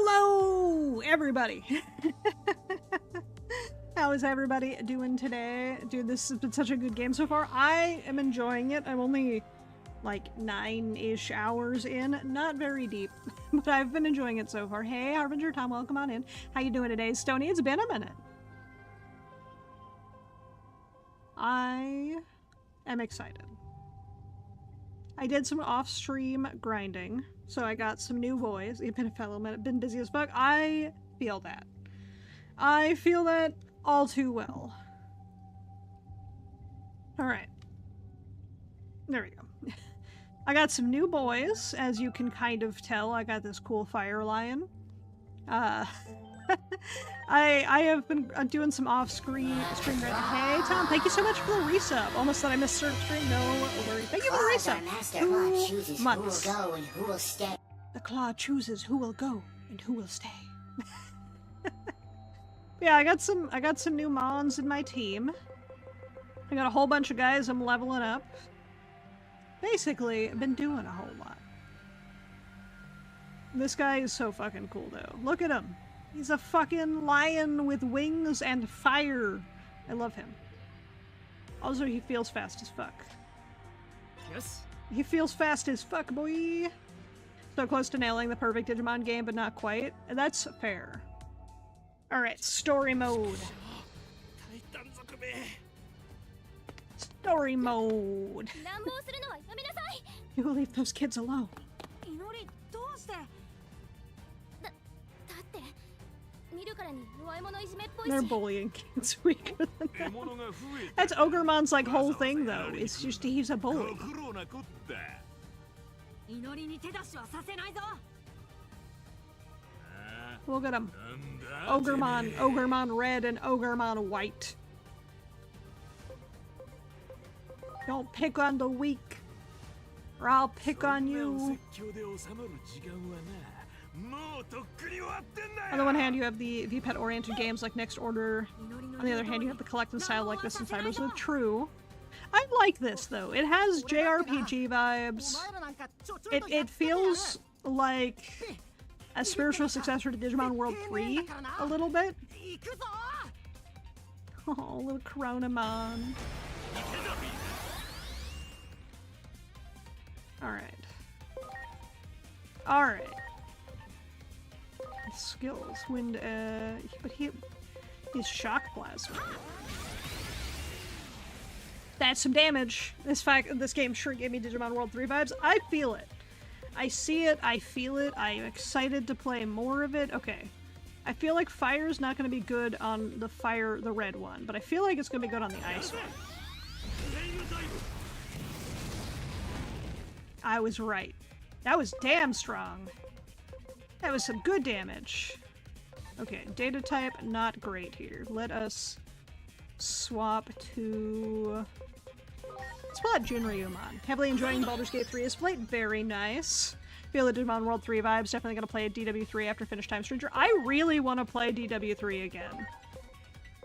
Hello, everybody. How is everybody doing today? Dude, this has been such a good game so far. I am enjoying it. I'm only like 9-ish hours in. Not very deep, but I've been enjoying it so far. Hey, Harbinger Tom, welcome on in. How you doing today, Stony? It's been a minute. I am excited. I did some off-stream grinding, so I got some new boys. You've been a fellow minute, been busy as fuck. I feel that. I feel that all too well. Alright. There we go. I got some new boys, as you can kind of tell. I got this cool fire lion. I have been doing some off-screen stream grinding. Hey Tom, thank you so much for the resub. Almost thought I missed certain stream. No worry. Thank you for the resub. 2 months. The claw chooses who will go and who will stay. Yeah, I got some new mons in my team. I got a whole bunch of guys I'm leveling up. Basically, I've been doing a whole lot. This guy is so fucking cool though. Look at him. He's a fucking lion with wings and fire. I love him. Also, he feels fast as fuck. Yes. He feels fast as fuck, boy. So close to nailing the perfect Digimon game, but not quite. That's fair. Alright, story mode. Story mode. You will leave those kids alone. They're bullying kids weaker than that. That's Ogremon's like whole thing though. It's just he's a bully. Look at him. Ogremon red and Ogremon white. Don't pick on the weak, or I'll pick on you. On the one hand, you have the pet-oriented games like Next Order. On the other hand, you have the collecting style like this in Cybers. So true. I like this though. It has JRPG vibes. It feels like a spiritual successor to Digimon World 3 a little bit. Oh, little Coronamon. Alright. Alright. Skills. Wind, but he's shock plasma. That's some damage. This game sure gave me Digimon World 3 vibes. I feel it. I see it, I feel it, I'm excited to play more of it. Okay. I feel like fire's not gonna be good on the red one, but I feel like it's gonna be good on the ice one. I was right. That was damn strong. That was some good damage. Okay, data type, not great here. Let us swap to... Spot Jinryumon. Heavily enjoying Baldur's Gate 3 is played. Very nice. Feel the Digimon World 3 vibes. Definitely gonna play DW3 after Finish Time Stranger. I really want to play DW3 again.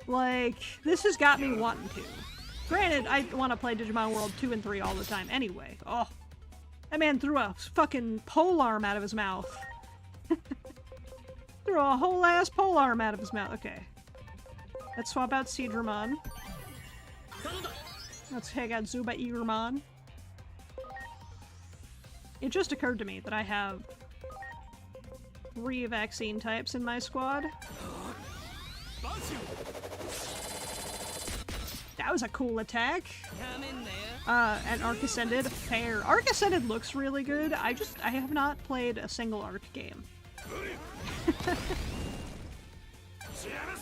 Like, this has got me wanting to. Granted, I want to play Digimon World 2 and 3 all the time anyway. Oh. That man threw a fucking polearm out of his mouth. Threw a whole ass polearm out of his mouth. Okay. Let's swap out Seadramon. Let's take out Zuba Eagermon. It just occurred to me that I have 3 vaccine types in my squad. That was a cool attack. And Arc Ascended, fair. Arc Ascended looks really good. I have not played a single Arc game.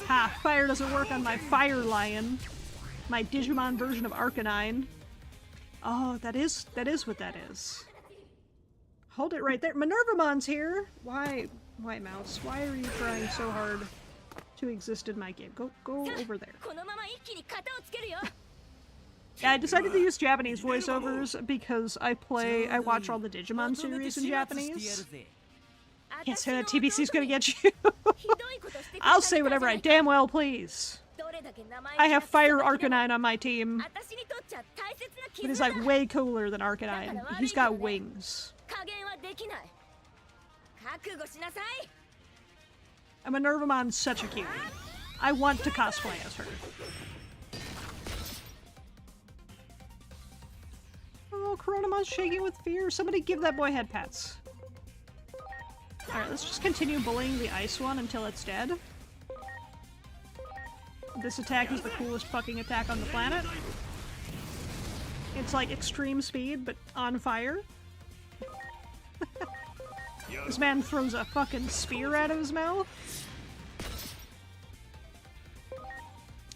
Ha! Fire doesn't work on my Fire Lion. My Digimon version of Arcanine. Oh, that is what that is. Hold it right there. Minervamon's here! Why, Mouse? Why are you trying so hard to exist in my game? Go over there. Yeah, I decided to use Japanese voiceovers because I watch all the Digimon series in Japanese. Yes, TBC's gonna get you. I'll say whatever I damn well please. I have Fire Arcanine on my team. But he's like way cooler than Arcanine. He's got wings. And Minervamon's such a cutie. I want to cosplay as her. Oh, Coronamon's shaking with fear. Somebody give that boy head pats. Alright, let's just continue bullying the ice one until it's dead. This attack is the coolest fucking attack on the planet. It's like extreme speed, but on fire. This man throws a fucking spear out of his mouth.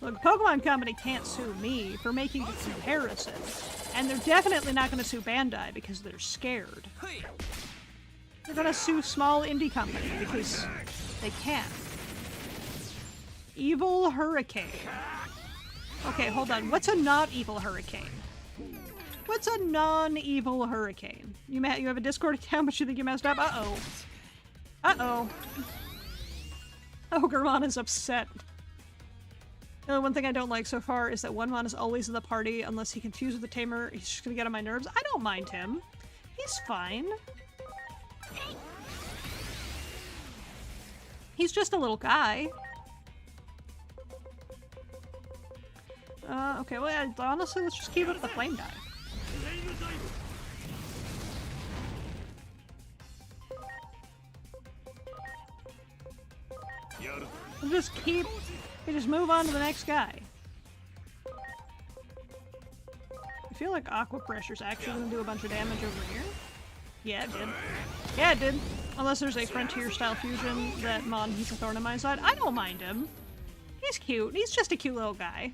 Look, Pokemon Company can't sue me for making a comparison. And they're definitely not going to sue Bandai because they're scared. They're going to sue small indie company because they can. Evil Hurricane. Okay, hold on. What's a not evil hurricane? What's a non-evil hurricane? You have a Discord account, but you think you messed up? Uh-oh. Uh-oh. Oh, Gurmon is upset. The only one thing I don't like so far is that One-Mon is always in the party unless he confuses with the tamer. He's just gonna get on my nerves. I don't mind him. He's fine. He's just a little guy. Okay, well, honestly, let's just keep up the flame dive. We'll just move on to the next guy. I feel like Aqua Pressure's actually gonna do a bunch of damage over here. Yeah, it did. Yeah, it did. Unless there's a Frontier-style fusion that Mon he's a thorn on my side. I don't mind him. He's cute. He's just a cute little guy.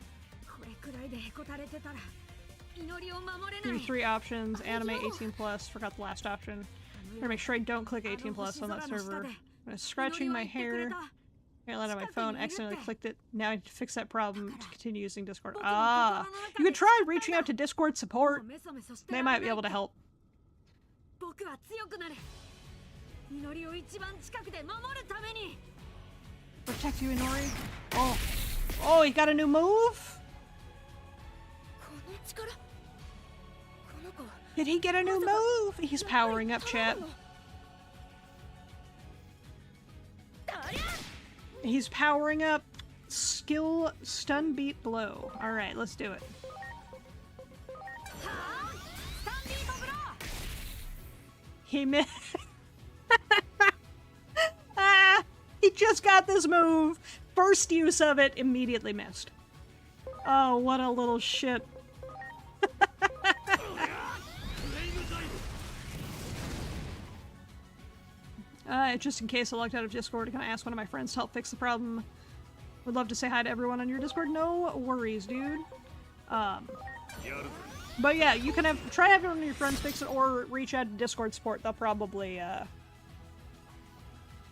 Give me 3 options. Anime 18+. Forgot the last option. I'm gonna make sure I don't click 18+ on that server. I'm scratching my hair. I let on my phone, accidentally clicked it. Now I need to fix that problem to continue using Discord. Ah! You could try reaching out to Discord support. They might be able to help. Protect you, Inori. Oh. Oh, he got a new move? Did he get a new move? He's powering up, chat. He's powering up. Skill stun beat blow. Alright, let's do it. He missed. Ah, he just got this move. First use of it, immediately missed. Oh, what a little shit. Just in case I logged out of Discord, can I ask one of my friends to help fix the problem? Would love to say hi to everyone on your Discord. No worries, dude. But yeah, you can try having one of your friends fix it, or reach out to Discord support. They'll probably,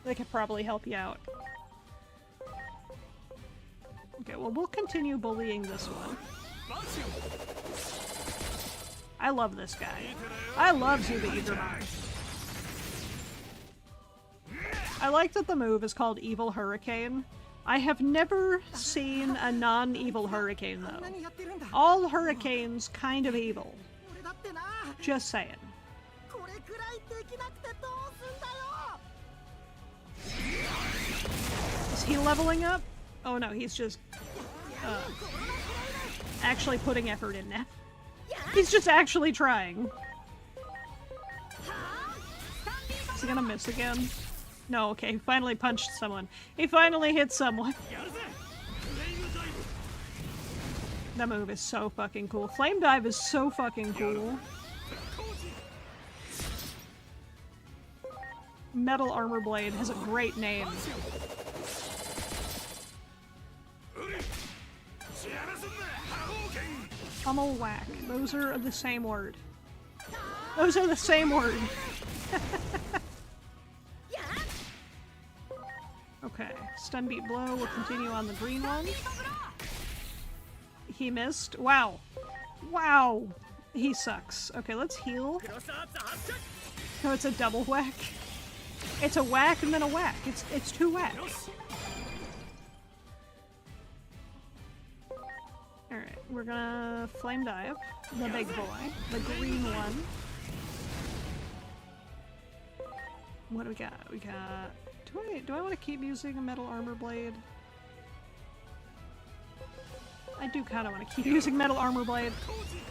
they could probably help you out. Okay, well, we'll continue bullying this one. I love this guy. I love Zuba Eagermon. I like that the move is called Evil Hurricane. I have never seen a non-evil hurricane, though. All hurricanes kind of evil. Just saying. Is he leveling up? Oh no, he's just actually putting effort in there. He's just actually trying. Is he gonna miss again? No, okay, he finally punched someone. He finally hit someone. That move is so fucking cool. Flame Dive is so fucking cool. Metal Armor Blade has a great name. Pummel Whack. Those are the same word. Those are the same word. Okay, stun beat blow. We'll continue on the green one. He missed. Wow. Wow. He sucks. Okay, let's heal. No, it's a double whack. It's a whack and then a whack. It's 2 whacks. Alright, we're gonna flame dive the big boy. The green one. What do we got? We got Do I want to keep using a metal armor blade? I do kind of want to keep using metal armor blade.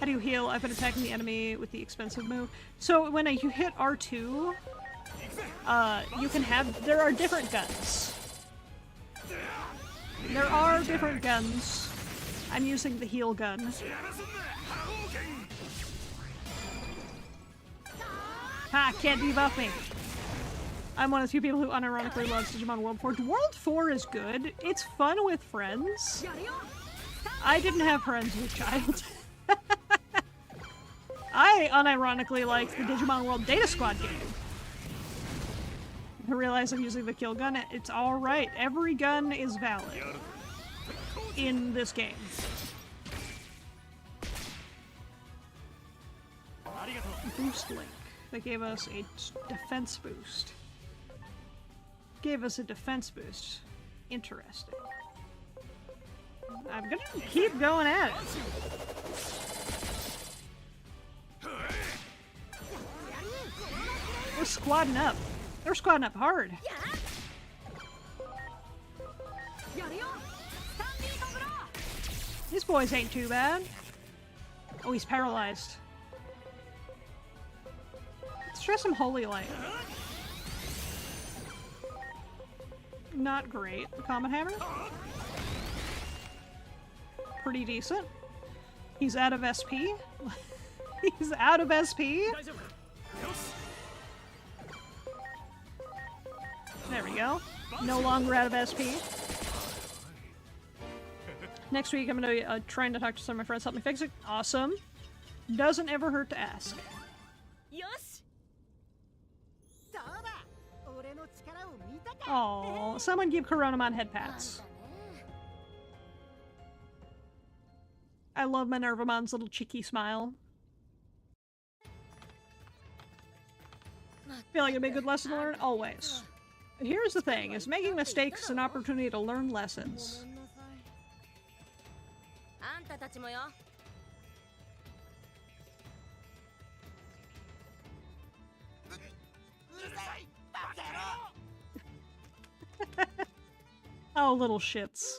How do you heal? I've been attacking the enemy with the expensive move. So when you hit R2, you can have... There are different guns. There are different guns. I'm using the heal gun. Ha! Can't debuff me! I'm one of the few people who unironically loves Digimon World 4. World 4 is good. It's fun with friends. I didn't have friends as a child. I unironically liked the Digimon World Data Squad game. I realize I'm using the kill gun. It's alright. Every gun is valid in this game. Boost link. They gave us a defense boost. Gave us a defense boost. Interesting. I'm gonna keep going at it. They're squadding up. They're squadding up hard. These boys ain't too bad. Oh, he's paralyzed. Let's try some Holy Light. Not great. Comet Hammer? Pretty decent. He's out of SP. He's out of SP. There we go. No longer out of SP. Next week I'm going to be trying to talk to some of my friends, help me fix it. Awesome. Doesn't ever hurt to ask. Oh, someone give Coronamon head pats. I love Minervamon's little cheeky smile. Feel like it'd be a good lesson to learn? Always. Here's the thing, is making mistakes is an opportunity to learn lessons. Oh, little shits.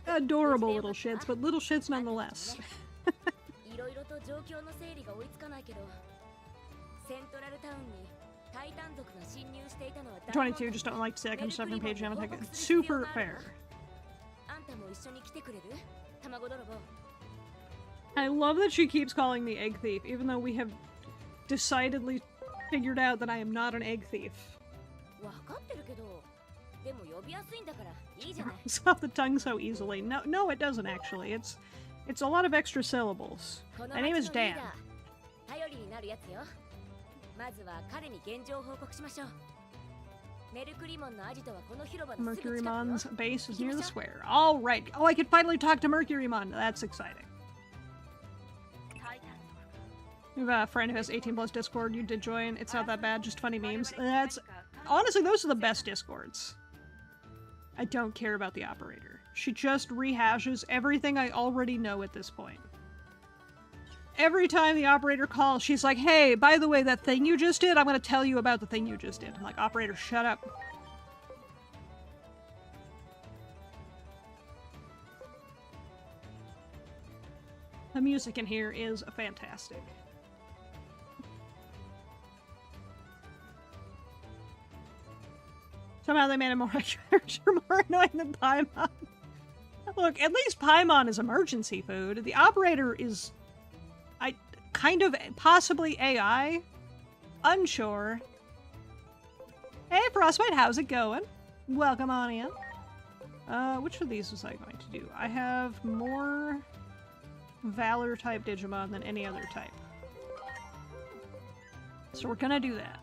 Adorable little shits, but little shits nonetheless. 22, just don't like to say I can stuff in page attack. Super fair. I love that she keeps calling me egg thief, even though we have decidedly figured out that I am not an egg thief. It's off the tongue so easily. No, it doesn't actually. It's a lot of extra syllables. My name is Dan. Mercurymon's base is near the square. Alright. Oh, I can finally talk to Mercurymon. That's exciting. We have a friend who has 18 plus Discord. You did join. It's not that bad. Just funny memes. Honestly, those are the best Discords. I don't care about the operator. She just rehashes everything I already know at this point. Every time the operator calls, she's like, hey, by the way, that thing you just did, I'm going to tell you about the thing you just did. I'm like, operator, shut up. The music in here is fantastic. Somehow they made a more character more annoying than Paimon. Look, at least Paimon is emergency food. The operator is... kind of possibly AI. Unsure. Hey, Frostbite, how's it going? Welcome on in. Which of these was I going to do? I have more Valor type Digimon than any other type. So we're gonna do that.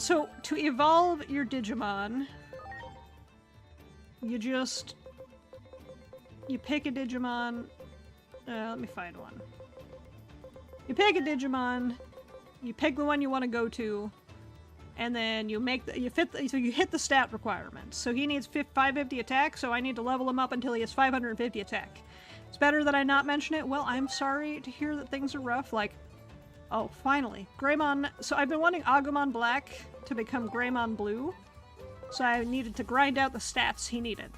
So to evolve your Digimon, you pick a Digimon. Let me find one. You pick a Digimon, you pick the one you want to go to, and then you hit the stat requirements. So he needs 550 attack, so I need to level him up until he has 550 attack. It's better that I not mention it. Well, I'm sorry to hear that things are rough. Like, Oh, finally. Greymon. So I've been wanting Agumon Black to become Greymon Blue. So I needed to grind out the stats he needed.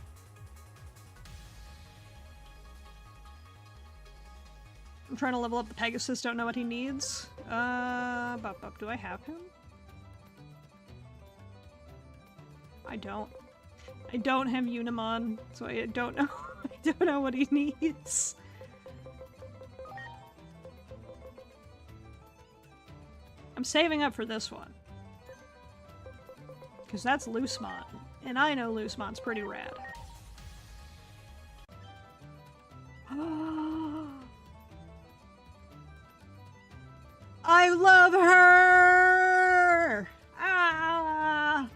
I'm trying to level up the Pegasus, don't know what he needs. Do I have him? I don't. I don't have Unimon, so I don't know. I don't know what he needs. I'm saving up for this one. Because that's Loosemon. And I know Loosemon's pretty rad. I love her! Ah!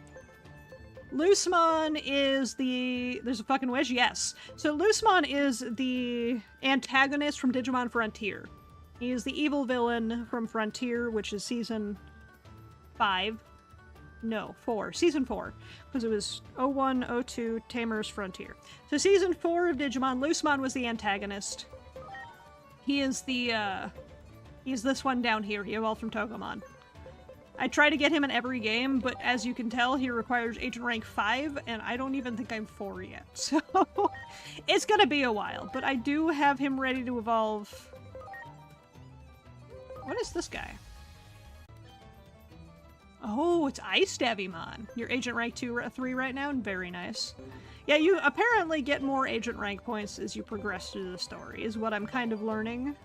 Loosemon is the... There's a fucking wish? Yes. So Loosemon is the antagonist from Digimon Frontier. He is the evil villain from Frontier, which is season 5. No, 4. Season 4. Because it was 01, 02, Tamer's Frontier. So season 4 of Digimon, Loosemon was the antagonist. He is the, he's this one down here. He evolved from Togemon. I try to get him in every game, but as you can tell, he requires Agent Rank 5, and I don't even think I'm 4 yet. So, it's gonna be a while, but I do have him ready to evolve. What is this guy? Oh, it's Ice Davimon. You're Agent Rank 3 right now? Very nice. Yeah, you apparently get more Agent Rank points as you progress through the story, is what I'm kind of learning.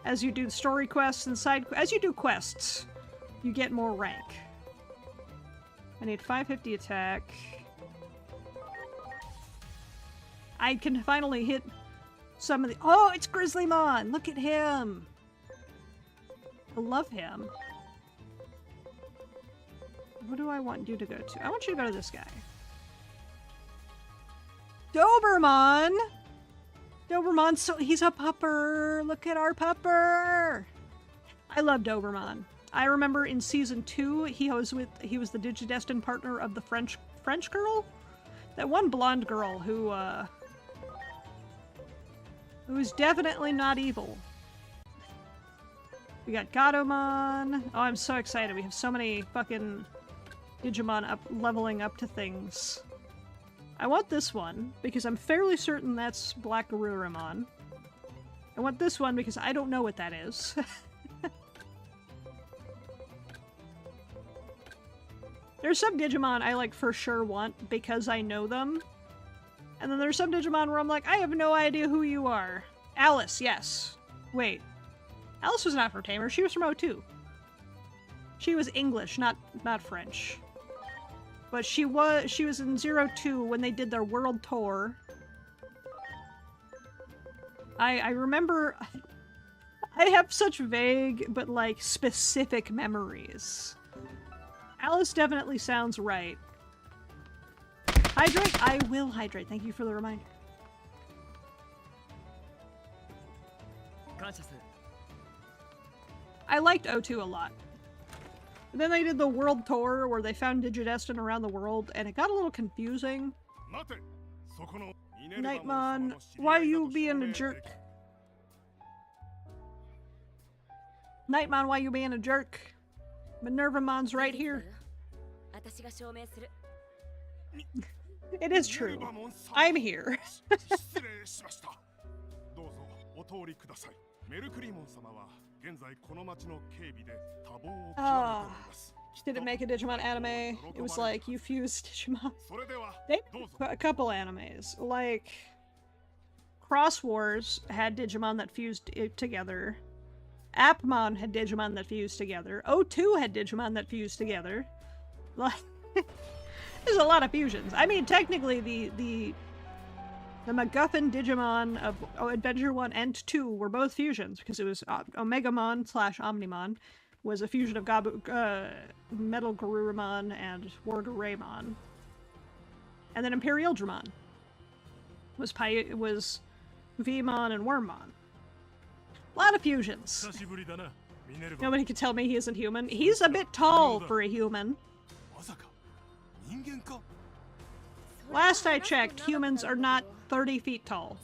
As you do story quests and as you do quests, you get more rank. I need 550 attack. I can finally hit some of the- Oh, it's Grizzlymon! Look at him! I love him. What do I want you to go to? I want you to go to this guy. Doberman! Doberman, so he's a pupper! Look at our pupper! I love Doberman. I remember in season 2, he was the Digidestined partner of the French girl? That one blonde girl who was definitely not evil. We got Gatomon. Oh, I'm so excited. We have so many fucking Digimon leveling up to things. I want this one, because I'm fairly certain that's Black Garurumon. I want this one because I don't know what that is. There's some Digimon I like for sure want because I know them. And then there's some Digimon where I'm like, I have no idea who you are. Alice, yes. Wait. Alice was not from Tamer, she was from O2. She was English, not French. But she was in 02 when they did their world tour. I remember... I have such vague, but like, specific memories. Alice definitely sounds right. Hydrate? I will hydrate. Thank you for the reminder. I liked O2 a lot. And then they did the world tour where they found Digidestin around the world, and it got a little confusing. Nightmon, why are you being a jerk? Nightmon, why are you being a jerk? Minervamon's right here. It is true. I'm here. Didn't make a Digimon anime. It was like, you fused Digimon. They a couple animes. Like, Cross Wars had Digimon that fused together. Appmon had Digimon that fused together. O2 had Digimon that fused together. Like, there's a lot of fusions. I mean, technically, the MacGuffin Digimon of Adventure 1 and 2 were both fusions, because it was Omegamon / Omnimon was a fusion of Metal Garurumon and Wargreymon. And then Imperial Dramon was Vmon and Wormmon. A lot of fusions. Nobody can tell me he isn't human. He's a bit tall for a human. Last I checked, humans are not 30 feet tall.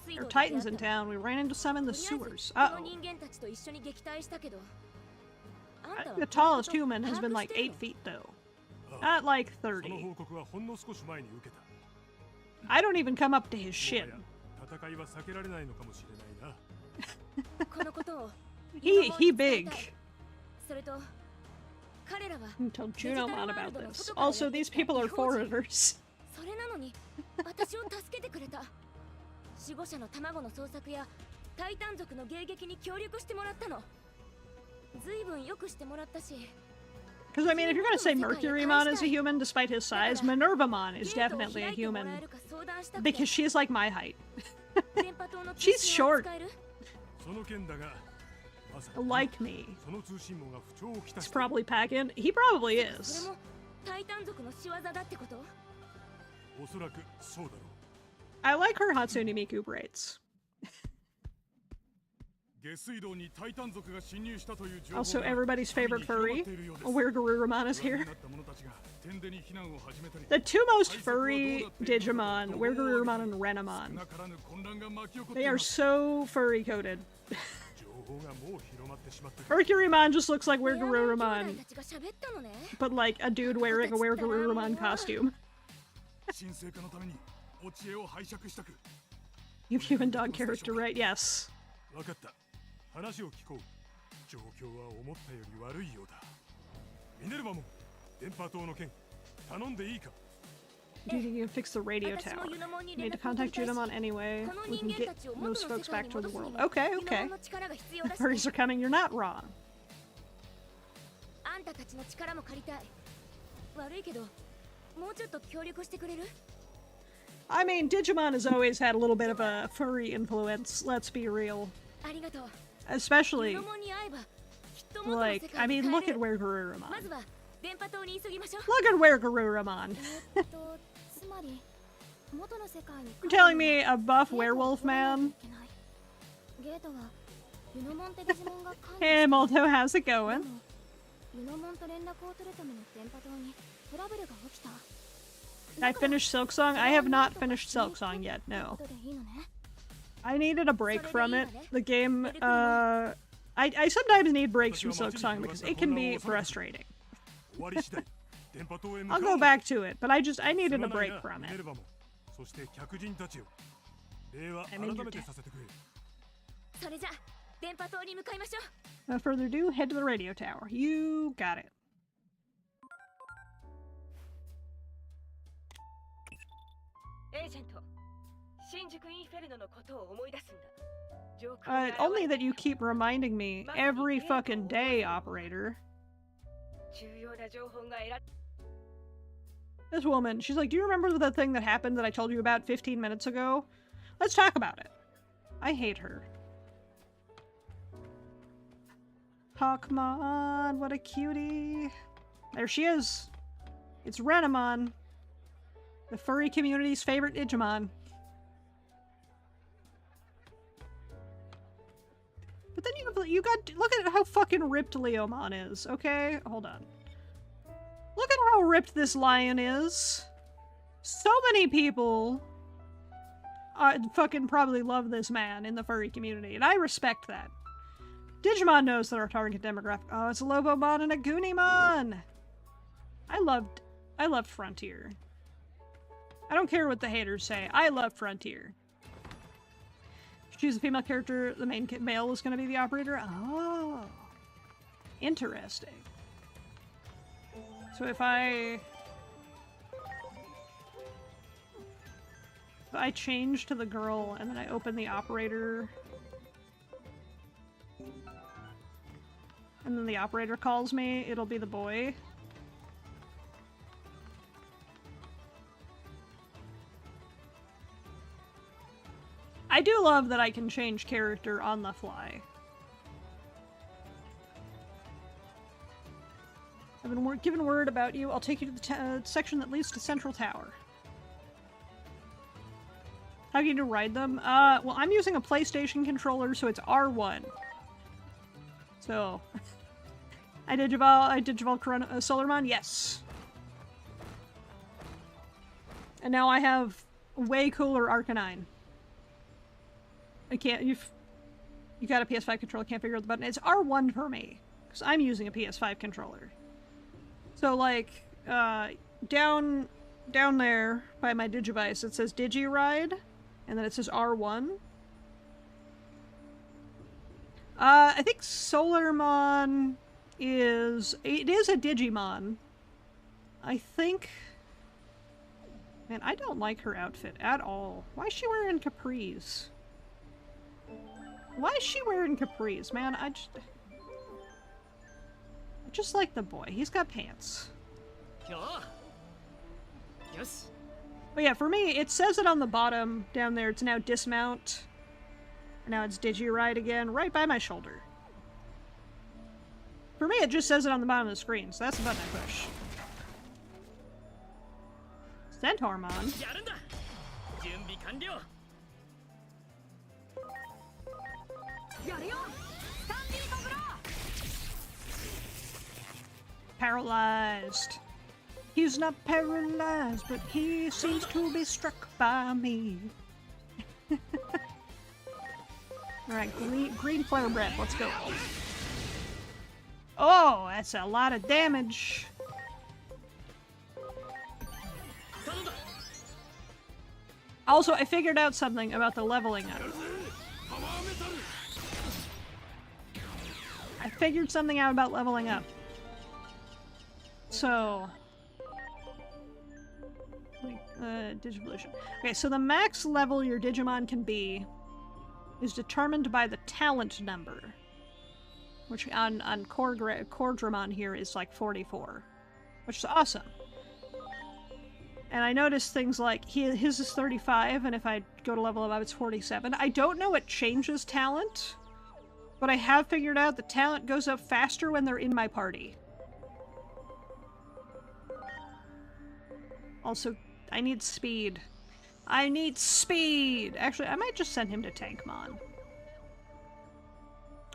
There are titans in town. We ran into some in the sewers. Uh-oh. The tallest human has been like 8 feet, though. Not like 30. I don't even come up to his shin. he big. Tell Junamon about this. Also, these people are foreigners. Because, I mean, if you're going to say Mercurymon is a human despite his size, Minervamon is definitely a human. Because she's like my height. She's short. Like me. He's probably packing. He probably is. I like her Hatsune Miku braids. Also, everybody's favorite furry, where Garurumon is here. The two most furry Digimon, where Garurumon and Renamon. They are so furry-coated. Mercurymon just looks like where Garurumon, but like a dude wearing a Where Garurumon costume. You human dog character, right? Yes. Do you think you can fix the radio tower? Need to contact Junamon anyway. We can get most folks back to the world. Okay, okay. The furries are coming, you're not wrong. I mean, Digimon has always had a little bit of a furry influence, let's be real. Especially, like, I mean, look at where Garurumon. Look at where Garurumon. You're telling me a buff werewolf man? Hey, Molto, how's it going? I finished Silksong? I have not finished Silksong yet, no. I needed a break from it. The game, I sometimes need breaks from Silksong because it can be frustrating. I'll go back to it, but I needed a break from it. I mean, without further ado, head to the radio tower. You got it. Only that you keep reminding me every fucking day, operator. This woman, she's like, do you remember the thing that happened that I told you about 15 minutes ago? Let's talk about it. I hate her. Hawkmon, what a cutie. There she is. It's Renamon. The furry community's favorite Digimon. But then you got, look at how fucking ripped Leomon is, okay? Hold on. Look at how ripped this lion is. So many people fucking probably love this man in the furry community, and I respect that. Digimon knows that our target demographic— oh, it's a Lobomon and a Goonimon! I loved Frontier. I don't care what the haters say, I love Frontier. Choose a female character, the main male is going to be the operator? Oh. Interesting. So if I change to the girl and then I open the operator and then the operator calls me, it'll be the boy. I do love that I can change character on the fly. I've been given word about you. I'll take you to the section that leads to Central Tower. How can you ride them? Well, I'm using a PlayStation controller, so it's R1. So, I Digivolve Solarmon? Yes. And now I have way cooler Arcanine. I can't, you got a PS5 controller, can't figure out the button. It's R1 for me, because I'm using a PS5 controller. So, like, down there by my Digivice, it says Digiride, and then it says R1. I think Solarmon is a Digimon. I think... Man, I don't like her outfit at all. Why is she wearing capris? Why is she wearing capris? Man, I just like the boy. He's got pants. Yes. But yeah, for me, it says it on the bottom down there. It's now dismount. Now it's Digiride again, right by my shoulder. For me, it just says it on the bottom of the screen, so that's the button I push. Centaurmon. Paralyzed. He's not paralyzed, but he seems to be struck by me. Alright, green flare breath, let's go. Oh, that's a lot of damage. Also, I figured out something about the leveling up. I figured something out about leveling up. So... Digivolution. Okay, so the max level your Digimon can be is determined by the talent number. Which on Cordramon here is like 44. Which is awesome. And I noticed things like, his is 35, and if I go to level up, it's 47. I don't know what changes talent, but I have figured out the talent goes up faster when they're in my party. Also, I need speed. I need speed! Actually, I might just send him to Tankmon.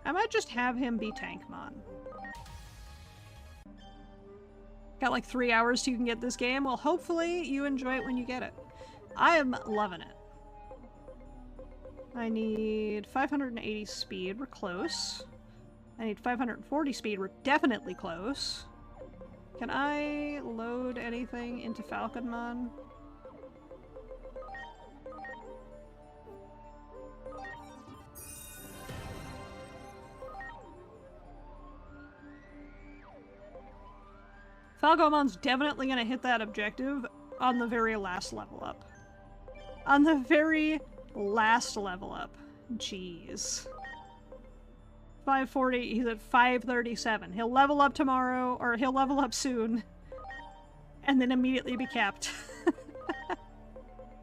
I might just have him be Tankmon. Got like 3 hours so you can get this game? Well, hopefully you enjoy it when you get it. I am loving it. I need 580 speed, we're close. I need 540 speed, we're definitely close. Can I load anything into Falconmon? Falcomon's definitely gonna hit that objective on the very last level up. On the very last level up. Jeez. 540, he's at 537. He'll level up tomorrow, or he'll level up soon, and then immediately be capped.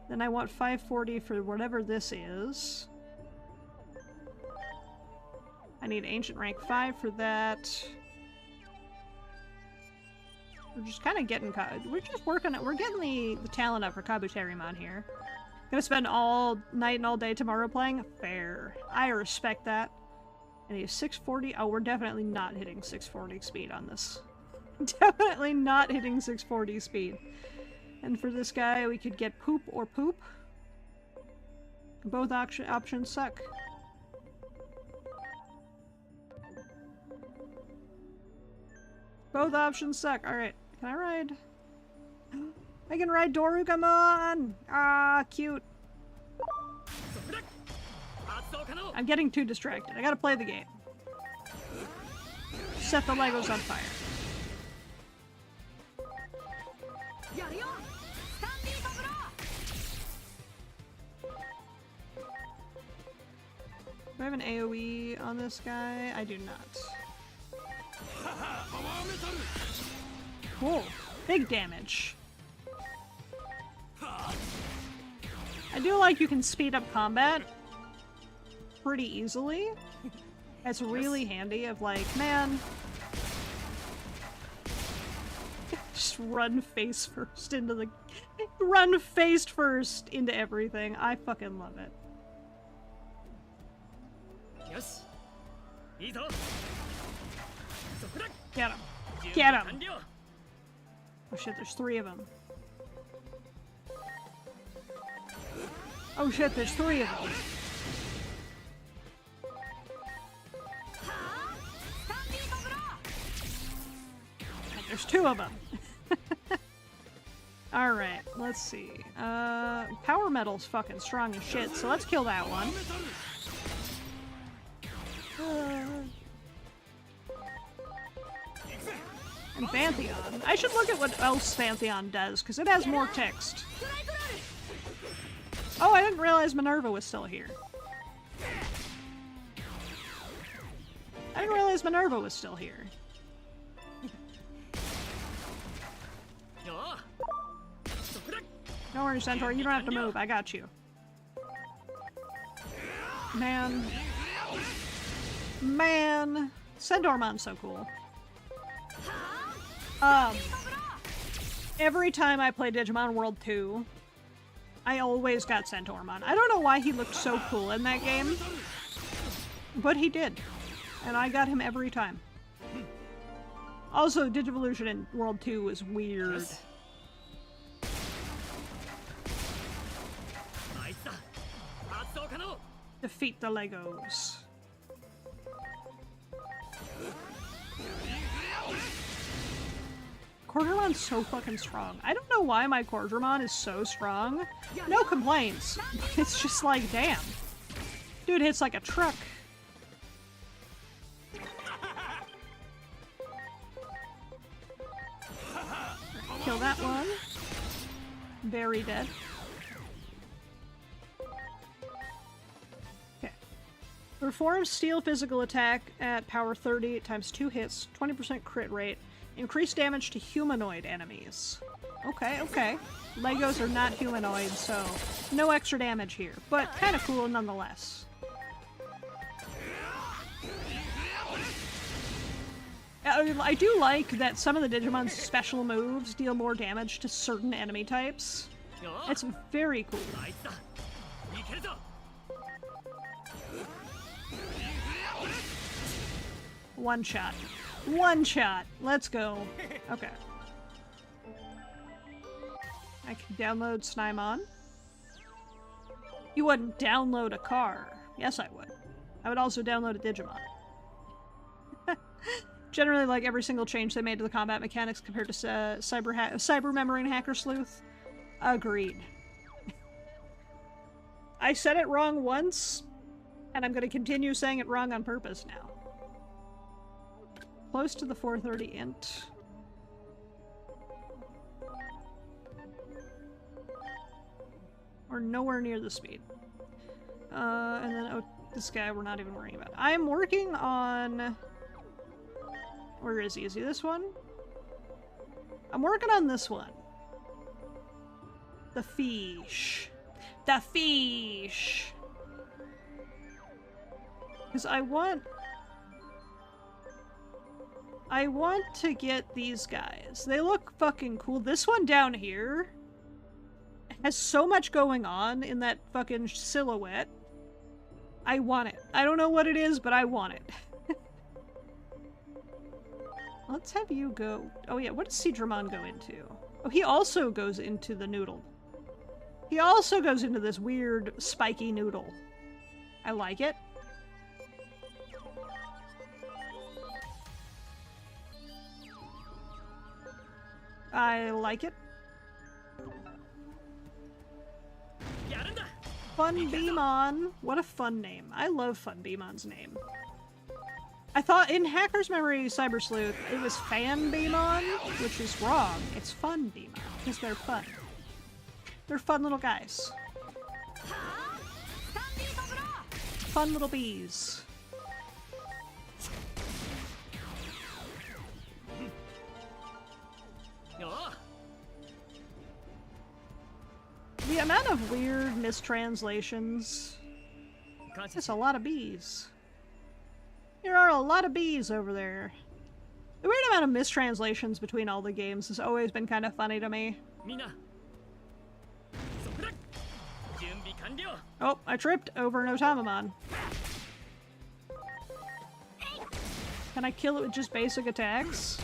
Then I want 540 for whatever this is. I need Ancient Rank 5 for that. We're just kind of getting, we're just working, we're getting the talent up for Kabuterimon here. Gonna spend all night and all day tomorrow playing? Fair. I respect that. I need 640. Oh, we're definitely not hitting 640 speed on this. Definitely not hitting 640 speed. And for this guy, we could get poop or poop. Both options suck. Both options suck. Alright, can I ride? I can ride Dorugamon! Ah, cute. I'm getting too distracted. I gotta play the game. Set the Legos on fire. Do I have an AoE on this guy? I do not. Cool. Big damage. I do like you can speed up combat pretty easily. It's really handy of like, man, just run face first into the... Run face first into everything. I fucking love it. Yes. Get him. Get him. Oh shit, there's 3 of them. Oh shit, there's 3 of them. There's 2 of them. Alright, let's see. Power Metal's fucking strong as shit, so let's kill that one. And Pantheon. I should look at what else Pantheon does, because it has more text. Oh, I didn't realize Minerva was still here. I didn't realize Minerva was still here. Don't worry, Centaur, you don't have to move. I got you. Man. Man. Centaurmon's so cool. Every time I play Digimon World 2, I always got Centaurmon. I don't know why he looked so cool in that game, but he did. And I got him every time. Also, Digivolution in World 2 was weird. Defeat the Legos. Quartermon's so fucking strong. I don't know why my Quartermon is so strong. No complaints. It's just like, damn. Dude hits like a truck. Kill that one. Very dead. Okay. Perform steel physical attack at power 30 times 2 hits, 20% crit rate. Increase damage to humanoid enemies. Okay, okay. Legos are not humanoid, so no extra damage here, but kind of cool nonetheless. I do like that some of the Digimon's special moves deal more damage to certain enemy types. It's very cool. One shot. One shot. Let's go. Okay. I can download Snymon. You wouldn't download a car. Yes, I would. I would also download a Digimon. Generally, like every single change they made to the combat mechanics compared to Cyber Memory and Hacker Sleuth. Agreed. I said it wrong once, and I'm going to continue saying it wrong on purpose now. Close to the 430 int. We're nowhere near the speed. And then, oh, this guy we're not even worrying about. I'm working on... Where is he? Is he this one? I'm working on this one. The fish. The fish! Because I want to get these guys. They look fucking cool. This one down here has so much going on in that fucking silhouette. I want it. I don't know what it is, but I want it. Let's have you go... Oh yeah, what does Seadramon go into? Oh, he also goes into the noodle. He also goes into this weird spiky noodle. I like it. I like it. Fun Beamon. What a fun name. I love Fun Beamon's name. I thought in Hacker's Memory Cyber Sleuth it was Fan Beamon, which is wrong. It's Fun Beamon, because they're fun. They're fun little guys. Fun little bees. The amount of weird mistranslations. It's a lot of bees. There are a lot of bees over there. The weird amount of mistranslations between all the games has always been kind of funny to me. Oh, I tripped over an Otamamon. Can I kill it with just basic attacks?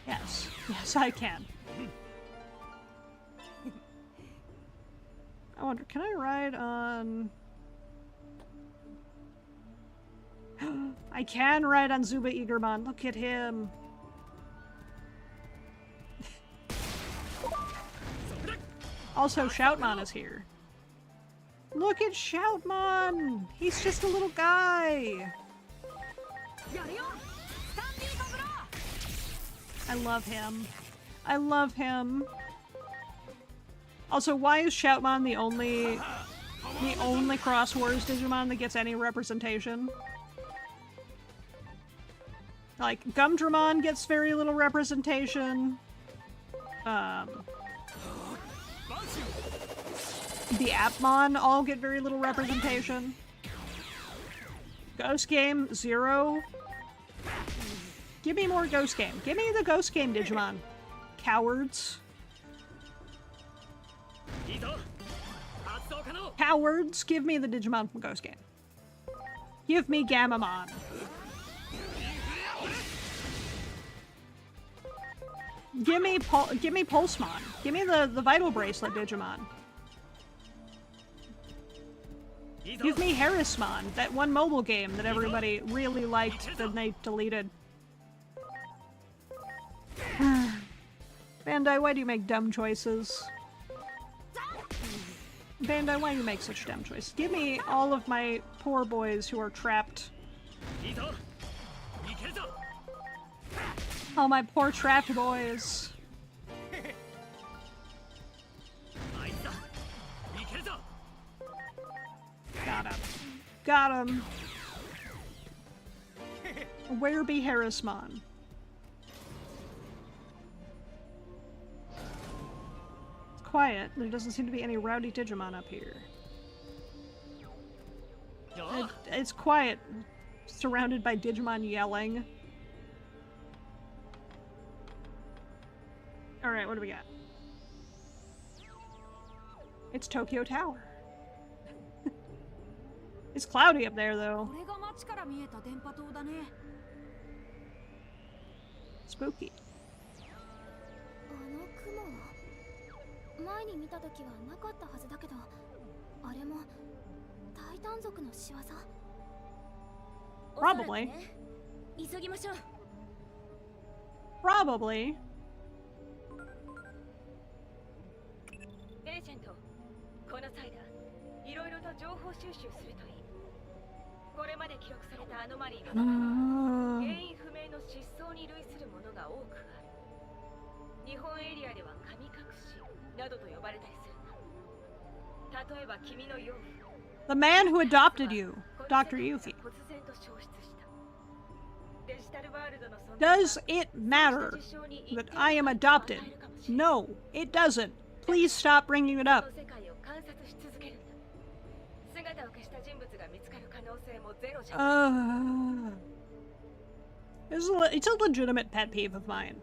Yes. Yes, I can. I wonder, can I ride on... I can ride on Zuba Eagermon. Look at him. Also, Shoutmon is here. Look at Shoutmon! He's just a little guy. I love him. I love him. Also, why is Shoutmon the only Cross Wars Digimon that gets any representation? Like, Gumdramon gets very little representation. The Appmon all get very little representation. Ghost Game, 0. Give me more Ghost Game. Give me the Ghost Game Digimon. Cowards. Cowards, give me the Digimon from Ghost Game. Give me Gamamon. Give me Pulsemon. Give me the Vital Bracelet Digimon. Give me Harrismon, that one mobile game that everybody really liked that they deleted. Bandai, why do you make dumb choices? Bandai, why do you make such dumb choices? Give me all of my poor boys who are trapped. All my poor trapped boys. Got him. Got him. Where be Harrismon? It's quiet. There doesn't seem to be any rowdy Digimon up here. It's quiet. Surrounded by Digimon yelling. Alright, what do we got? It's Tokyo Tower. It's cloudy up there, though. Spooky. Probably. Probably. The man who adopted you, Dr. Yuffie. Does it matter that I am adopted? No, it doesn't. Please stop bringing it up. It's a legitimate pet peeve of mine.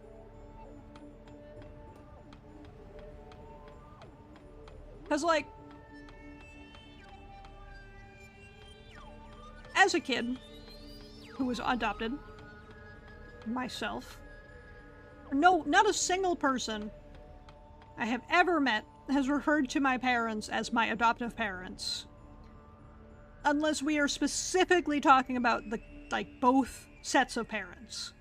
Because, like, as a kid who was adopted, myself, no, not a single person I have ever met has referred to my parents as my adoptive parents. Unless we are specifically talking about the, like, both sets of parents.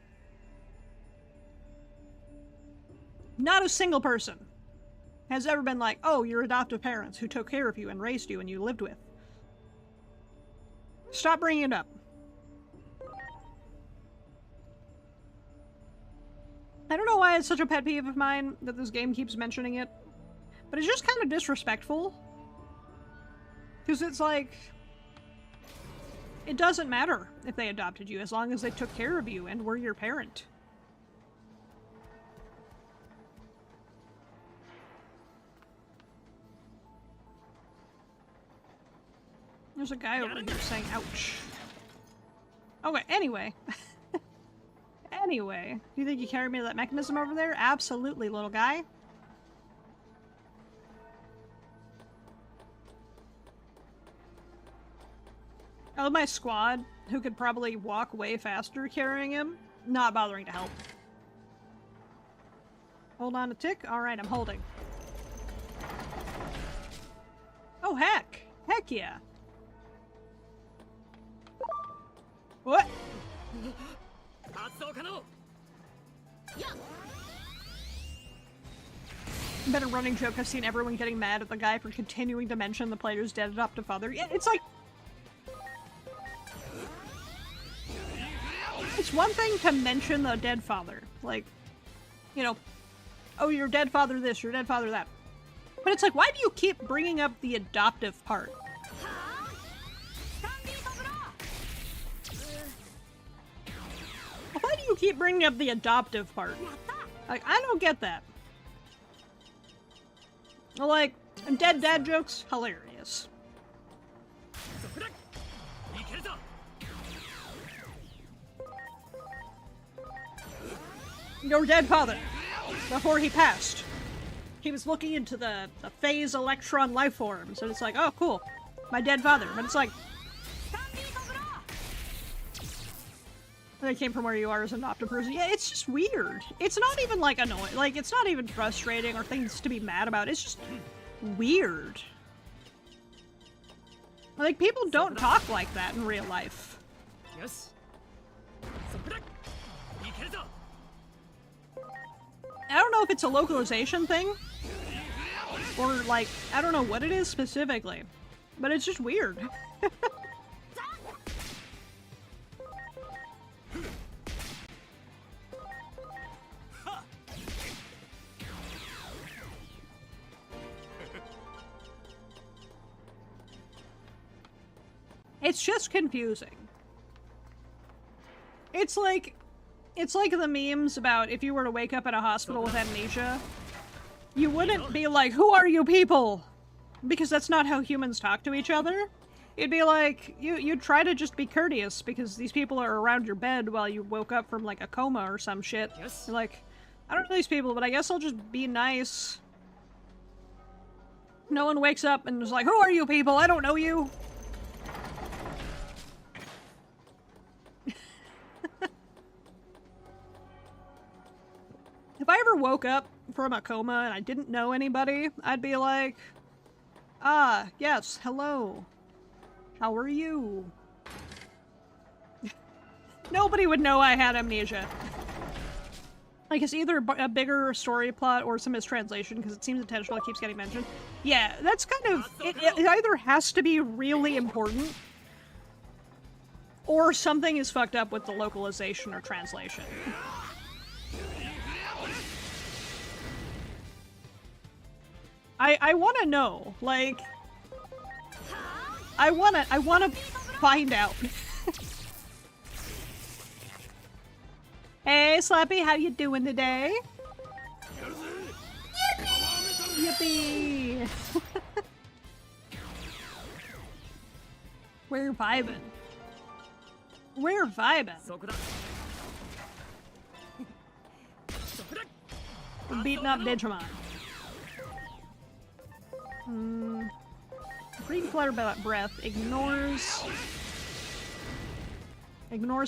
Not a single person has ever been like, oh, your adoptive parents who took care of you and raised you and you lived with. Stop bringing it up. I don't know why it's such a pet peeve of mine that this game keeps mentioning it, but it's just kind of disrespectful. Because it's like, it doesn't matter if they adopted you as long as they took care of you and were your parent. There's a guy over here saying ouch. Okay, anyway. Anyway, do you think you carried me to that mechanism over there? Absolutely, little guy. I love my squad, who could probably walk way faster carrying him, not bothering to help. Hold on a tick. Alright, I'm holding. Oh, heck. Heck yeah. What? Been a running joke. I've seen everyone getting mad at the guy for continuing to mention the player's dead adoptive father. Yeah, it's like... It's one thing to mention the dead father. Like, you know, oh, your dead father this, your dead father that. But it's like, why do you keep bringing up the adoptive part? Why do you keep bringing up the adoptive part? Like, I don't get that. Like, dead dad jokes, hilarious. Your dead father, before he passed, he was looking into the phase electron life forms, and it's like, oh, cool, my dead father. But it's like, they came from where you are as an adopted person. Yeah, it's just weird. It's not even like annoying, like it's not even frustrating or things to be mad about. It's just weird. Like, people don't talk like that in real life. Yes. I don't know if it's a localization thing, or like, I don't know what it is specifically, but it's just weird. It's just confusing. It's like the memes about if you were to wake up in a hospital with amnesia, you wouldn't be like, who are you people? Because that's not how humans talk to each other. It'd be like, you'd try to just be courteous because these people are around your bed while you woke up from like a coma or some shit. Yes. You're like, I don't know these people, but I guess I'll just be nice. No one wakes up and is like, who are you people? I don't know you. If I ever woke up from a coma and I didn't know anybody, I'd be like, ah, yes, hello. How are you? Nobody would know I had amnesia. Like, it's either a bigger story plot or some mistranslation, because it seems intentional, it keeps getting mentioned. Yeah, that's kind of, it either has to be really important, or something is fucked up with the localization or translation. I want to know, like, I want to find out. Hey, Slappy, how you doing today? Yippee! We're vibing. We're vibing. We're beating up Digimon. Green flutter breath ignores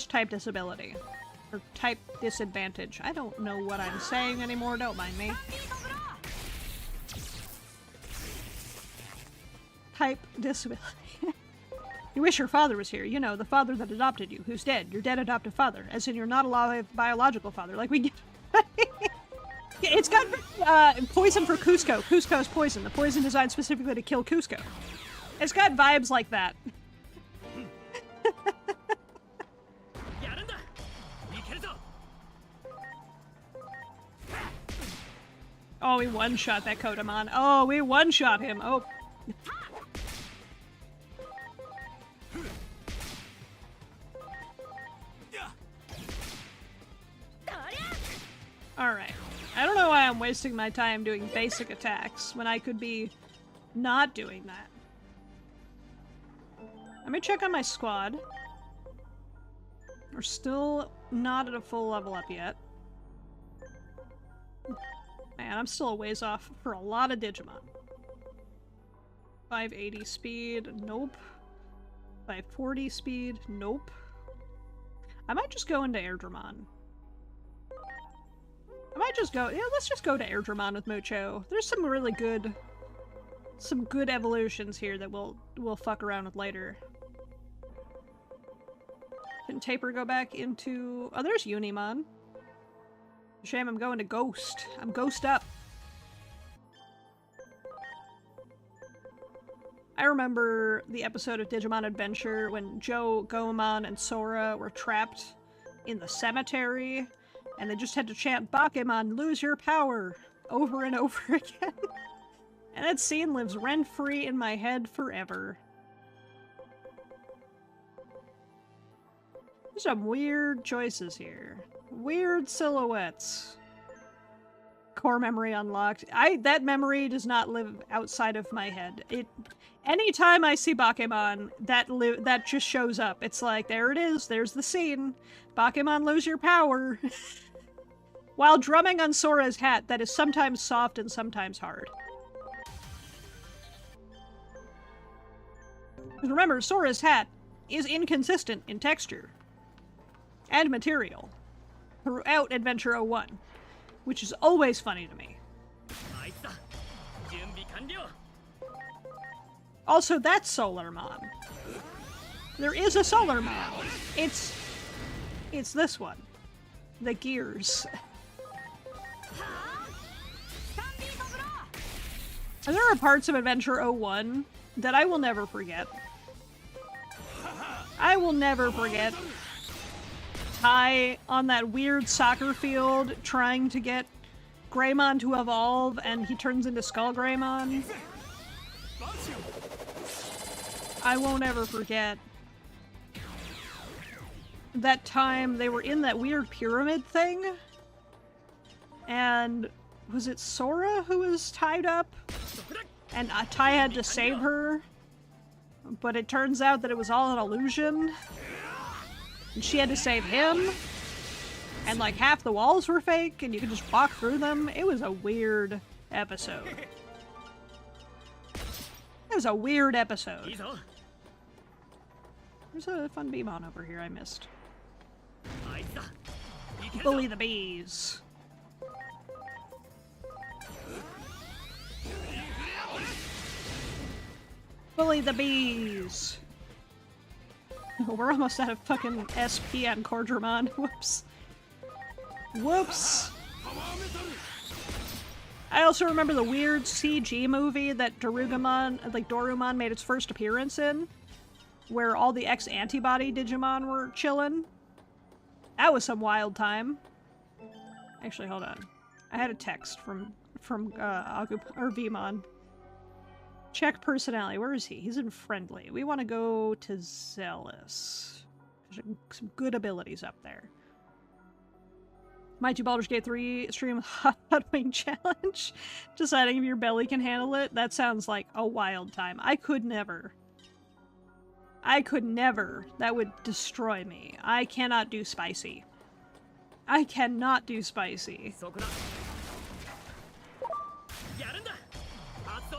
type disability. Or type disadvantage. I don't know what I'm saying anymore, don't mind me. Type disability. You wish your father was here. You know, the father that adopted you, who's dead. Your dead adoptive father. As in, you're not alive biological father. Like, we get... Yeah, it's got poison for Cusco. Cusco's poison. The poison designed specifically to kill Cusco. It's got vibes like that. Oh, we one-shot that Kodamon. Oh, we one-shot him. Oh. Alright. I don't know why I'm wasting my time doing basic attacks when I could be not doing that. Let me check on my squad. We're still not at a full level up yet. Man, I'm still a ways off for a lot of Digimon. 580 speed, nope. 540 speed, nope. I might just go into Airdramon. I might just go, yeah, let's just go to Airdramon with Mucho. There's some really good some good evolutions here that we'll fuck around with later. Can Taper go back into... Oh, there's Unimon. Shame I'm going to Ghost. I'm Ghost up. I remember the episode of Digimon Adventure when Joe, Goemon, and Sora were trapped in the cemetery, and they just had to chant, "Bakemon, lose your power," over and over again. And that scene lives rent-free in my head forever. There's some weird choices here. Weird silhouettes. Core memory unlocked. That memory does not live outside of my head. Anytime I see Bakemon, that just shows up. It's like, there it is, there's the scene. Bakemon, lose your power. While drumming on Sora's hat that is sometimes soft and sometimes hard. Remember, Sora's hat is inconsistent in texture and material throughout Adventure 01, which is always funny to me. Also, that's Solarmon. There is a Solarmon. It's this one. The gears. And there are parts of Adventure 01 that I will never forget. I will never forget Tai on that weird soccer field trying to get Greymon to evolve, and he turns into Skull Greymon. I won't ever forget that time they were in that weird pyramid thing, and was it Sora who was tied up? And Tai had to save her, but it turns out that it was all an illusion. And she had to save him, and like half the walls were fake, and you could just walk through them. It was a weird episode. It was a weird episode. There's a fun Beemon over here I missed. Bully the bees. Bully the bees. We're almost out of fucking SP on Cordramon. Whoops. Whoops. I also remember the weird CG movie that Dorumon made its first appearance in, where all the ex-antibody Digimon were chillin'. That was some wild time. Actually, hold on. I had a text from Vmon. Check personality. Where is he? He's in friendly. We want to go to Zealous. There's some good abilities up there. Might do Baldur's Gate 3 stream Hot Wing Challenge. Deciding if your belly can handle it. That sounds like a wild time. I could never. I could never. That would destroy me. I cannot do spicy. I cannot do spicy.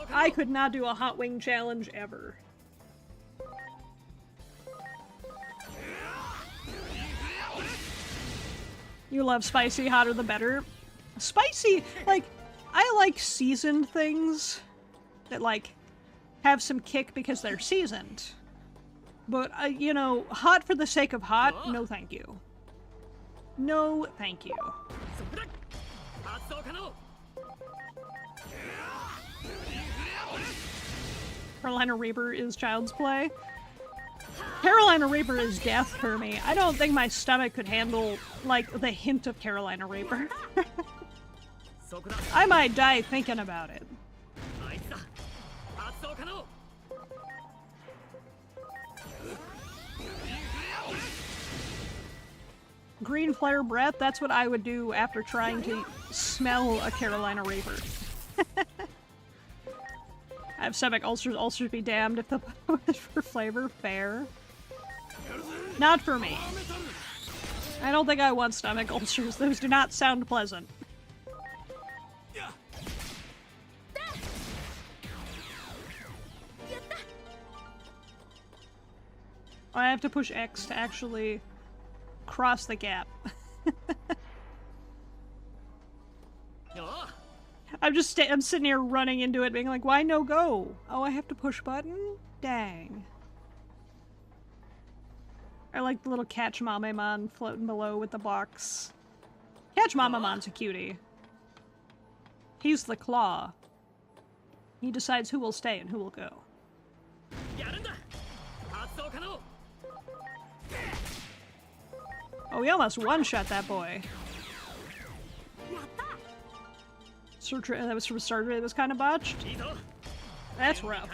I could not do a hot wing challenge ever. You love spicy, hotter the better. Spicy, like, I like seasoned things that, like, have some kick because they're seasoned. But, you know, hot for the sake of hot, no thank you. No thank you. Carolina Reaper is child's play. Carolina Reaper is death for me. I don't think my stomach could handle, like, the hint of Carolina Reaper. I might die thinking about it. Green flare breath, that's what I would do after trying to smell a Carolina Reaper. I have stomach ulcers. Ulcers be damned if the is for flavor. Fair. Not for me. I don't think I want stomach ulcers. Those do not sound pleasant. I have to push X to actually cross the gap. I'm I'm sitting here running into it being like, why no go? Oh, I have to push button? Dang. I like the little Catch Mamemon floating below with the box. Catch Mamemon's a cutie. He's the claw. He decides who will stay and who will go. Oh, we almost one-shot that boy. That was from surgery that was kind of botched. That's rough.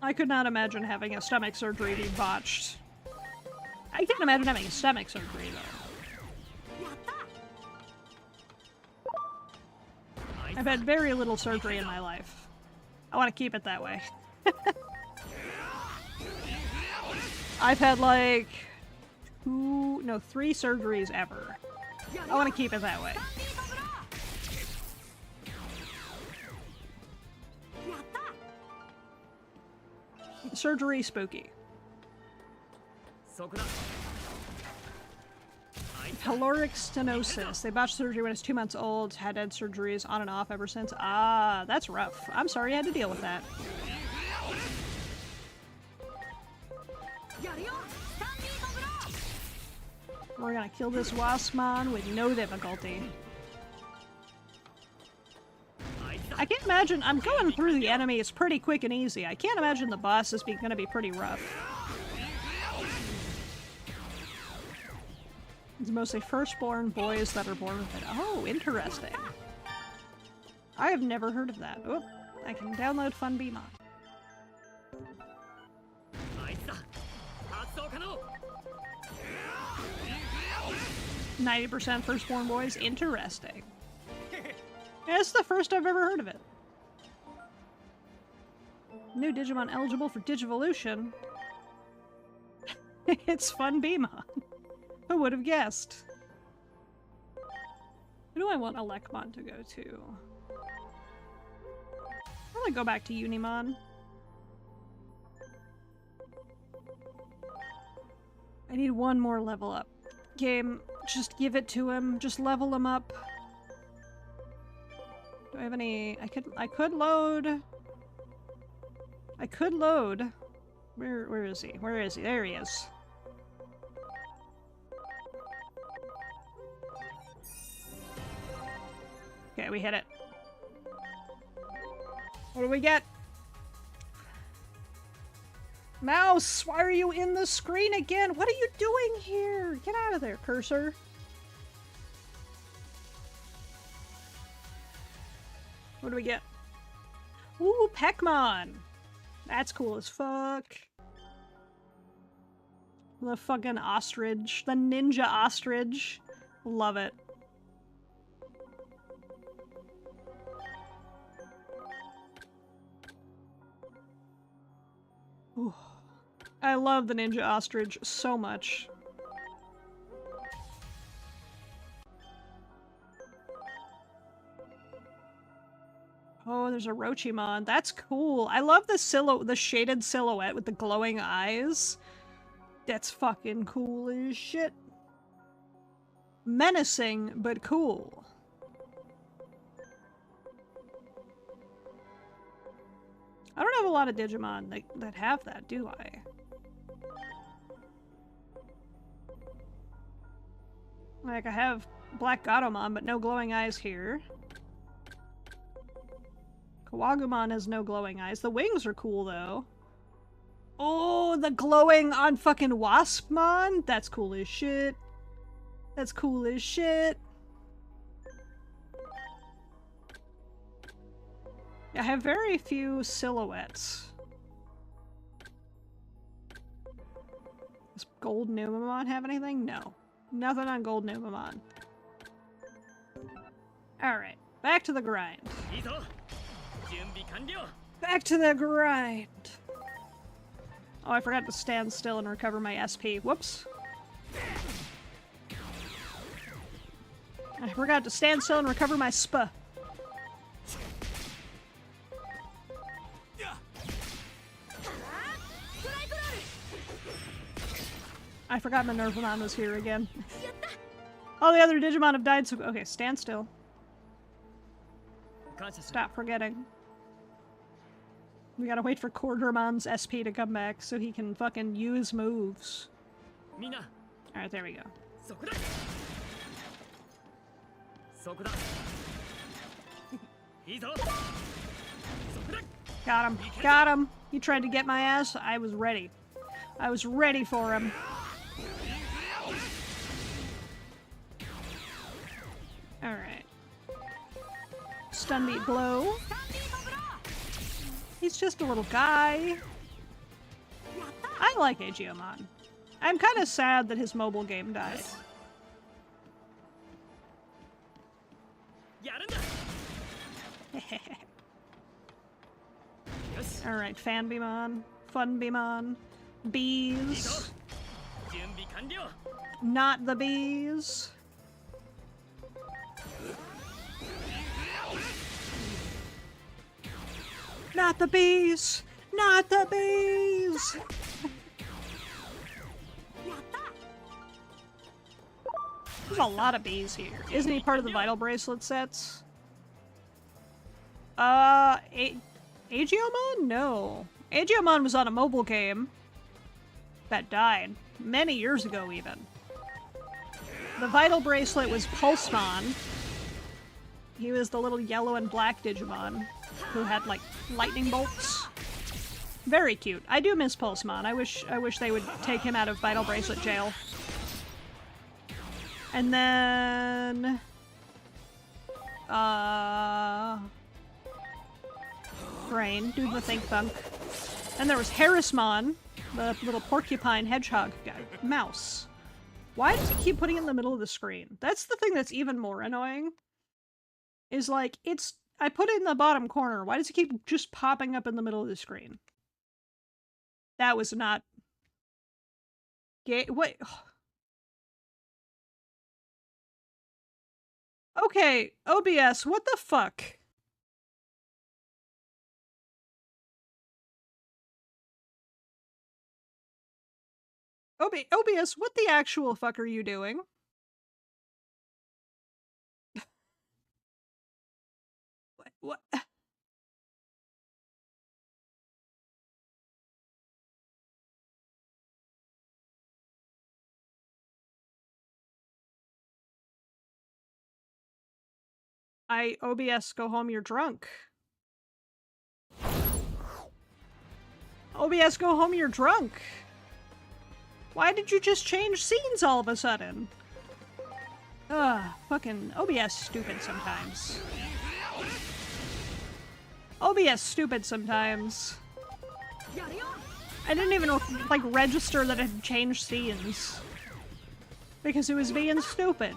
I could not imagine having a stomach surgery be botched. I can't imagine having a stomach surgery, though. I've had very little surgery in my life. I want to keep it that way. I've had like 3 surgeries ever. I want to keep it that way. Surgery spooky. Caloric stenosis. They botched surgery when it's 2 months old. Had surgeries on and off ever since. Ah, that's rough. I'm sorry you had to deal with that. We're gonna kill this Waspmon with no difficulty. I can't imagine. I'm going through the enemies pretty quick and easy. I can't imagine the boss is gonna be pretty rough. It's mostly firstborn boys that are born with it. Oh, interesting. I have never heard of that. Oh, I can download FunBeemon. 90% firstborn boys? Interesting. Yeah, it's the first I've ever heard of it. New Digimon eligible for Digivolution. It's FunBeemon. Who would have guessed? Who do I want Elecmon to go to? I'm gonna go back to Unimon. I need one more level up. Game, just give it to him. Just level him up. Do I have any... I could load... I could load... Where is he? Where is he? There he is. Okay, we hit it. What do we get? Mouse, why are you in the screen again? What are you doing here? Get out of there, cursor. What do we get? Ooh, Peckmon! That's cool as fuck. The fucking ostrich. The ninja ostrich. Love it. Ooh. I love the ninja ostrich so much. Oh, there's a Rochimon. That's cool. I love the shaded silhouette with the glowing eyes. That's fucking cool as shit. Menacing, but cool. I don't have a lot of Digimon that have that, do I? Like, I have Black Gatomon, but no glowing eyes here. Kawagumon has no glowing eyes. The wings are cool, though. Oh, the glowing on fucking Waspmon? That's cool as shit. That's cool as shit. I have very few silhouettes. Does Gold Numamon have anything? No. Nothing on Gold Numamon. Alright, back to the grind. Back to the grind. Oh, I forgot to stand still and recover my SP. Whoops. I forgot to stand still and recover my SP. I forgot Minervamon was here again. All the other Digimon have died, so... Okay, stand still. Stop forgetting. We gotta wait for Quartermon's SP to come back so he can fucking use moves. Alright, there we go. Got him. Got him. He tried to get my ass. I was ready. I was ready for him. Alright. Stun beat blow. He's just a little guy. I like Digimon. I'm kind of sad that his mobile game died. Alright, Fanbimon, Funbimon, bees. Not the bees. Not the bees! Not the bees! There's a lot of bees here. Isn't he part of the Vital Bracelet sets? Agiomon? No. Agiomon was on a mobile game that died many years ago, even. The Vital Bracelet was Pulsemon. He was the little yellow and black Digimon who had, like, lightning bolts. Very cute. I do miss Pulsemon. I wish they would take him out of Vital Bracelet jail. And then... Brain, doing the think thunk. And there was Harrismon, the little porcupine hedgehog guy. Mouse. Why does he keep putting it in the middle of the screen? That's the thing that's even more annoying. Is like, I put it in the bottom corner. Why does it keep just popping up in the middle of the screen? That was not... Wait. Okay, OBS, what the fuck? OBS, what the actual fuck are you doing? What? OBS, go home, you're drunk. OBS, go home, you're drunk. Why did you just change scenes all of a sudden? Ugh, fucking OBS stupid sometimes. OBS stupid sometimes. I didn't even, like, register that it had changed scenes. Because it was being stupid.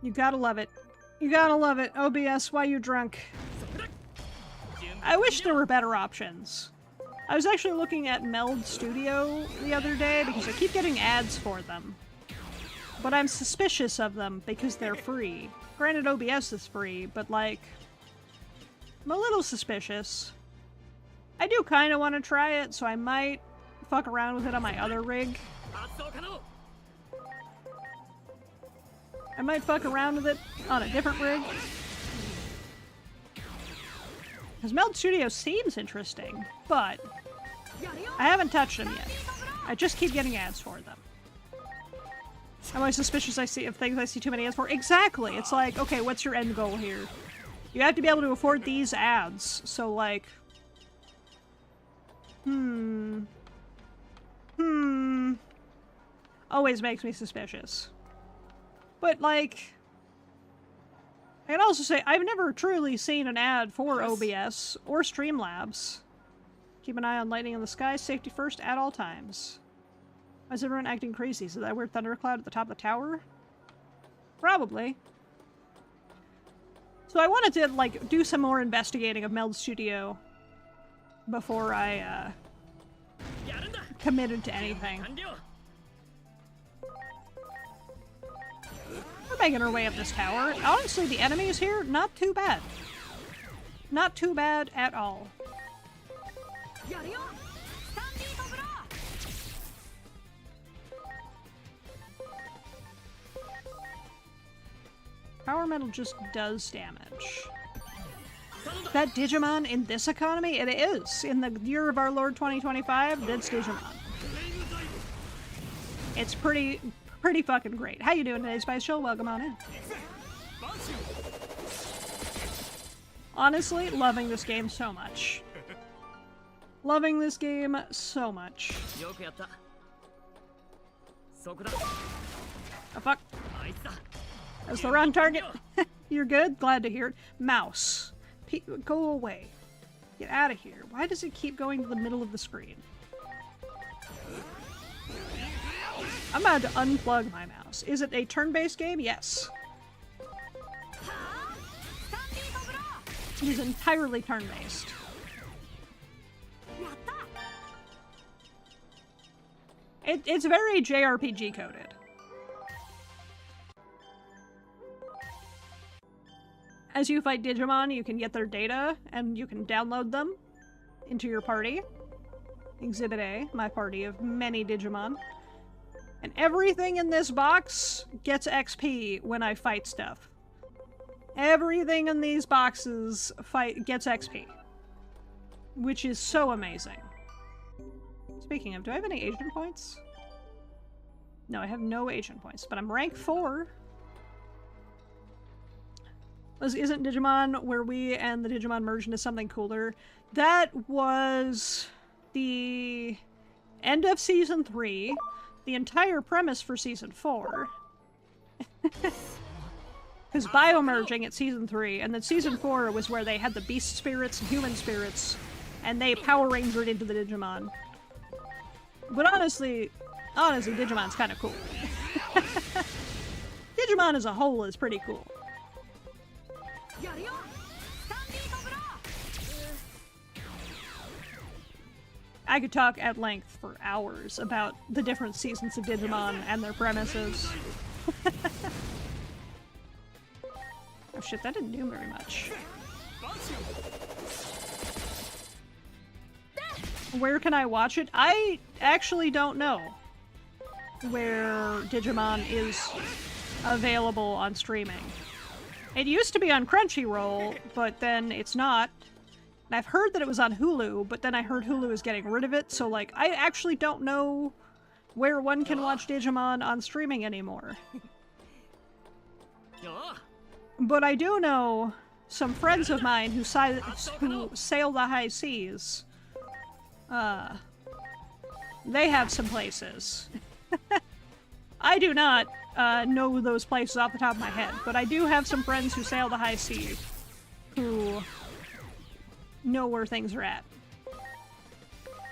You gotta love it. You gotta love it. OBS, why you drunk? I wish there were better options. I was actually looking at Meld Studio the other day because I keep getting ads for them. But I'm suspicious of them because they're free. Granted, OBS is free, but like... I'm a little suspicious. I do kind of want to try it, so I might fuck around with it on my other rig. I might fuck around with it on a different rig. Because Meld Studio seems interesting, but I haven't touched them yet. I just keep getting ads for them. Am I suspicious of things I see too many ads for? Exactly! It's like, okay, what's your end goal here? You have to be able to afford these ads, so like... Always makes me suspicious. But, like... I can also say, I've never truly seen an ad for OBS or Streamlabs. Keep an eye on lightning in the sky, safety first at all times. Why is everyone acting crazy? Is that weird thundercloud at the top of the tower? Probably. So I wanted to, like, do some more investigating of Meld Studio before I, committed to anything. We're making our way up this tower. Honestly, the enemies here, not too bad. Not too bad at all. Power Metal just does damage. That Digimon in this economy? It is. In the year of our Lord 2025, that's Digimon. It's pretty fucking great. How you doing today, Spice Chill? Welcome on in. Honestly, loving this game so much. Loving this game so much. Oh fuck. That's the wrong target. You're good? Glad to hear it. Mouse. Go away. Get out of here. Why does it keep going to the middle of the screen? I'm about to unplug my mouse. Is it a turn-based game? Yes. It is entirely turn-based. It's very JRPG coded. As you fight Digimon, you can get their data, and you can download them into your party. Exhibit A, my party of many Digimon. And everything in this box gets XP when I fight stuff. Everything in these boxes gets XP. Which is so amazing. Speaking of, do I have any agent points? No, I have no agent points, but I'm rank 4. Isn't Digimon where we and the Digimon merged into something cooler? That was the end of Season 3, the entire premise for Season 4. Because biomerging at Season 3, and then Season 4 was where they had the beast spirits and human spirits, and they Power Rangered into the Digimon. But honestly, Digimon's kind of cool. Digimon as a whole is pretty cool. I could talk at length for hours about the different seasons of Digimon and their premises. Oh shit, that didn't do very much. Where can I watch it? I actually don't know where Digimon is available on streaming. It used to be on Crunchyroll, but then it's not. And I've heard that it was on Hulu, but then I heard Hulu is getting rid of it, so like, I actually don't know where one can watch Digimon on streaming anymore. But I do know some friends of mine who sail the high seas. They have some places. I do not know those places off the top of my head, but I do have some friends who sail the high seas who know where things are at.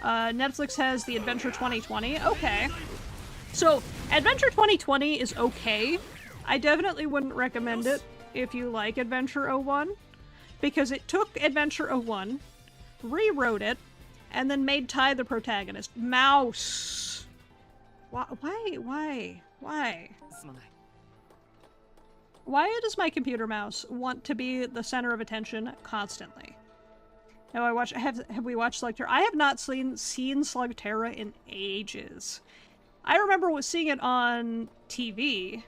Netflix has the Adventure 2020. Okay. So, Adventure 2020 is okay. I definitely wouldn't recommend it if you like Adventure 01, because it took Adventure 01, rewrote it, and then made Tai the protagonist. Mouse! Why? Why does my computer mouse want to be the center of attention constantly? Have we watched Slugterra? I have not seen Slugterra in ages. I remember seeing it on TV.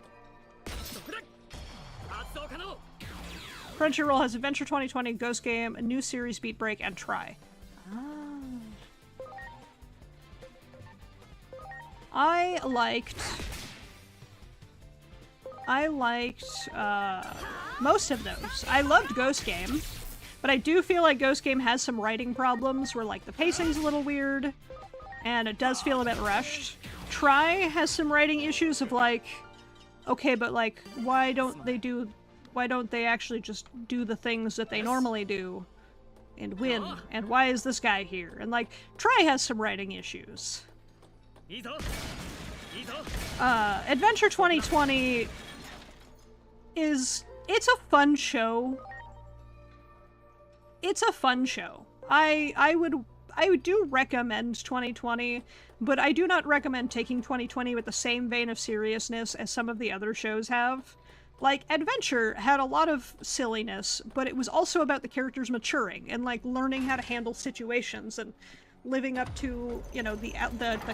Crunchyroll has Adventure 2020, Ghost Game, a new series, Beat Break, and Try. I liked most of those. I loved Ghost Game, but I do feel like Ghost Game has some writing problems where like the pacing's a little weird, and it does feel a bit rushed. Try has some writing issues of like, okay, but like, why don't they actually just do the things that they normally do and win? And why is this guy here? And like, Try has some writing issues. Adventure 2020 it's a fun show. It's a fun show. I do recommend 2020, but I do not recommend taking 2020 with the same vein of seriousness as some of the other shows have. Like, Adventure had a lot of silliness, but it was also about the characters maturing and, like, learning how to handle situations and living up to, you know, the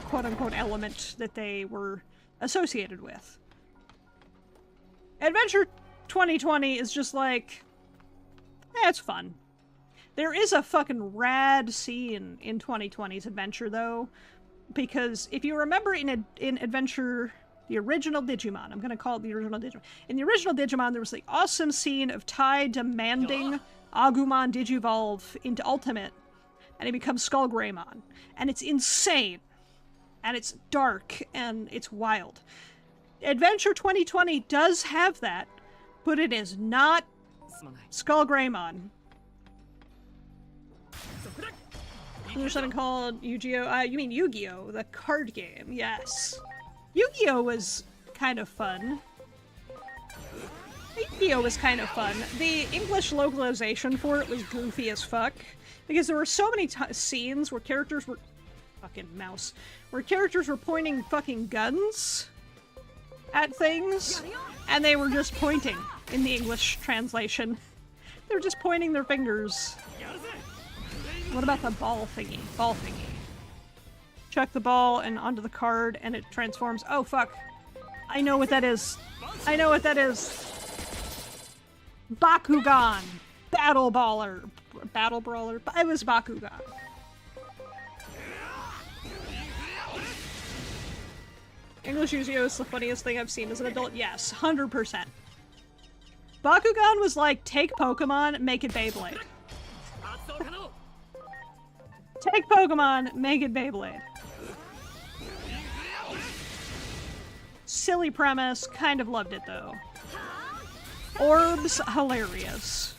quote-unquote element that they were associated with. Adventure 2020 is just like, it's fun. There is a fucking rad scene in 2020's adventure, though, because if you remember in Adventure, the original Digimon, I'm gonna call it the original Digimon. In the original Digimon, there was the awesome scene of Tai demanding Agumon Digivolve into Ultimate, and he becomes Skull Greymon. And it's insane. And it's dark, and it's wild. Adventure 2020 does have that, but it is not Skull Greymon. There's something called Yu-Gi-Oh! You mean Yu-Gi-Oh! The card game, yes. Yu-Gi-Oh! Was kind of fun. Yu-Gi-Oh! Was kind of fun. The English localization for it was goofy as fuck, because there were so many scenes where characters were... fucking mouse. Where characters were pointing fucking guns at things, and they were just pointing in the English translation. They were just pointing their fingers. What about the ball thingy? Ball thingy. Chuck the ball and onto the card and it transforms. Oh fuck. I know what that is. I know what that is. Bakugan. Battle Baller. Battle Brawler. It was Bakugan. English Yu-Gi-Oh! Is the funniest thing I've seen as an adult. Yes, 100%. Bakugan was like, take Pokemon, make it Beyblade. Take Pokemon, make it Beyblade. Silly premise, kind of loved it though. Orbs, hilarious.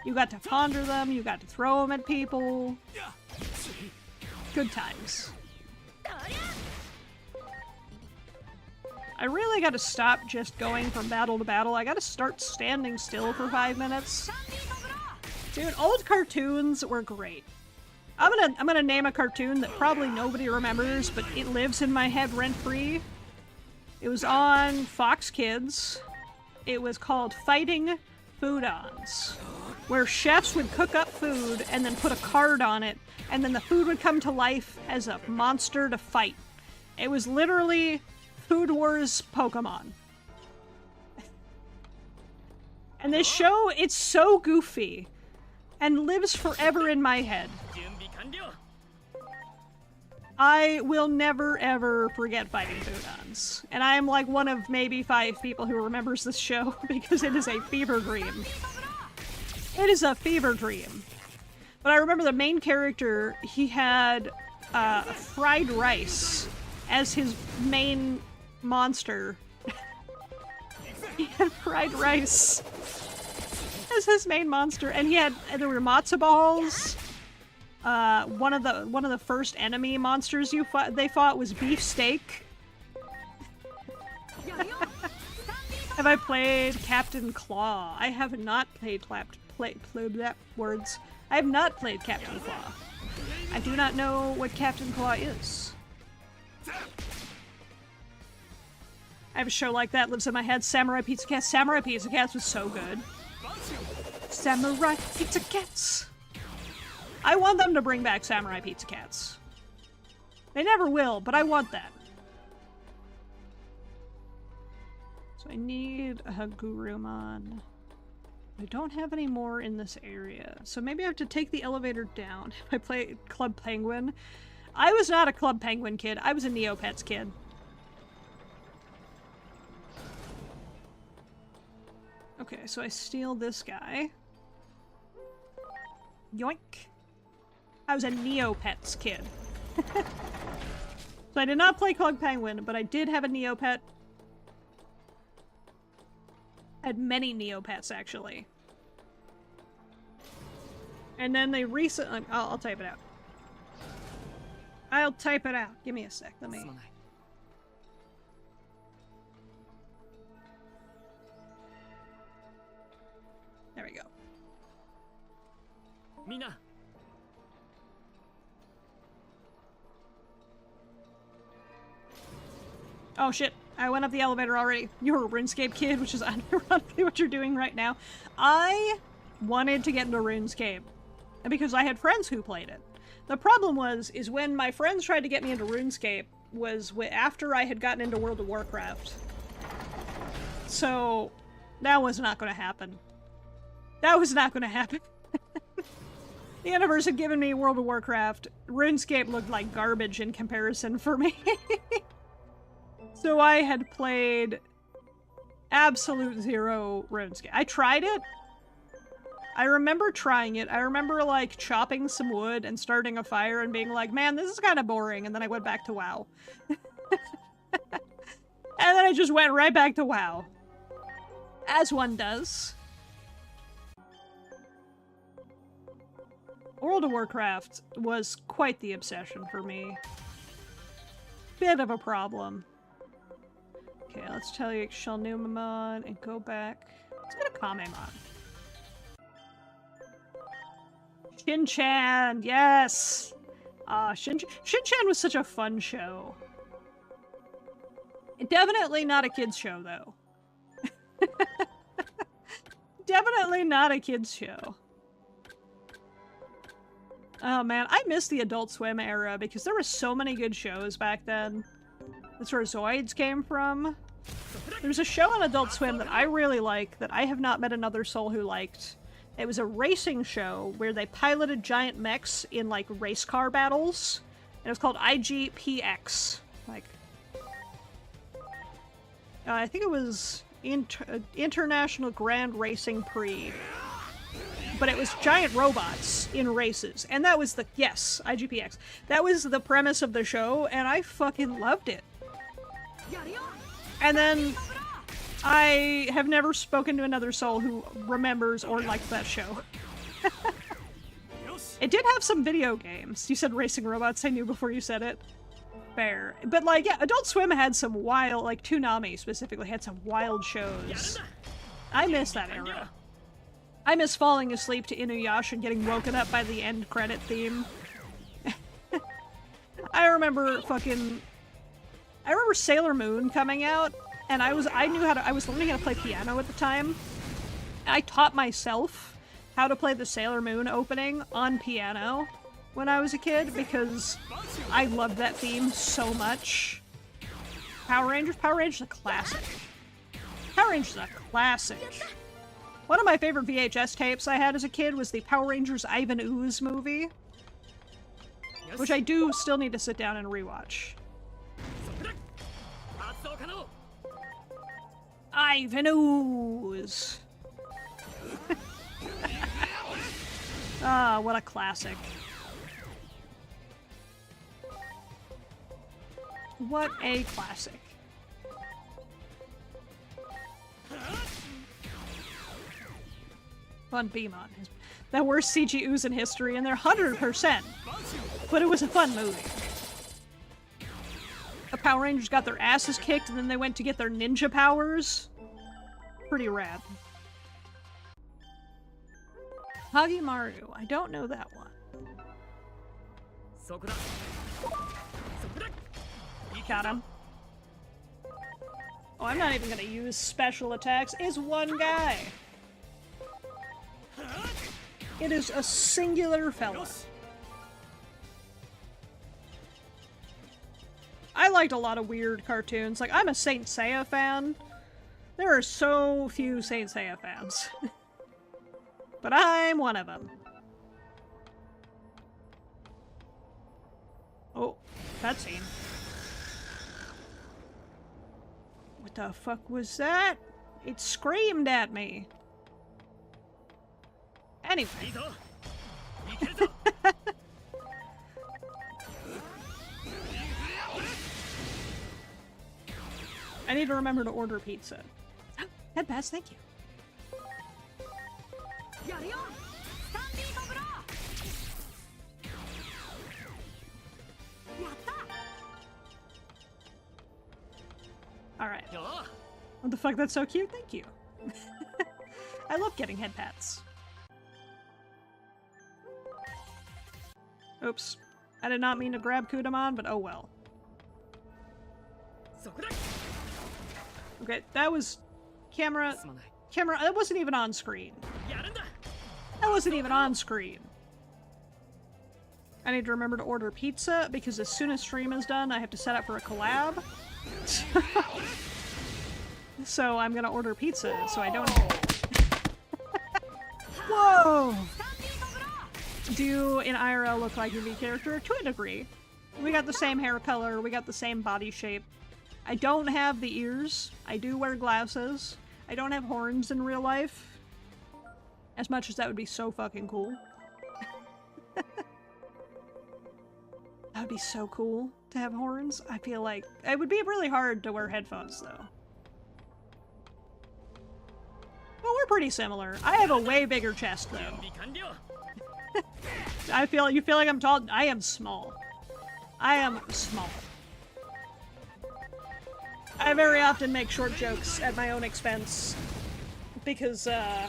You got to ponder them, you got to throw them at people. Good times. I really gotta stop just going from battle to battle. I gotta start standing still for 5 minutes. Dude, old cartoons were great. I'm gonna name a cartoon that probably nobody remembers, but it lives in my head rent-free. It was on Fox Kids. It was called Fighting Foodons, where chefs would cook up food and then put a card on it, and then the food would come to life as a monster to fight. It was literally Food Wars Pokemon. And this show, it's so goofy and lives forever in my head. I will never ever forget Fighting Foodons. And I am like one of maybe 5 people who remembers this show because it is a fever dream. It is a fever dream. But I remember the main character, he had fried rice as his main monster. He had fried rice as his main monster, and there were matzo balls. One of the first enemy monsters they fought was beefsteak. Have I played Captain Claw? I have not played words. I have not played Captain Claw. I do not know what Captain Claw is. I have a show like that lives in my head. Samurai Pizza Cats. Samurai Pizza Cats was so good. Samurai Pizza Cats. I want them to bring back Samurai Pizza Cats. They never will, but I want that. So I need a Hagurumon. I don't have any more in this area. So maybe I have to take the elevator down if I play Club Penguin. I was not a Club Penguin kid. I was a Neopets kid. Okay, so I steal this guy. Yoink. I was a Neopets kid. So I did not play Club Penguin, but I did have a Neopet. I had many Neopets, actually. And then they recently... I'll type it out. I'll type it out. Give me a sec. Let me... There we go. Mina. Oh shit, I went up the elevator already. You're a RuneScape kid, which is ironically what you're doing right now. I wanted to get into RuneScape because I had friends who played it. The problem is when my friends tried to get me into RuneScape was after I had gotten into World of Warcraft. So That was not gonna happen. That was not gonna happen. The universe had given me World of Warcraft. RuneScape looked like garbage in comparison for me. So I had played absolute zero RuneScape. I tried it. I remember trying it. I remember, like, chopping some wood and starting a fire and being like, man, this is kind of boring. And then I went back to WoW. And then I just went right back to WoW. As one does. World of Warcraft was quite the obsession for me. Bit of a problem. Okay, let's tell you Shalnumamon and go back. Let's go to Kamemon. Shin-chan, yes! Shin-chan was such a fun show. Definitely not a kid's show, though. Definitely not a kid's show. Oh man, I miss the Adult Swim era because there were so many good shows back then. That's where Zoids came from. There's a show on Adult Swim that I really like that I have not met another soul who liked. It was a racing show where they piloted giant mechs in, like, race car battles. And it was called IGPX. Like, I think it was International Grand Racing Prix. But it was giant robots in races. And that was the... Yes, IGPX. That was the premise of the show, and I fucking loved it. And then I have never spoken to another soul who remembers or liked that show. It did have some video games. You said racing robots, I knew before you said it. Fair. But, like, yeah, Adult Swim had some wild, like, Toonami specifically had some wild shows. I miss that era. I miss falling asleep to Inuyasha and getting woken up by the end credit theme. I remember Sailor Moon coming out, and I was learning how to play piano at the time. I taught myself how to play the Sailor Moon opening on piano when I was a kid because I loved that theme so much. Power Rangers is a classic. Power Rangers is a classic. One of my favorite VHS tapes I had as a kid was the Power Rangers Ivan Ooze movie, which I do still need to sit down and rewatch. Ivan Ooze! Ah, what a classic. What a classic. Fun Beamon. The worst CG ooze in history, and they're 100%. But it was a fun movie. The Power Rangers got their asses kicked, and then they went to get their ninja powers. Pretty rad. Hagimaru. I don't know that one. Got him. Oh, I'm not even gonna use special attacks. It's one guy. It is a singular fella. I liked a lot of weird cartoons. Like, I'm a Saint Seiya fan. There are so few Saint Seiya fans. But I'm one of them. Oh, cutscene. What the fuck was that? It screamed at me. Anyway. I need to remember to order pizza. Head pass, thank you. Alright. What the fuck, that's so cute? Thank you. I love getting head pats. Oops. I did not mean to grab Kudamon, but oh well. Okay, that was... Camera, that wasn't even on screen. That wasn't even on screen. I need to remember to order pizza, because as soon as stream is done, I have to set up for a collab. So I'm gonna order pizza so I don't... Whoa! Do you in IRL look like your V character? To a degree. We got the same hair color, we got the same body shape. I don't have the ears. I do wear glasses. I don't have horns in real life. As much as that would be so fucking cool. That would be so cool to have horns. I feel like it would be really hard to wear headphones though. Well, we're pretty similar. I have a way bigger chest though. You feel like I'm tall? I am small. I am small. I very often make short jokes at my own expense because I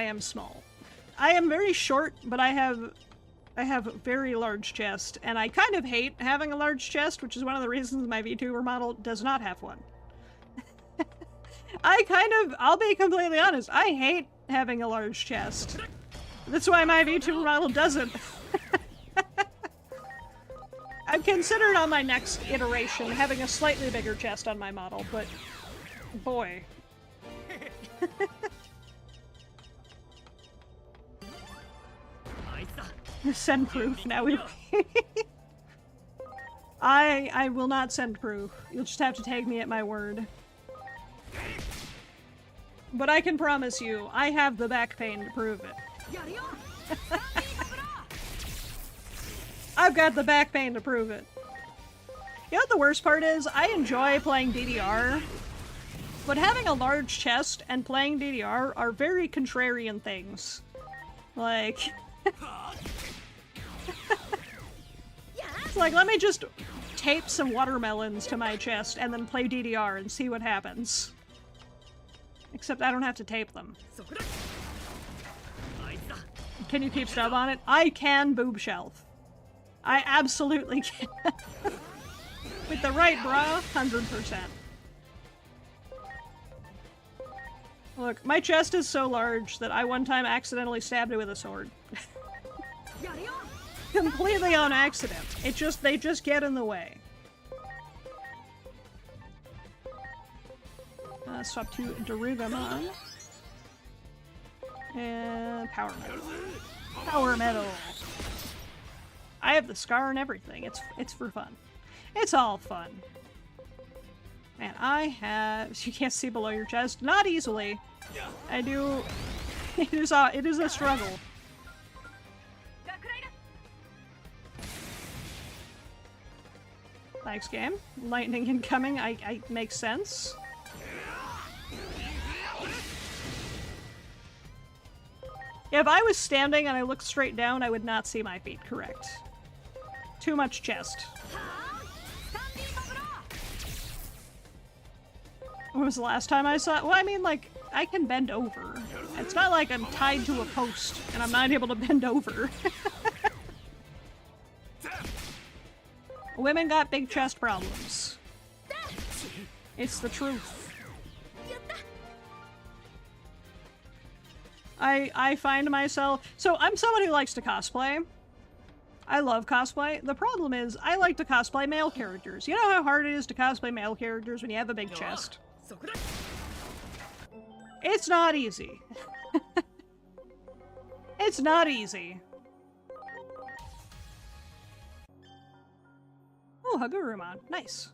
am small. I am very short, but I have a very large chest, and I kind of hate having a large chest, which is one of the reasons my VTuber model does not have one. I'll be completely honest, I hate having a large chest. That's why my VTuber model doesn't. I've considered on my next iteration having a slightly bigger chest on my model, but boy. Send proof, now we... I will not send proof. You'll just have to take me at my word. But I can promise you, I have the back pain to prove it. I've got the back pain to prove it. You know what the worst part is? I enjoy playing DDR, but having a large chest and playing DDR are very contrarian things. Like... It's like, let me just tape some watermelons to my chest and then play DDR and see what happens. Except I don't have to tape them. Can you keep stub on it? I can boob shelf. I absolutely can. With the right bra, 100%. Look, my chest is so large that I one time accidentally stabbed it with a sword. Completely on accident. They just get in the way. Swap to Darugomon. And Power Metal. Power Metal! I have the scar and everything. It's for fun. It's all fun. Man, I have... You can't see below your chest? Not easily. I do... It is a struggle. Thanks, game. Lightning incoming, I makes sense. If I was standing and I looked straight down, I would not see my feet, correct. Too much chest. When was the last time I saw it? Well, I mean, like, I can bend over. It's not like I'm tied to a post and I'm not able to bend over. Women got big chest problems. It's the truth. I find myself... So, I'm someone who likes to cosplay. I love cosplay. The problem is, I like to cosplay male characters. You know how hard it is to cosplay male characters when you have a big chest? It's not easy. It's not easy. Oh, Hagurumon. Nice.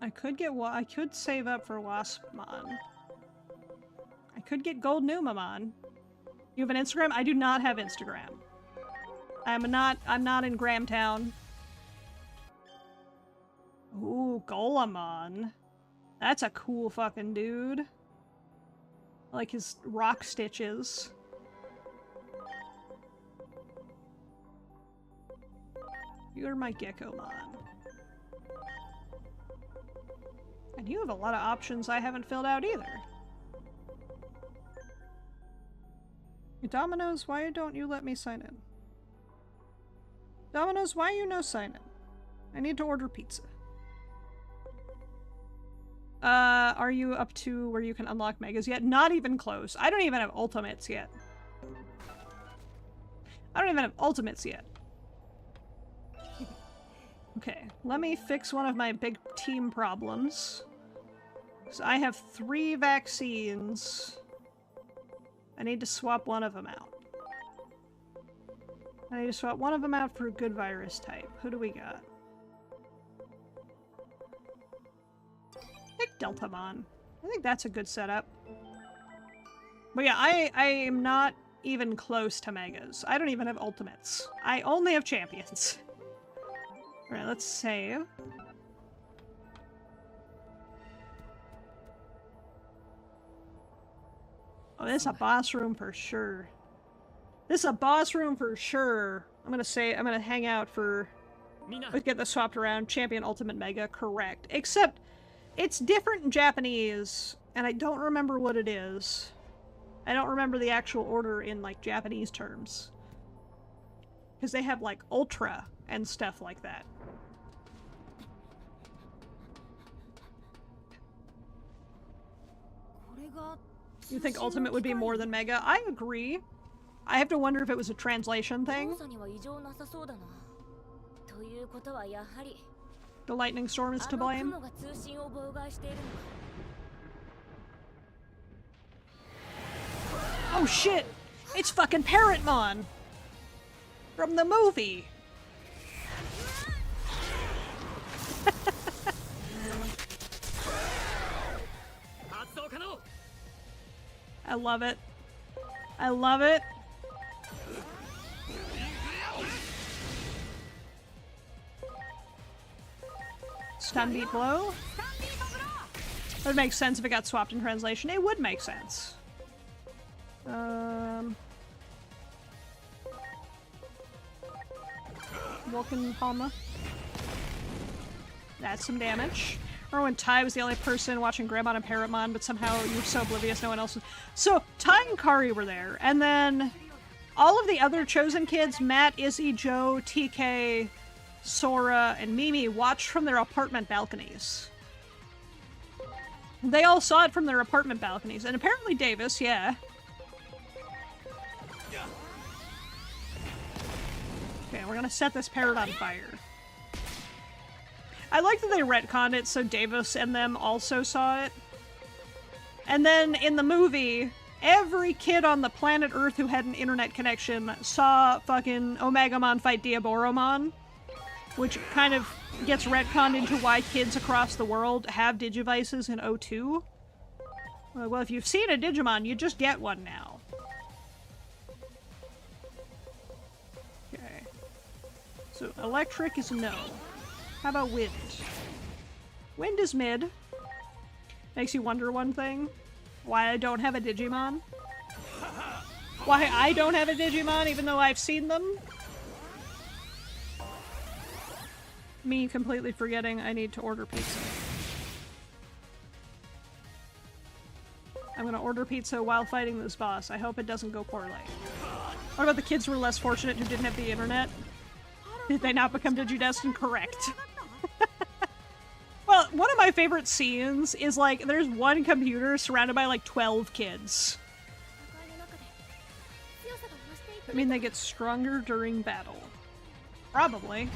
I could save up for Waspmon. I could get Gold Numamon. You have an Instagram? I do not have Instagram. I'm not in Grahamtown. Ooh, Golemon. That's a cool fucking dude. I like his rock stitches. You're my Geckomon. And you have a lot of options I haven't filled out either. Domino's, why don't you let me sign in? Domino's, why you no sign in? I need to order pizza. Are you up to where you can unlock megas yet? Not even close. I don't even have ultimates yet. I don't even have ultimates yet. Okay, let me fix one of my big team problems. So I have 3 vaccines. I need to swap one of them out. I need to swap one of them out for a good virus type. Who do we got? Pick Deltamon. I think that's a good setup. But yeah, I am not even close to Megas. I don't even have ultimates. I only have champions. Alright, let's save. Oh, this is a boss room for sure. This is a boss room for sure. I'm gonna hang out for... Let's get this swapped around. Champion, Ultimate, Mega, correct. Except, it's different in Japanese, and I don't remember what it is. I don't remember the actual order in, like, Japanese terms. Because they have, like, Ultra and stuff like that. You think Ultimate would be more than Mega? I agree. I have to wonder if it was a translation thing. The lightning storm is to blame. Oh shit! It's fucking Parrotmon! From the movie! I love it. I love it. Stun beat blow? That would make sense if it got swapped in translation. It would make sense. Vulcan Palma. That's some damage. Remember when Ty was the only person watching Greymon and Parrotmon, but somehow you were so oblivious no one else was... So, Ty and Kari were there, and then all of the other Chosen kids, Matt, Izzy, Joe, TK, Sora, and Mimi, watched from their apartment balconies. They all saw it from their apartment balconies, and apparently Davis, yeah. Okay, we're gonna set this parrot on fire. I like that they retconned it so Davis and them also saw it. And then in the movie, every kid on the planet Earth who had an internet connection saw fucking Omegamon fight Diaboromon, which kind of gets retconned into why kids across the world have Digivices in O2. Well, if you've seen a Digimon, you just get one now. Okay. So electric is no. How about wind? Wind is mid. Makes you wonder one thing. Why I don't have a Digimon? Why I don't have a Digimon even though I've seen them? Me completely forgetting I need to order pizza. I'm gonna order pizza while fighting this boss. I hope it doesn't go poorly. What about the kids who were less fortunate who didn't have the internet? Did they not become Digidestined? Correct. Well, one of my favorite scenes is like, there's one computer surrounded by like 12 kids. I mean, they get stronger during battle. Probably.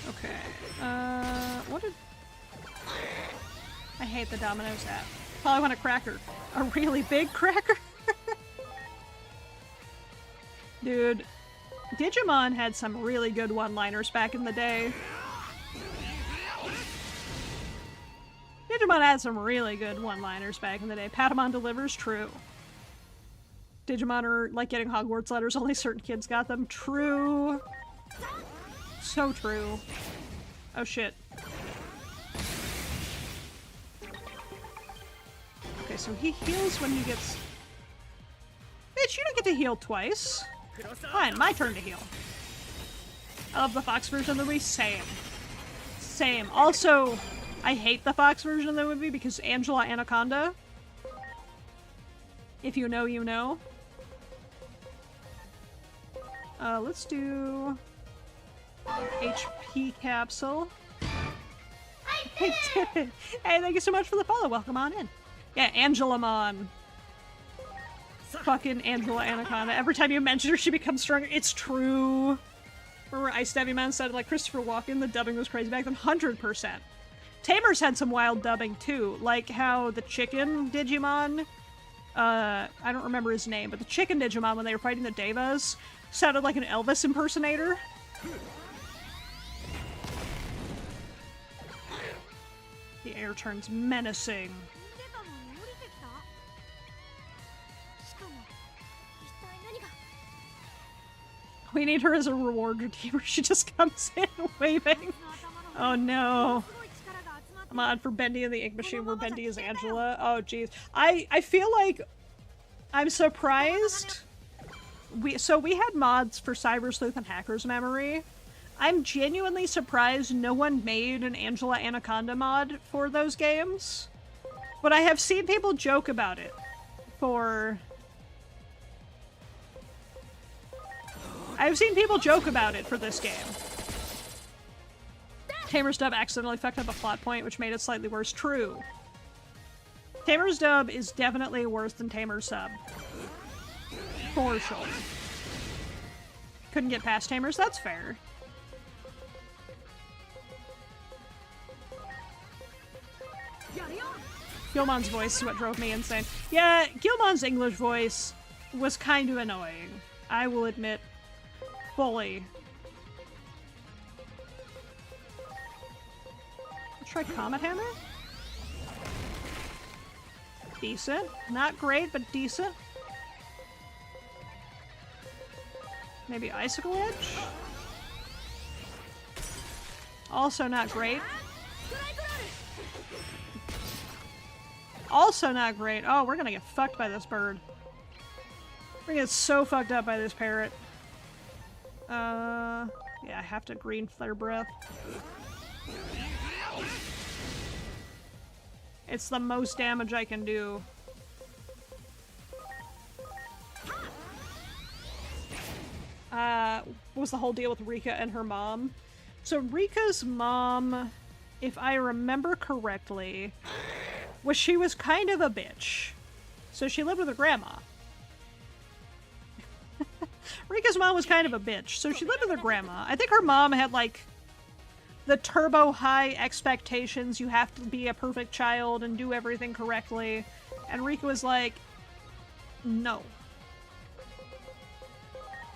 Okay, what did... I hate the Domino's app. Probably want a cracker. A really big cracker? Dude, Digimon had some really good one-liners back in the day. Digimon had some really good one-liners back in the day. Patamon delivers, true. Digimon are like getting Hogwarts letters, only certain kids got them, true. So true. Oh shit. Okay, so he heals when he gets... Bitch, you don't get to heal twice. Fine, my turn to heal. I love the Fox version of the movie. Same. Same. Also, I hate the Fox version of the movie because Angela Anaconda. If you know, you know. Let's do... HP capsule. I did it! Hey, thank you so much for the follow. Welcome on in. Yeah, Angelamon. Fucking Angela Anaconda. Every time you mention her, she becomes stronger. It's true. Remember Ice Stabby Man said, like, Christopher Walken, the dubbing was crazy back then? 100%. Tamers had some wild dubbing, too. Like how the chicken Digimon, I don't remember his name, but the chicken Digimon, when they were fighting the Devas, sounded like an Elvis impersonator. The air turns menacing. We need her as a reward redeemer. She just comes in waving. Oh no. I'm on for Bendy and the Ink Machine where Bendy is Angela. Oh jeez. I feel like I'm surprised. We had mods for Cyber Sleuth and Hacker's Memory. I'm genuinely surprised no one made an Angela Anaconda mod for those games. But I have seen people joke about it for... I've seen people joke about it for this game. Tamer's dub accidentally fucked up a plot point, which made it slightly worse. True. Tamer's dub is definitely worse than Tamer's sub. For sure. Couldn't get past Tamer's, that's fair. Gilmon's voice is what drove me insane. Yeah, Gilmon's English voice was kind of annoying. I will admit. Fully. Let's try Comet Hammer. Decent. Not great, but decent. Maybe Icicle Edge? Also not great. Also not great. Oh, we're gonna get fucked by this bird. We're gonna get so fucked up by this parrot. Yeah, I have to green flare breath. It's the most damage I can do. What was the whole deal with Rika and her mom? So Rika's mom, if I remember correctly, she was kind of a bitch. So she lived with her grandma. Rika's mom was kind of a bitch, so she lived with her grandma. I think her mom had, like, the turbo high expectations. You have to be a perfect child and do everything correctly. And Rika was like, no.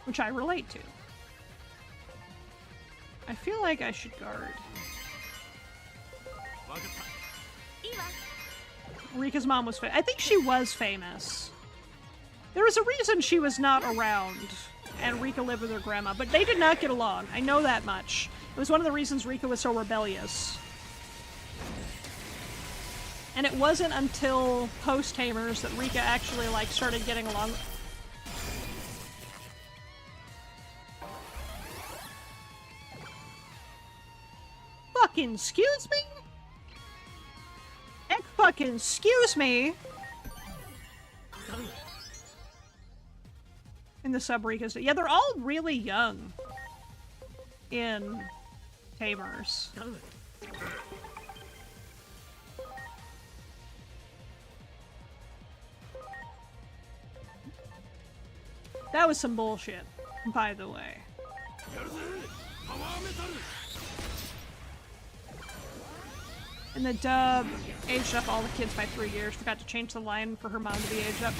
Which I relate to. I feel like I should guard. Rika's mom was I think she was famous. There was a reason she was not around, and Rika lived with her grandma, but they did not get along. I know that much. It was one of the reasons Rika was so rebellious. And it wasn't until post-Tamers that Rika actually, like, started getting along. Fucking excuse me? Fucking excuse me? In the sub-Rikas. Yeah, they're all really young in Tamers. That was some bullshit, by the way. And the dub aged up all the kids by 3 years. Forgot to change the line for her mom to be aged up.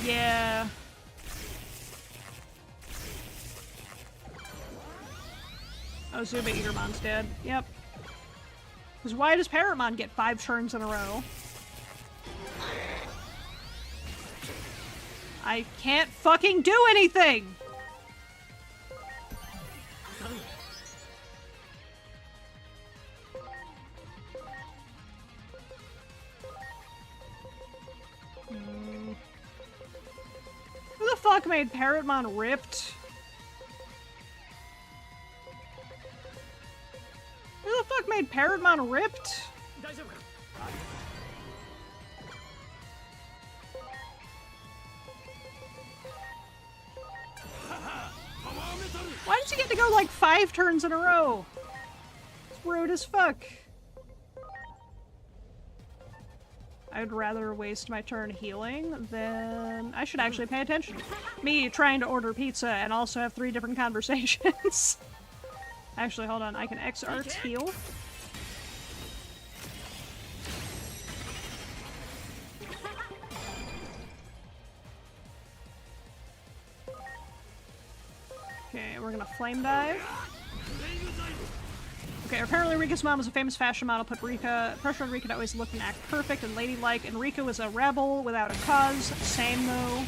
Yeah. Oh, Zuba Eatermon's dead. Yep. Because why does Parrotmon get 5 turns in a row? I can't fucking do anything! Who the fuck made Parrotmon ripped? Who the fuck made Parrotmon ripped? Why does he get to go like 5 turns in a row? It's rude as fuck. I'd rather waste my turn healing than I should actually pay attention. Me trying to order pizza and also have 3 different conversations. Actually, hold on. I can X arts heal. Okay, we're gonna flame dive. Okay, apparently Rika's mom was a famous fashion model, pressured Rika to always look and act perfect and ladylike, and Rika was a rebel without a cause. Same though.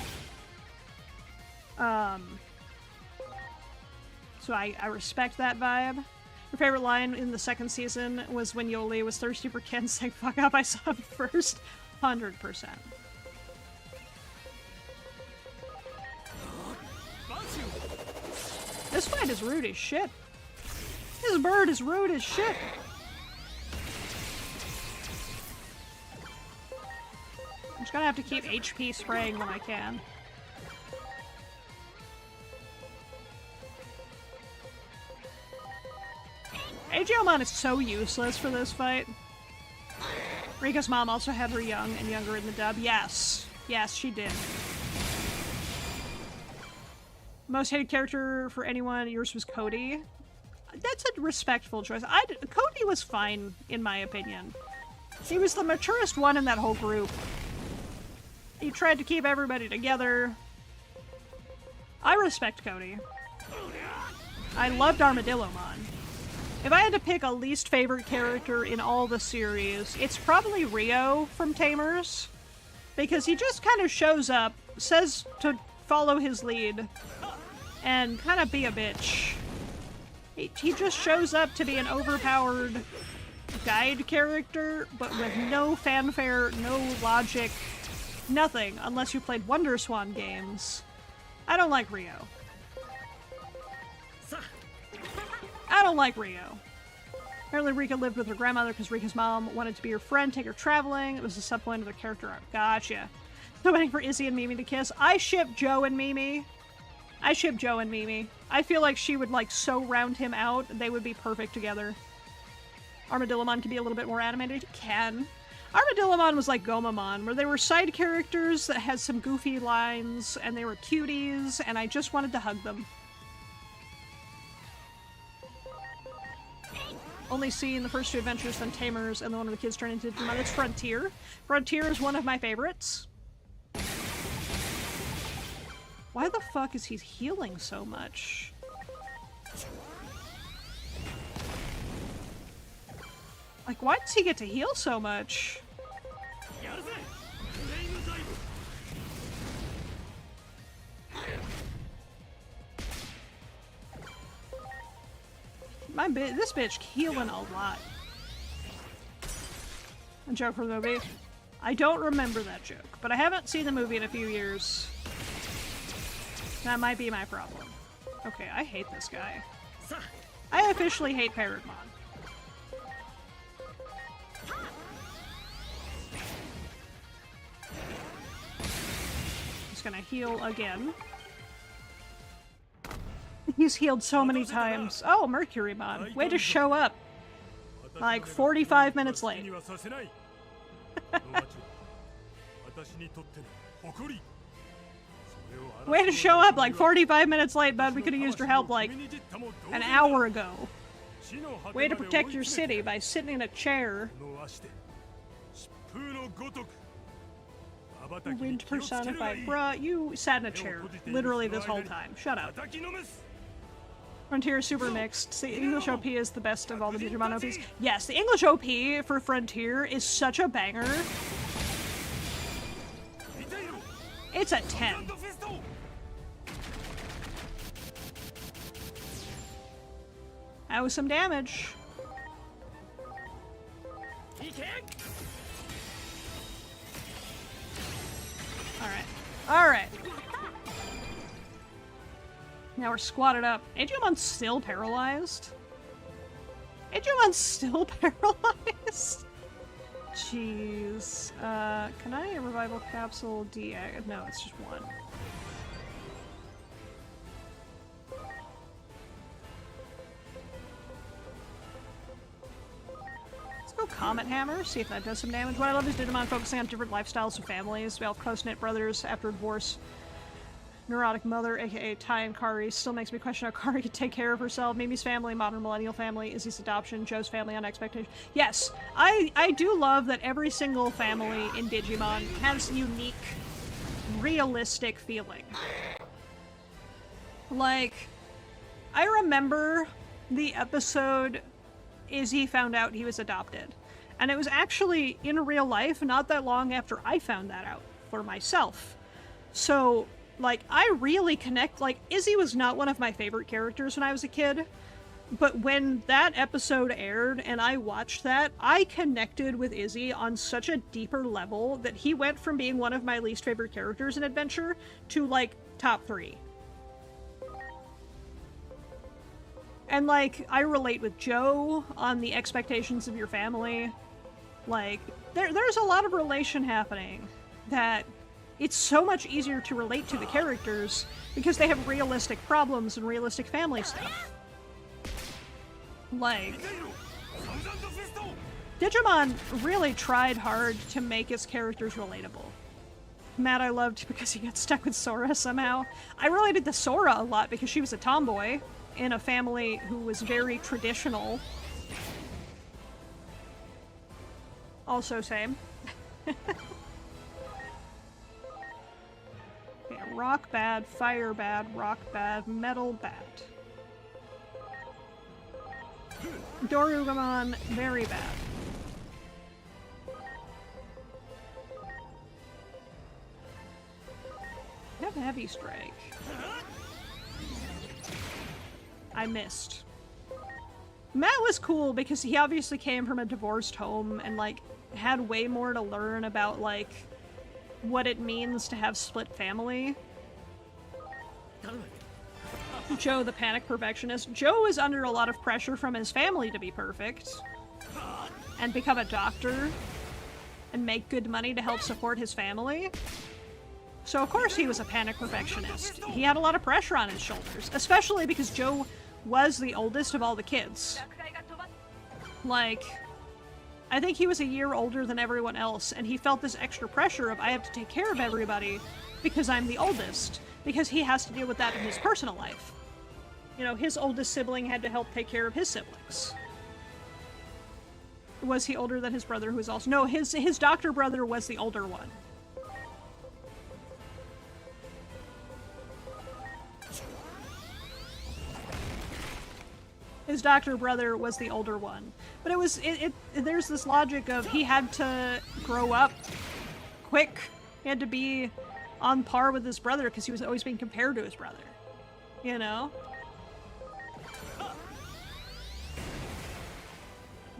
So I respect that vibe. Your favorite line in the 2nd season was when Yoli was thirsty for Ken saying, "Fuck up, I saw him first." 100%. This fight is rude as shit. This bird is rude as shit. I'm just gonna have to keep HP spraying when I can. Digimon is so useless for this fight. Rika's mom also had her young and younger in the dub. Yes. Yes, she did. Most hated character for anyone, yours was Cody. That's a respectful choice. Cody was fine, in my opinion. He was the maturest one in that whole group. He tried to keep everybody together. I respect Cody. I loved Armadillomon. If I had to pick a least favorite character in all the series, it's probably Rio from Tamers. Because he just kind of shows up, says to follow his lead, and kind of be a bitch. He just shows up to be an overpowered guide character, but with no fanfare, no logic, nothing, unless you played WonderSwan games. I don't like Rio. I don't like Rio. Apparently Rika lived with her grandmother because Rika's mom wanted to be her friend, take her traveling. It was a subpoint of their character arc. Gotcha. Still waiting for Izzy and Mimi to kiss. I ship Joe and Mimi. I ship Joe and Mimi. I feel like she would, like, so round him out, they would be perfect together. Armadillomon can be a little bit more animated. He can. Armadillomon was like Gomamon, where they were side characters that had some goofy lines, and they were cuties, and I just wanted to hug them. Only seen the first 2 adventures, then Tamers, and then one of the kids turned into Digimon. It's Frontier. Frontier is one of my favorites. Why the fuck is he healing so much? Like, why does he get to heal so much? This bitch healing a lot. A joke from the movie. I don't remember that joke, but I haven't seen the movie in a few years. That might be my problem. Okay, I hate this guy. I officially hate Parrotmon. Just gonna heal again. He's healed so many times. Oh, Mercurymon. Way to show up. Like 45 minutes late. Way to show up like 45 minutes late, bud. We could have used your help like an hour ago. Way to protect your city by sitting in a chair. Wind personified. Bruh, you sat in a chair literally this whole time. Shut up. Frontier is super mixed. The English OP is the best of all the Digimon OPs. Yes, the English OP for Frontier is such a banger. It's a 10. That was some damage. Alright. Alright. Now we're squatted up. Ageomon's still paralyzed? Ageomon's still paralyzed? Jeez. Can I revival capsule deactivate? No, it's just one. Let's go Comet Hammer, see if that does some damage. What I love is Digimon focusing on different lifestyles of families. We all have close-knit brothers after divorce. Neurotic mother, aka Tai and Kari, still makes me question how Kari could take care of herself. Mimi's family, modern millennial family, Izzy's adoption, Joe's family on expectation. Yes, I do love that every single family in Digimon has unique, realistic feeling. Like, I remember the episode Izzy found out he was adopted. And it was actually in real life not that long after I found that out for myself. So, like, I really connect, like, Izzy was not one of my favorite characters when I was a kid, but when that episode aired and I watched that, I connected with Izzy on such a deeper level that he went from being one of my least favorite characters in Adventure to, like, top 3. And, like, I relate with Joe on the expectations of your family. Like, there's a lot of relation happening that it's so much easier to relate to the characters because they have realistic problems and realistic family stuff. Like, Digimon really tried hard to make its characters relatable. Matt I loved because he got stuck with Sora somehow. I related to Sora a lot because she was a tomboy in a family who was very traditional. Also same. Okay, rock bad, fire bad, rock bad, metal bad. Dorugamon, very bad. I have a heavy strike. I missed. Matt was cool because he obviously came from a divorced home and, like, had way more to learn about, like, what it means to have split family. Joe, the panic perfectionist. Joe is under a lot of pressure from his family to be perfect and become a doctor and make good money to help support his family. So of course he was a panic perfectionist. He had a lot of pressure on his shoulders, especially because Joe was the oldest of all the kids. Like, I think he was a year older than everyone else, and he felt this extra pressure of, I have to take care of everybody because I'm the oldest, because he has to deal with that in his personal life. You know, his oldest sibling had to help take care of his siblings. Was he older than his brother, who was also... No, his doctor brother was the older one. His doctor brother was the older one. But it was, there's this logic of he had to grow up quick. He had to be on par with his brother because he was always being compared to his brother. You know?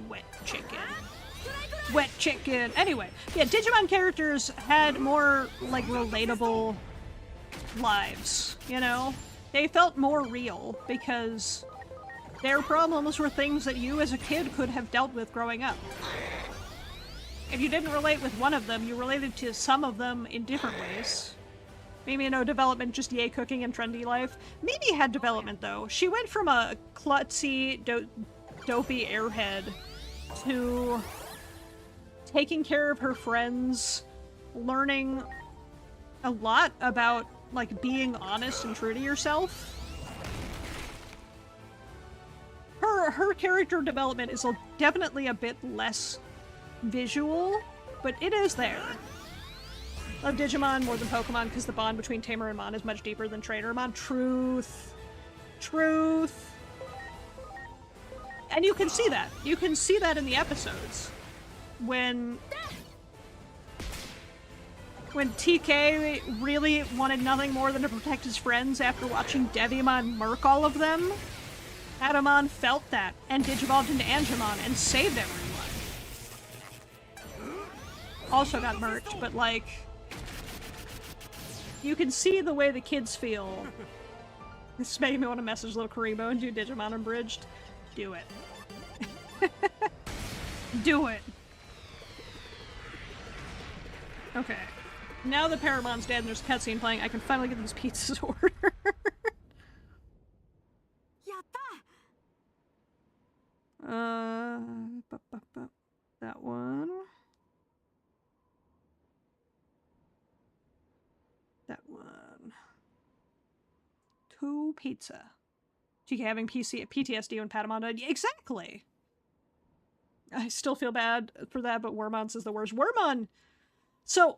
Wet chicken. Wet chicken. Anyway, yeah, Digimon characters had more, like, relatable lives, you know? They felt more real because their problems were things that you as a kid could have dealt with growing up. If you didn't relate with one of them, you related to some of them in different ways. Maybe, you know, development, just yay cooking and trendy life. Mimi had development, though. She went from a klutzy, dopey airhead to taking care of her friends, learning a lot about, like, being honest and true to yourself. Her character development is definitely a bit less visual, but it is there. Love Digimon more than Pokemon because the bond between Tamer and Mon is much deeper than Trainer-Mon. Truth. Truth. And you can see that. You can see that in the episodes. When TK really wanted nothing more than to protect his friends after watching Devimon murk all of them, Adamon felt that and digivolved into Angemon and saved everyone. Also got murked, but, like, you can see the way the kids feel. This is making me want to message little Karibo and do Digimon Unbridged. Do it. Do it. Okay. Now that Paramon's dead and there's a cutscene playing, I can finally get these pizzas ordered. to pizza. TK having PTSD when Patamon died. Exactly! I still feel bad for that, but Wormmon says the worst. Wormmon! So,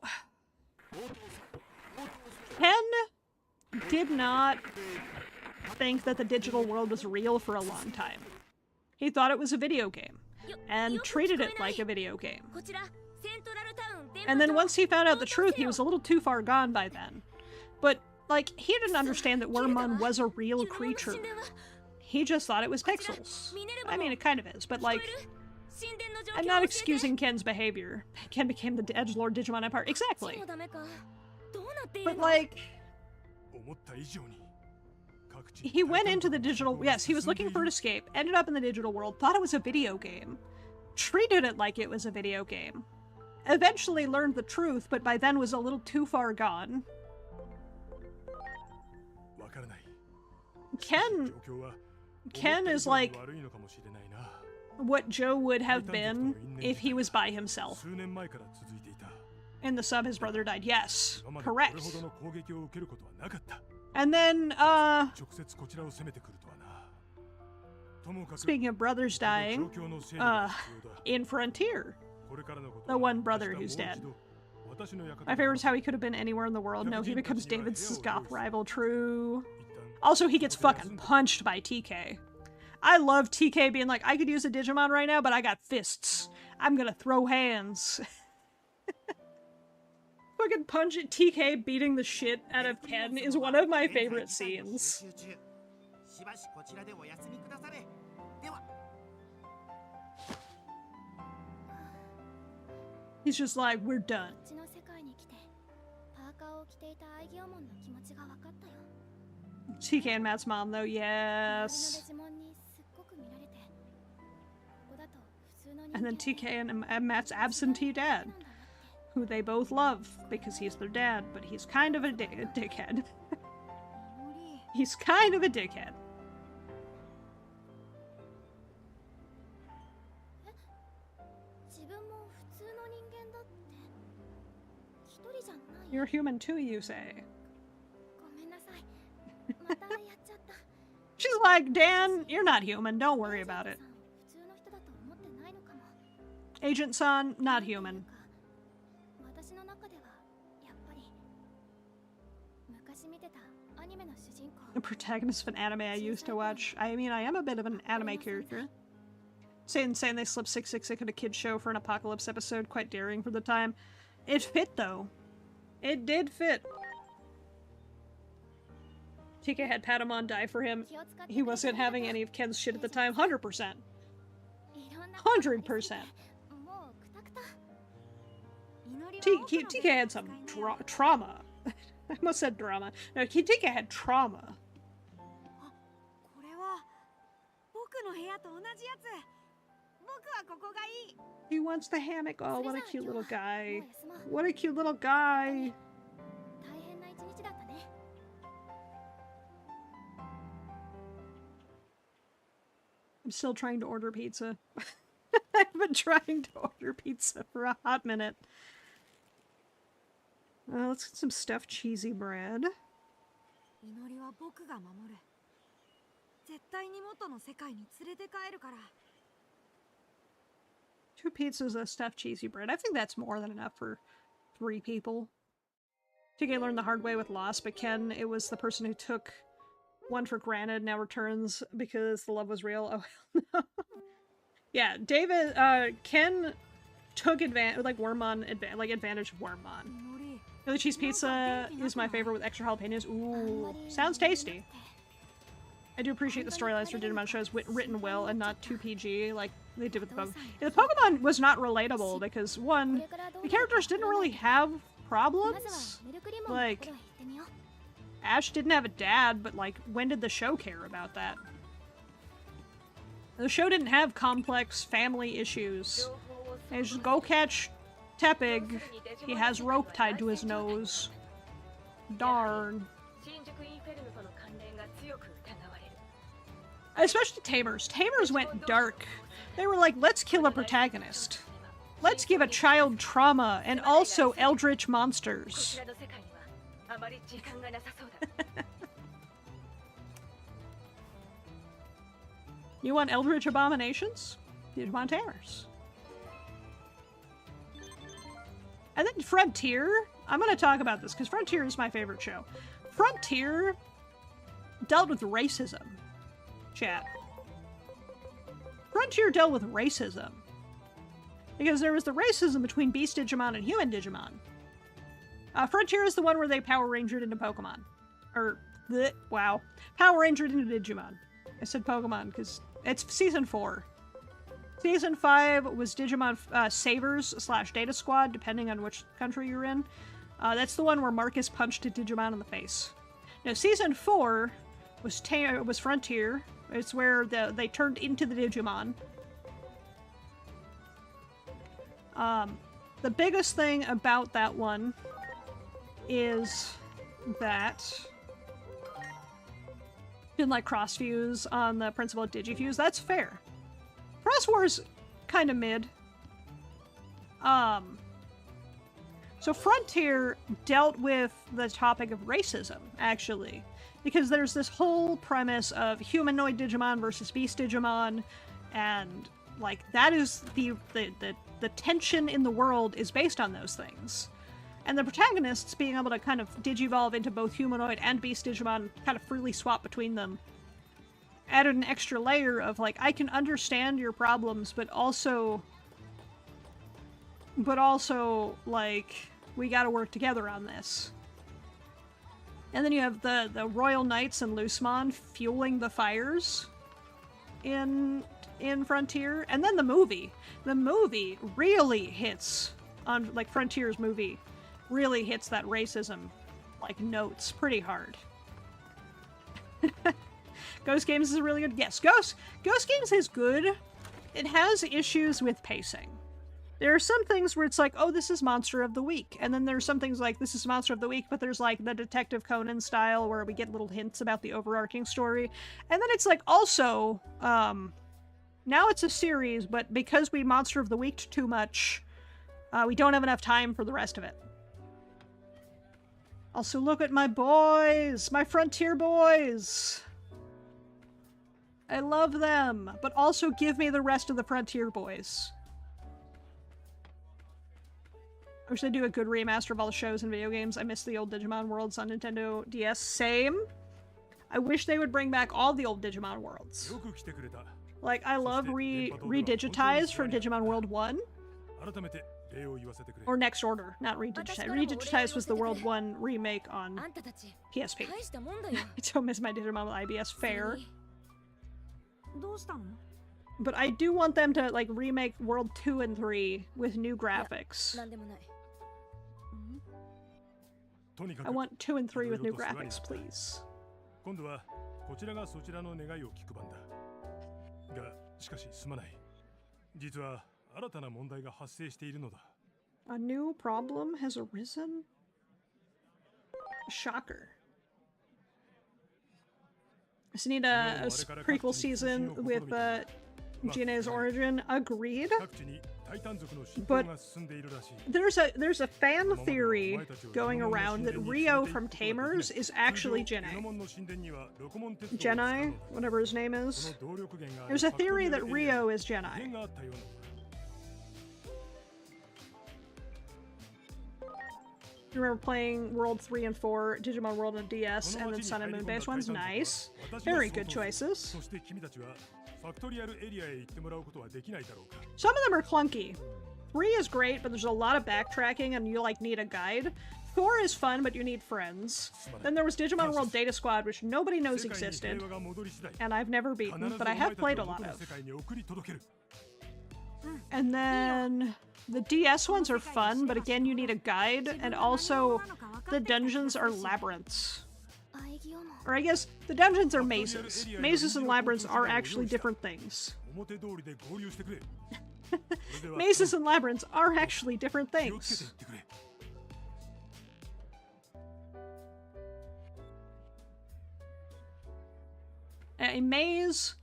Ken did not think that the digital world was real for a long time. He thought it was a video game, and treated it like a video game. And then once he found out the truth, he was a little too far gone by then. But, like, he didn't understand that Wormmon was a real creature. He just thought it was pixels. I mean, it kind of is, but, like, I'm not excusing Ken's behavior. Ken became the edgelord Digimon Empire. Exactly. But, like, he went into the digital... Yes, he was looking for an escape, ended up in the digital world, thought it was a video game, treated it like it was a video game, eventually learned the truth, but by then was a little too far gone. Ken is like what Joe would have been if he was by himself. In the sub, his brother died. Yes, correct. And then, speaking of brothers dying, in Frontier, the one brother who's dead. My favorite is how he could have been anywhere in the world. No, he becomes David's goth rival. True. Also, he gets fucking punched by TK. I love TK being like, I could use a Digimon right now, but I got fists. I'm gonna throw hands. Fucking punch at TK beating the shit out of Ken is one of my favorite scenes. He's just like, we're done. TK and Matt's mom, though, yes. And then TK and Matt's absentee dad, who they both love because he's their dad, but he's kind of a dickhead. He's kind of a dickhead. You're human too, you say. She's like, Dan, you're not human. Don't worry about it. Agent San, not human. The protagonist of an anime I used to watch. I mean, I am a bit of an anime character. Saying they slipped 666 in a kid's show for an Apocalypse episode. Quite daring for the time. It fit, though. It did fit. TK had Patamon die for him. He wasn't having any of Ken's shit at the time. 100%. 100%. TK had some trauma. I almost said drama. No, TK had trauma. He wants the hammock. Oh, what a cute little guy. What a cute little guy. I'm still trying to order pizza. I've been trying to order pizza for a hot minute. Let's get some stuffed cheesy bread. Two pizzas of stuffed cheesy bread. I think that's more than enough for 3 people. TK learned the hard way with Lost, but Ken, it was the person who took one for granted, now returns because the love was real. Oh, no. Yeah, David, Ken took advantage, like advantage of Wormmon. Philly cheese pizza is my favorite with extra jalapenos. Ooh, sounds tasty. I do appreciate the storylines for Digimon shows written well and not too PG like they did with the Pokemon. Yeah, the Pokemon was not relatable because, one, the characters didn't really have problems. Like, Ash didn't have a dad, but, like, when did the show care about that? The show didn't have complex family issues. They just go catch Tepig. He has rope tied to his nose. Darn. Especially Tamers. Tamers went dark. They were like, let's kill a protagonist. Let's give a child trauma and also eldritch monsters. You want Eldritch Abominations? Digimon Tamers. And then Frontier. I'm going to talk about this because Frontier is my favorite show. Frontier dealt with racism. Chat. Frontier dealt with racism. Because there was the racism between Beast Digimon and Human Digimon. Frontier is the one where they Power Rangered into Pokemon. Wow. Power Rangered into Digimon. I said Pokemon because it's Season 4. Season 5 was Digimon Savers / Data Squad, depending on which country you're in. That's the one where Marcus punched a Digimon in the face. Now, Season 4 was Frontier. It's where they turned into the Digimon. The biggest thing about that one is that didn't like cross-fuse on the principle of Digifuse. That's fair. Cross War's kind of mid. So Frontier dealt with the topic of racism, actually. Because there's this whole premise of humanoid Digimon versus Beast Digimon, and, like, that is the tension in the world is based on those things. And the protagonists being able to kind of digivolve into both humanoid and Beast Digimon, kind of freely swap between them, added an extra layer of, like, I can understand your problems, but also, like, we gotta work together on this. And then you have the Royal Knights and Loosemon fueling the fires in Frontier. And then the movie. The movie really hits on, like, Frontier's movie really hits that racism, like, notes pretty hard. Ghost Games is really good. Yes, Ghost Games is good. It has issues with pacing. There are some things where it's like, oh, this is Monster of the Week. And then there's some things like, this is Monster of the Week, but there's like the Detective Conan style where we get little hints about the overarching story. And then it's like, also, now it's a series, but because we Monster of the Week'd too much, we don't have enough time for the rest of it. Also, look at my boys! My Frontier boys! I love them, but also give me the rest of the Frontier boys. I wish they'd do a good remaster of all the shows and video games. I miss the old Digimon worlds on Nintendo DS. Same. I wish they would bring back all the old Digimon worlds. Like, I love Redigitize for Digimon World 1. Or Next Order, not Redigitize. Redigitize was the World 1 remake on PSP. I don't miss my Digimon with IBS. Fair. But I do want them to, like, remake World 2 and 3 with new graphics. I want 2 and 3 with new graphics, please. A new problem has arisen? Shocker. I just need a prequel season with Jine's origin. Agreed. But there's a fan theory going around that Ryo from Tamers is actually Jine. Jedi, whatever his name is. There's a theory that Ryo is Jedi. I remember playing World 3 and 4, Digimon World on DS, and then Sun and Moon based ones. Nice. Very good choices. Some of them are clunky. 3 is great, but there's a lot of backtracking and you, like, need a guide. 4 is fun, but you need friends. Then there was Digimon World Data Squad, which nobody knows existed, and I've never beaten, but I have played a lot of. And then the DS ones are fun, but again, you need a guide, and also the dungeons are labyrinths. Or I guess the dungeons are mazes. Mazes and labyrinths are actually different things. Mazes and labyrinths are actually different things. A maze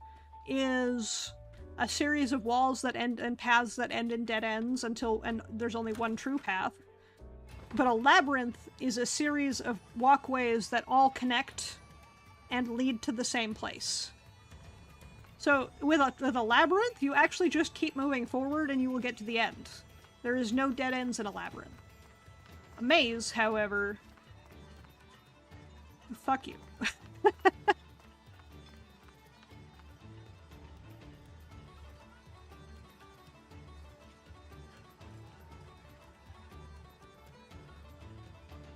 is a series of walls that end and paths that end in dead ends and there's only one true path. But a labyrinth is a series of walkways that all connect and lead to the same place. So with a labyrinth, you actually just keep moving forward and you will get to the end. There is no dead ends in a labyrinth. A maze, however, fuck you.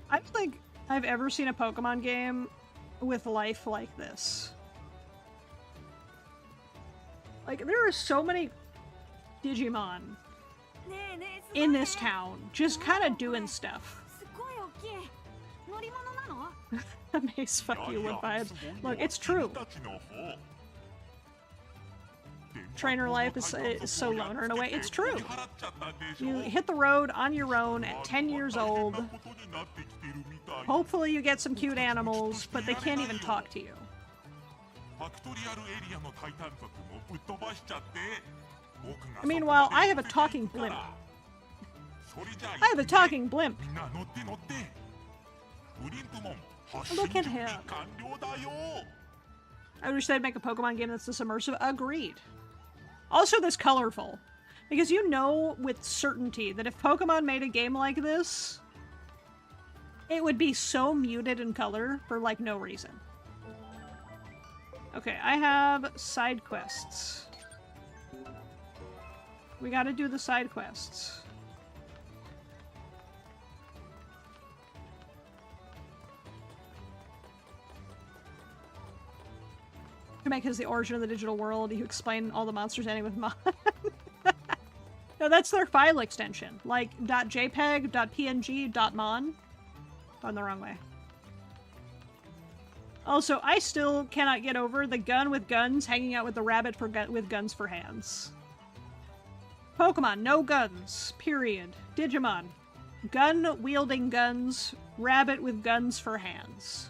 I don't think I've ever seen a Pokemon game with life like this. Like, there are so many Digimon in this town, just kind of doing stuff. Amaze, fuck you, with vibes. Look, it's true. Trainer life is so loner in a way. It's true. You hit the road on your own at 10 years old. Hopefully you get some cute animals, but they can't even talk to you. Meanwhile, I have a talking blimp. I have a talking blimp. Look at him. I wish they'd make a Pokemon game that's this immersive. Agreed. Also this colorful. Because you know with certainty that if Pokemon made a game like this, it would be so muted in color for, like, no reason. Okay, I have side quests. We gotta do the side quests. To make his the origin of the digital world, you explain all the monsters ending with mon. No, that's their file extension. Like .jpeg, .png, .mon. Going the wrong way. Also, I still cannot get over the gun with guns hanging out with the rabbit with guns for hands. Pokemon, no guns. Period. Digimon, gun-wielding guns, rabbit with guns for hands.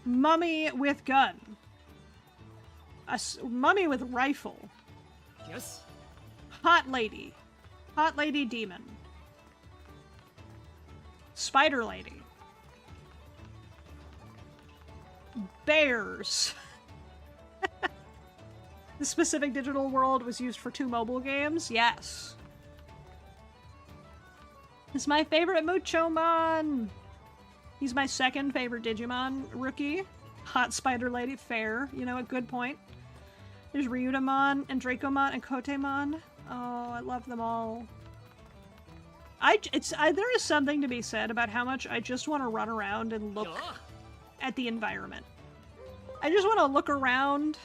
Mummy with gun. A mummy with rifle. Yes. Hot lady. Hot lady demon. Spider lady. Bears. The specific digital world was used for 2 mobile games? Yes. It's my favorite Muchomon. He's my second favorite Digimon rookie. Hot Spider Lady, fair. You know, a good point. There's Ryudomon and Dracomon and Kotemon. Oh, I love them all. There is something to be said about how much I just want to run around and look at the environment. I just want to look around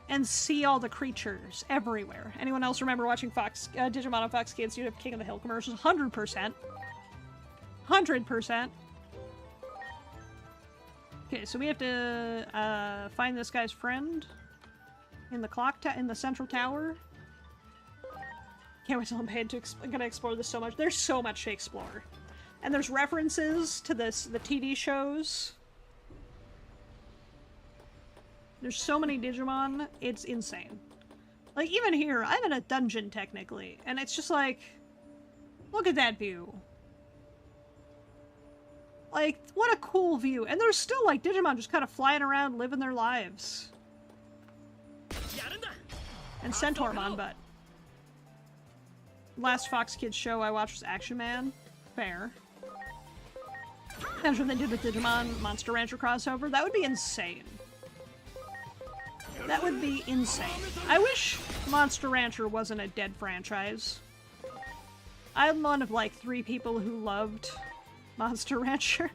and see all the creatures everywhere. Anyone else remember watching Digimon on Fox Kids? You'd have King of the Hill commercials. 100%. 100%. Okay, so we have to find this guy's friend in the central tower. Can't wait till I'm paid to I'm gonna explore this so much. There's so much to explore, and there's references to the TV shows. There's so many Digimon, it's insane. Like, even here, I'm in a dungeon technically, and it's just like, look at that view. Like, what a cool view. And there's still, like, Digimon just kind of flying around, living their lives. And Centaurmon, but... Last Fox Kids show I watched was Action Man. Fair. Imagine if they did the Digimon Monster Rancher crossover. That would be insane. That would be insane. I wish Monster Rancher wasn't a dead franchise. I'm one of, like, 3 people who loved Monster Rancher.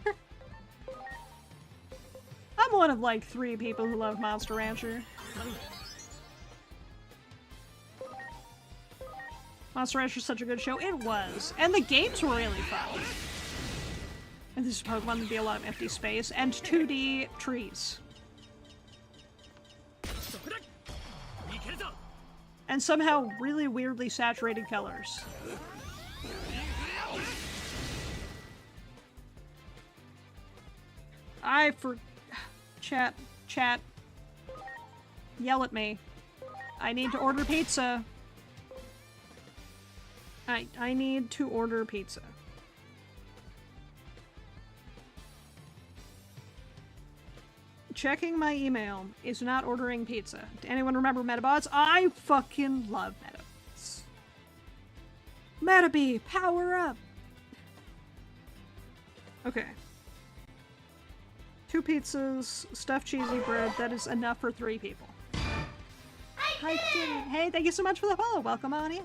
I'm one of, like, 3 people who love Monster Rancher. Monster Rancher's such a good show. It was. And the games were really fun. And this is Pokemon, there'd be a lot of empty space. And 2D trees. And somehow really weirdly saturated colors. Chat. Yell at me. I need to order pizza. I need to order pizza. checking my email is not ordering pizza. Anyone remember Metabots? I fucking love Metabots. Metabee, power up! Okay. 2 pizzas, stuffed cheesy bread. That is enough for 3 people. Hi, Kitty. Hey, thank you so much for the follow. Welcome on in.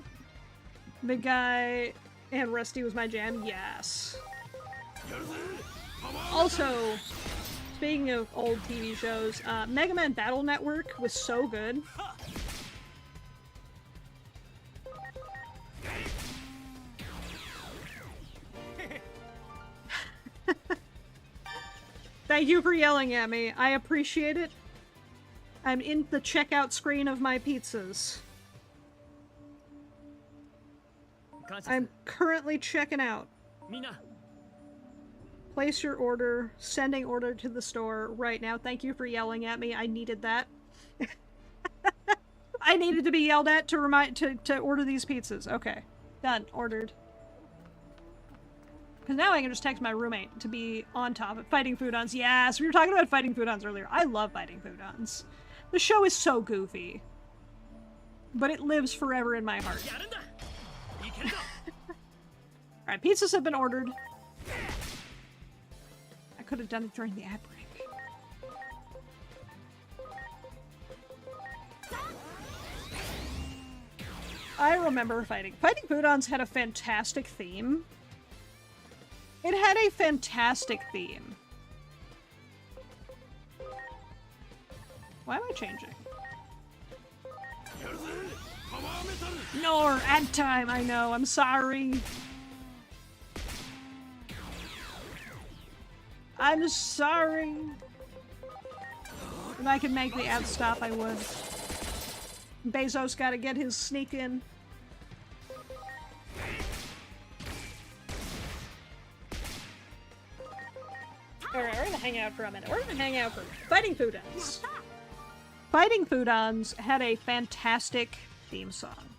Big Guy and Rusty was my jam. Yes. Also, speaking of old TV shows, Mega Man Battle Network was so good. Thank you for yelling at me. I appreciate it. I'm in the checkout screen of my pizzas. I'm currently checking out. Place your order. Sending order to the store right now. Thank you for yelling at me. I needed that. I needed to be yelled at to remind to order these pizzas. Okay. Done. Ordered. Because now I can just text my roommate to be on top of Fighting Foodons. Yes, we were talking about Fighting Foodons earlier. I love Fighting Foodons. The show is so goofy. But it lives forever in my heart. Alright, pizzas have been ordered. I could have done it during the ad break. I remember Fighting Foodons had a fantastic theme. It had a fantastic theme. Why am I changing? No, ad time, I know, I'm sorry. I'm sorry. If I could make the ad stop, I would. Bezos gotta get his sneak in. Alright, we're gonna hang out for a minute. We're gonna hang out for Fighting Foodons. Fighting Foodons had a fantastic theme song.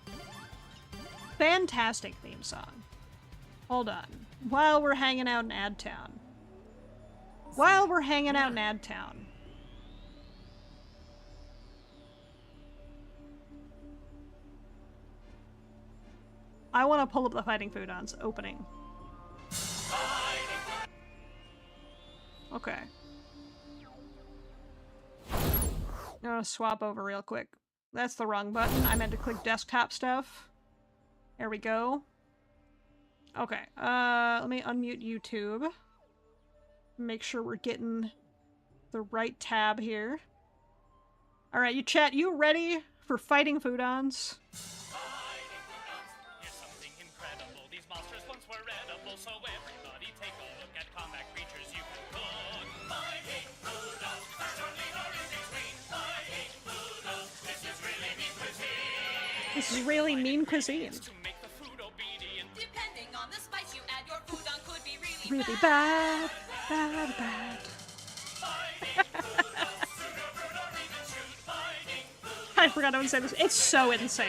Fantastic theme song. Hold on. While we're hanging out in Ad Town. While we're hanging out in Ad Town. I want to pull up the Fighting Foodons opening. Okay. I'm gonna swap over real quick. That's the wrong button. I meant to click desktop stuff. There we go. Okay, let me unmute YouTube. Make sure we're getting the right tab here. Alright, you chat, you ready for Fighting Foodons? This is really mean cuisine. Really bad, bad, bad. I forgot I would say this. It's so insane.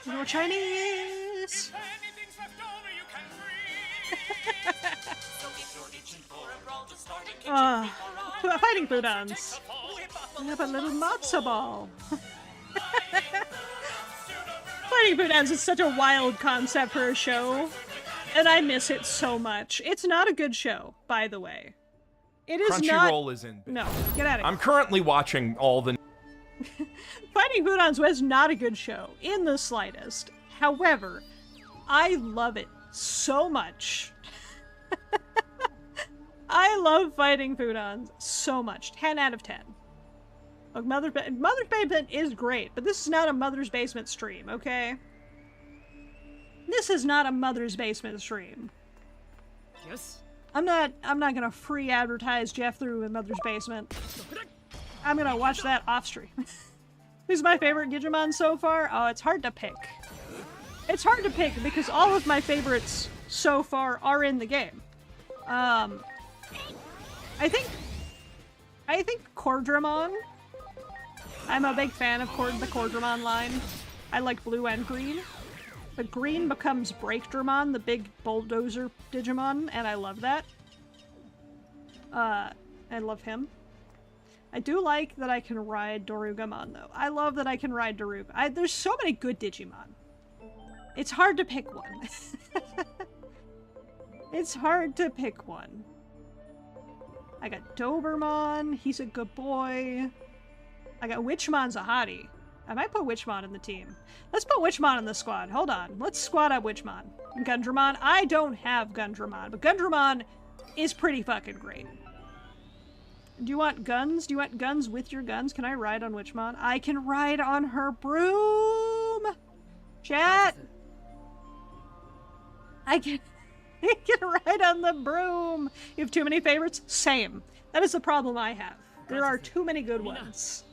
No Chinese. Fighting Foodons. We have a little matzo ball. Fighting Foodons is such a wild concept for a show, and I miss it so much. It's not a good show, by the way. It is not. Crunchyroll is in. No, get out of here. I'm currently watching all the. Fighting Foodons was not a good show in the slightest. However, I love it so much. I love Fighting Foodons so much. 10 out of 10. Look, Mother's Basement is great, but this is not a Mother's Basement stream, okay? This is not a Mother's Basement stream. Yes. I'm not gonna free advertise Jeff through in Mother's Basement. I'm gonna watch that off stream. Who's my favorite Digimon so far? Oh, it's hard to pick. It's hard to pick because all of my favorites so far are in the game. I think Cordramon. I'm a big fan of the Cordramon line. I like blue and green. But green becomes Breakdramon, the big bulldozer Digimon, and I love that. I love him. I do like that I can ride Dorugamon, though. I love that I can ride Daruga. There's so many good Digimon. It's hard to pick one. It's hard to pick one. I got Dobermon. He's a good boy. I got Witchmon's a hottie. I might put Witchmon in the team. Let's put Witchmon in the squad. Hold on. Let's squad up Witchmon. Gundramon. I don't have Gundramon, but Gundramon is pretty fucking great. Do you want guns? Do you want guns with your guns? Can I ride on Witchmon? I can ride on her broom! Chat! I can ride on the broom! You have too many favorites? Same. That is the problem I have. There are too many good ones.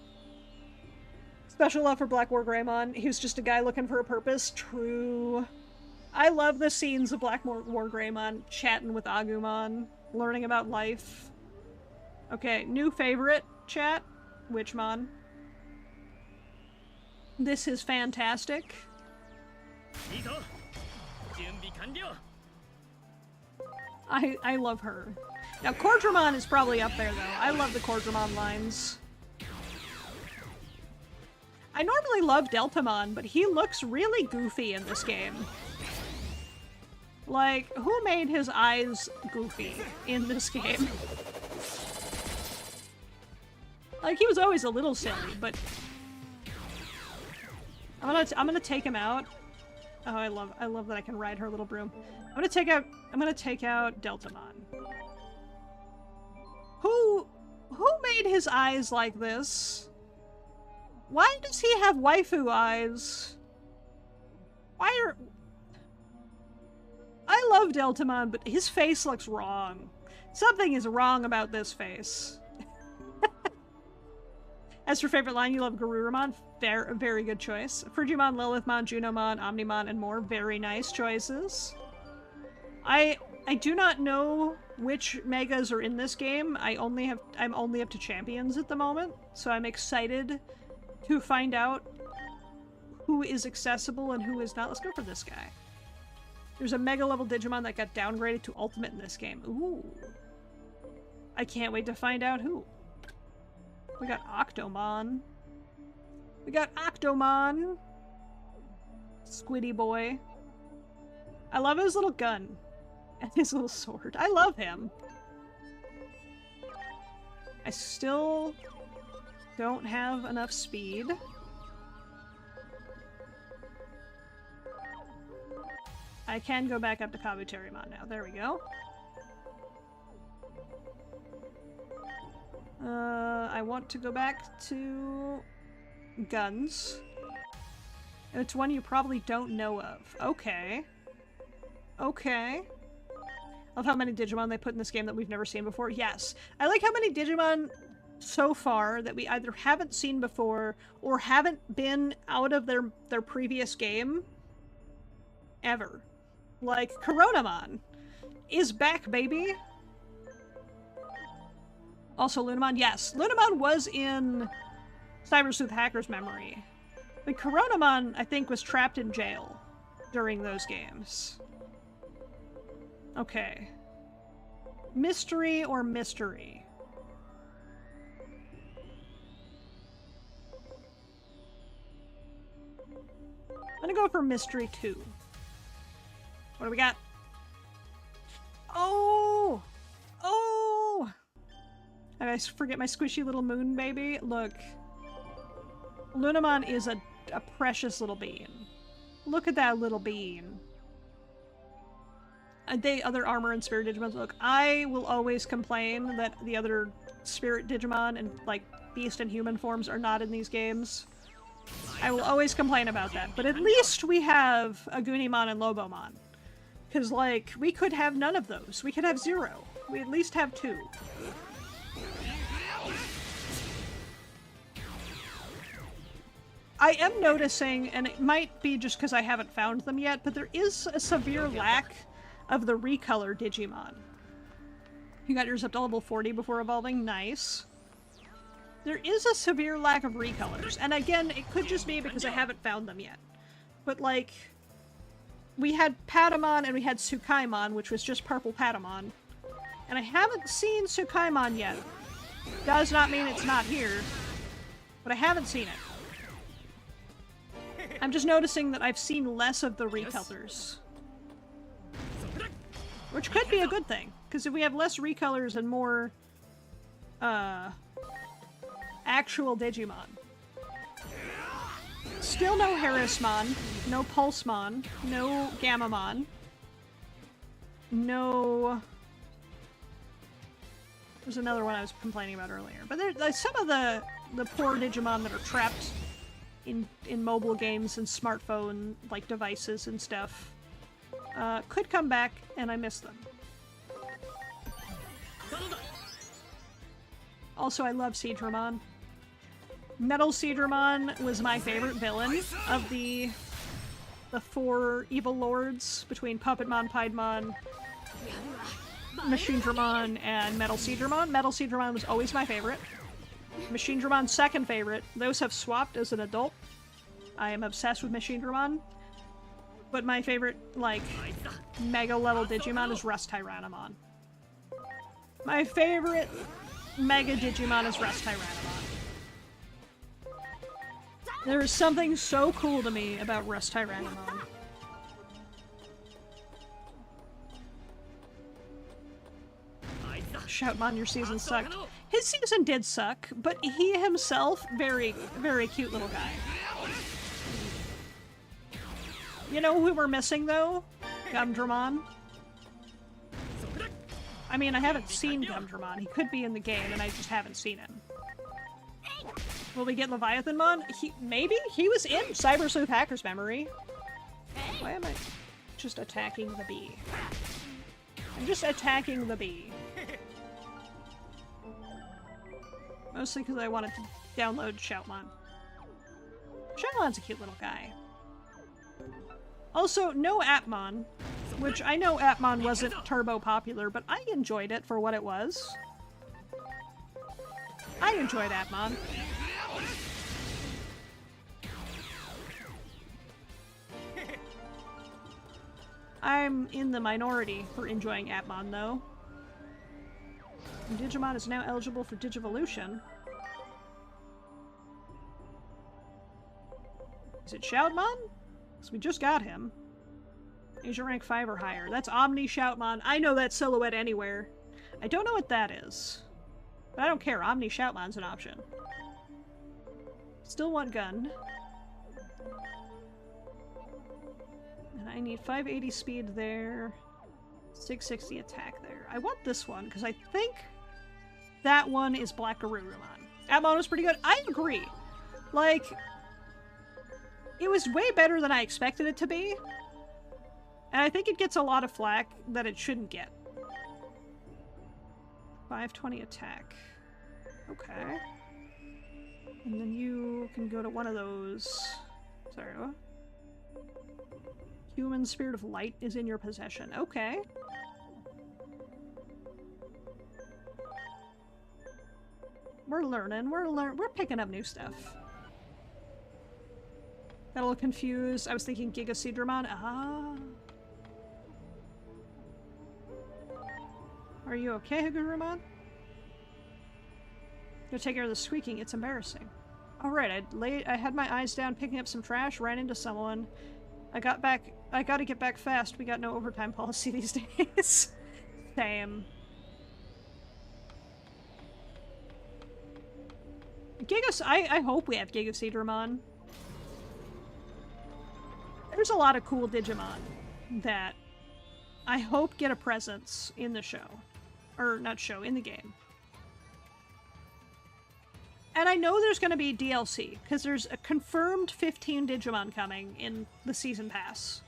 Special love for Black War Greymon. He was just a guy looking for a purpose. True. I love the scenes of Black War Greymon chatting with Agumon, learning about life. Okay, new favorite, chat. Witchmon. This is fantastic. I love her. Now, Cordramon is probably up there, though. I love the Cordramon lines. I normally love Deltamon, but he looks really goofy in this game. Like, who made his eyes goofy in this game? Like, he was always a little silly, but I'm gonna take him out. Oh, I love that I can ride her little broom. I'm gonna take out Deltamon. Who made his eyes like this? Why does he have waifu eyes? I love Deltamon, but his face looks wrong. Something is wrong about this face. As for favorite line, you love Garurumon. Very good choice. Frigimon, Lilithmon, Junomon, Omnimon, and more. Very nice choices. I do not know which megas are in this game. I'm only up to champions at the moment, so I'm excited to find out who is accessible and who is not. Let's go for this guy. There's a mega level Digimon that got downgraded to ultimate in this game. Ooh. I can't wait to find out who. We got Octomon. We got Octomon. Squiddy boy. I love his little gun. And his little sword. I love him. I still don't have enough speed. I can go back up to Kabuterimon now. There we go. I want to go back to guns. It's one you probably don't know of. Okay. Okay. I love how many Digimon they put in this game that we've never seen before. Yes. I like how many Digimon so far that we either haven't seen before or haven't been out of their previous game ever. Like, Coronamon is back, baby! Also, Lunamon, yes. Lunamon was in Cyber Sleuth Hacker's memory. But Coronamon, I think, was trapped in jail during those games. Okay. Mystery or mystery? I'm gonna go for mystery 2. What do we got? Oh! Oh! I forget my squishy little moon baby. Look. Lunamon is a precious little bean. Look at that little bean. The other armor and spirit Digimon. Look, I will always complain that the other spirit Digimon and, like, beast and human forms are not in these games. I will always complain about that. But at least we have Agunimon and Lobomon. Because, like, we could have none of those. We could have 0. We at least have 2. I am noticing, and it might be just because I haven't found them yet, but there is a severe lack of the recolor Digimon. You got yours up to level 40 before evolving? Nice. There is a severe lack of recolors, and again, it could just be because I haven't found them yet. But like, we had Patamon and we had Tsukaimon, which was just purple Patamon. And I haven't seen Tsukaimon yet. Does not mean it's not here, but I haven't seen it. I'm just noticing that I've seen less of the recolors. Which could be a good thing, because if we have less recolors and more, actual Digimon. Still no Harrismon, no Pulsemon, no Gammamon, no... There's another one I was complaining about earlier. But there's some of the poor Digimon that are trapped in mobile games and smartphone like devices and stuff could come back, and I miss them. Also, I love Seadramon. Metal Seadramon was my favorite villain of the 4 evil lords between Puppetmon, Piedmon, Machinedramon, and Metal Seadramon. Metal Seadramon was always my favorite. Machinedramon's second favorite. Those have swapped as an adult. I am obsessed with Machinedramon. But my favorite, like, mega-level Digimon is Rust Tyrannomon. My favorite Mega Digimon is Rust Tyrannomon. There is something so cool to me about Rust Tyrannomon. Shoutmon, your season sucked. His season did suck, but he himself, very, very cute little guy. You know who we're missing, though? Gumdramon. I mean, I haven't seen Gumdramon. He could be in the game, and I just haven't seen him. Will we get Leviathanmon? Maybe? He was in Cyber Sleuth Hacker's memory. Why am I just attacking the bee? I'm just attacking the bee. Mostly because I wanted to download Shoutmon. Shoutmon's a cute little guy. Also, no Appmon, which I know Appmon wasn't turbo popular, but I enjoyed it for what it was. I enjoyed Appmon. I'm in the minority for enjoying Appmon, though. And Digimon is now eligible for Digivolution. Is it Shoutmon? Because we just got him. Asia rank 5 or higher. That's Omni Shoutmon. I know that silhouette anywhere. I don't know what that is. But I don't care. Omni Shoutmon's an option. Still want gun. And I need 580 speed there. 660 attack there. I want this one, because I think that one is Black Garurumon. Appmon was pretty good. I agree. Like, it was way better than I expected it to be. And I think it gets a lot of flack that it shouldn't get. 520 attack. Okay. And then you can go to one of those... Sorry, what? Human Spirit of Light is in your possession. Okay. We're learning. We're picking up new stuff. Got a little confused. I was thinking Giga Seadramon. Ah. Are you okay, Hagurumon? Go take care of the squeaking. It's embarrassing. Alright, I had my eyes down picking up some trash, ran into someone. I gotta get back fast. We got no overtime policy these days. Same. I hope we have Giga Seadramon. There's a lot of cool Digimon that I hope get a presence in the show. Or, not show, in the game. And I know there's going to be DLC, because there's a confirmed 15 Digimon coming in the Season Pass.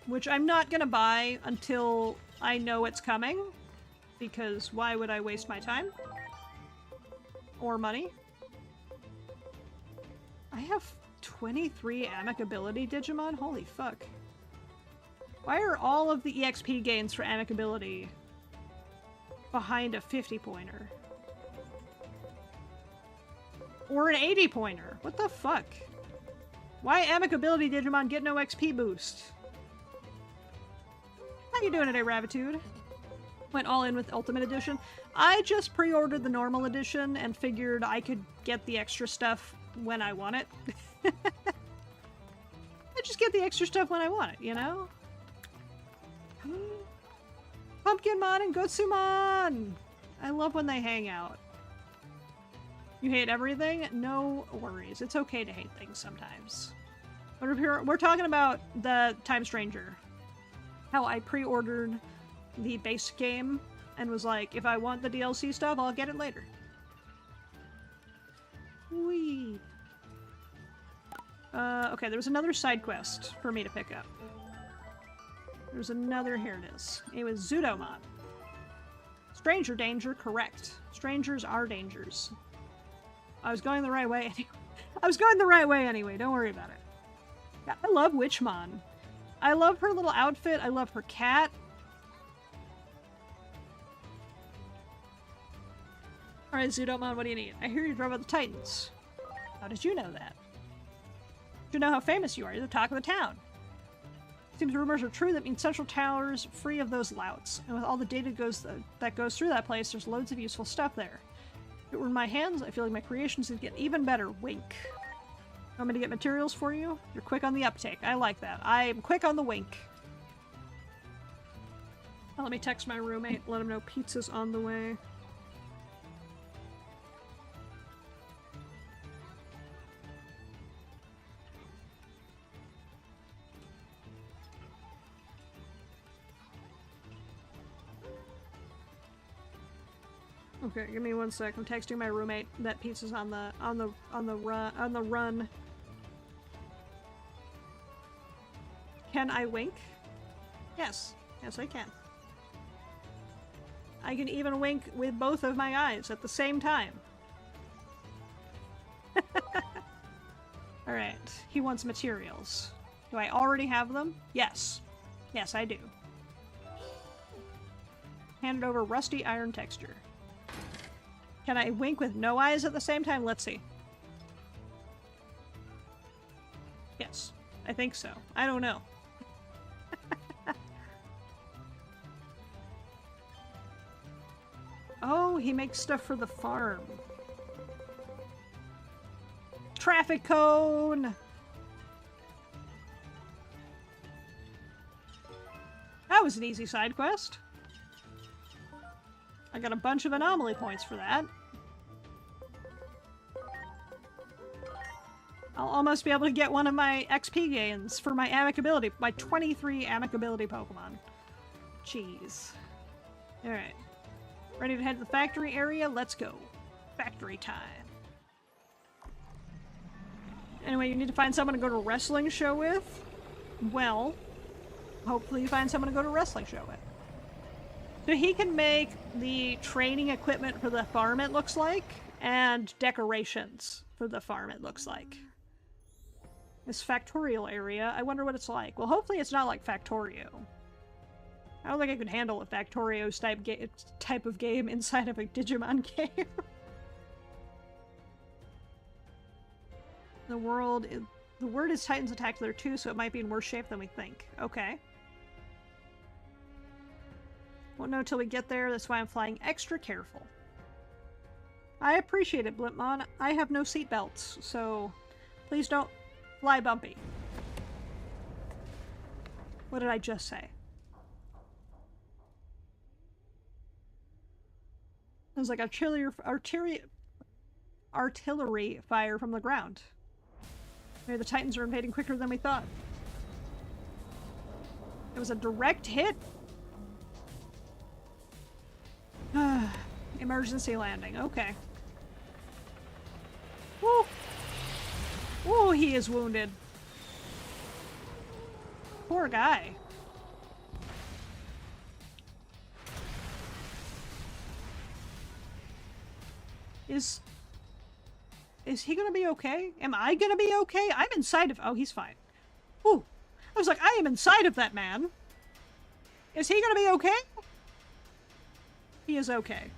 Which I'm not going to buy until I know it's coming, because why would I waste my time? Or money? I have 23 Amicability Digimon? Holy fuck. Why are all of the EXP gains for Amicability behind a 50-pointer? Or an 80 pointer. What the fuck? Why amicability Digimon get no XP boost? How you doing today, Ravitude? Went all in with Ultimate Edition. I just pre-ordered the normal edition and figured I could get the extra stuff when I want it. I just get the extra stuff when I want it, you know? Pumpkinmon and Gotsumon! I love when they hang out. You hate everything? No worries. It's okay to hate things sometimes. But we're talking about the Time Stranger. How I pre-ordered the base game and was like, if I want the DLC stuff, I'll get it later. Whee! Okay, there was another side quest for me to pick up. There's another, here it is. It was Zudomon. Stranger danger, correct. Strangers are dangers. I was going the right way anyway. I was going the right way anyway, don't worry about it. Yeah, I love Witchmon. I love her little outfit, I love her cat. Alright, Zudomon, what do you need? I hear you drove out the Titans. How did you know that? You know how famous you are. You're the talk of the town. Seems rumors are true. That means Central Tower's free of those louts. And with all the data that goes through that place, there's loads of useful stuff there. If it were in my hands, I feel like my creations would get even better. Wink. Want me to get materials for you? You're quick on the uptake. I like that. I'm quick on the wink. Oh, let me text my roommate. Let him know pizza's on the way. Okay, give me one sec. I'm texting my roommate that pizza's on the run. Can I wink? Yes. Yes, I can. I can even wink with both of my eyes at the same time. Alright, he wants materials. Do I already have them? Yes. Yes, I do. Handed over rusty iron texture. Can I wink with no eyes at the same time? Let's see. Yes, I think so. I don't know. Oh, he makes stuff for the farm. Traffic cone! That was an easy side quest. I got a bunch of anomaly points for that. I'll almost be able to get one of my XP gains for my amicability, my 23 amicability Pokemon. Jeez. Alright. Ready to head to the factory area? Let's go. Factory time. Anyway, you need to find someone to go to a wrestling show with? Well, hopefully you find someone to go to a wrestling show with. So he can make the training equipment for the farm, it looks like, and decorations for the farm, it looks like. This Factorial area, I wonder what it's like. Well, hopefully it's not like Factorio. I don't think I could handle a Factorio's type of game inside of a Digimon game. The word is Titans attacked there too, so it might be in worse shape than we think. Okay. Won't know till we get there, that's why I'm flying extra careful. I appreciate it, Blimpmon. I have no seatbelts, so please don't fly bumpy. What did I just say? It was like artillery fire from the ground. Maybe the Titans are invading quicker than we thought. It was a direct hit. Emergency landing. Okay. Woo! Woo, he is wounded. Poor guy. Is he gonna be okay? Am I gonna be okay? I'm inside of— oh, he's fine. Ooh. I was like, I am inside of that man. Is he gonna be okay? He is okay.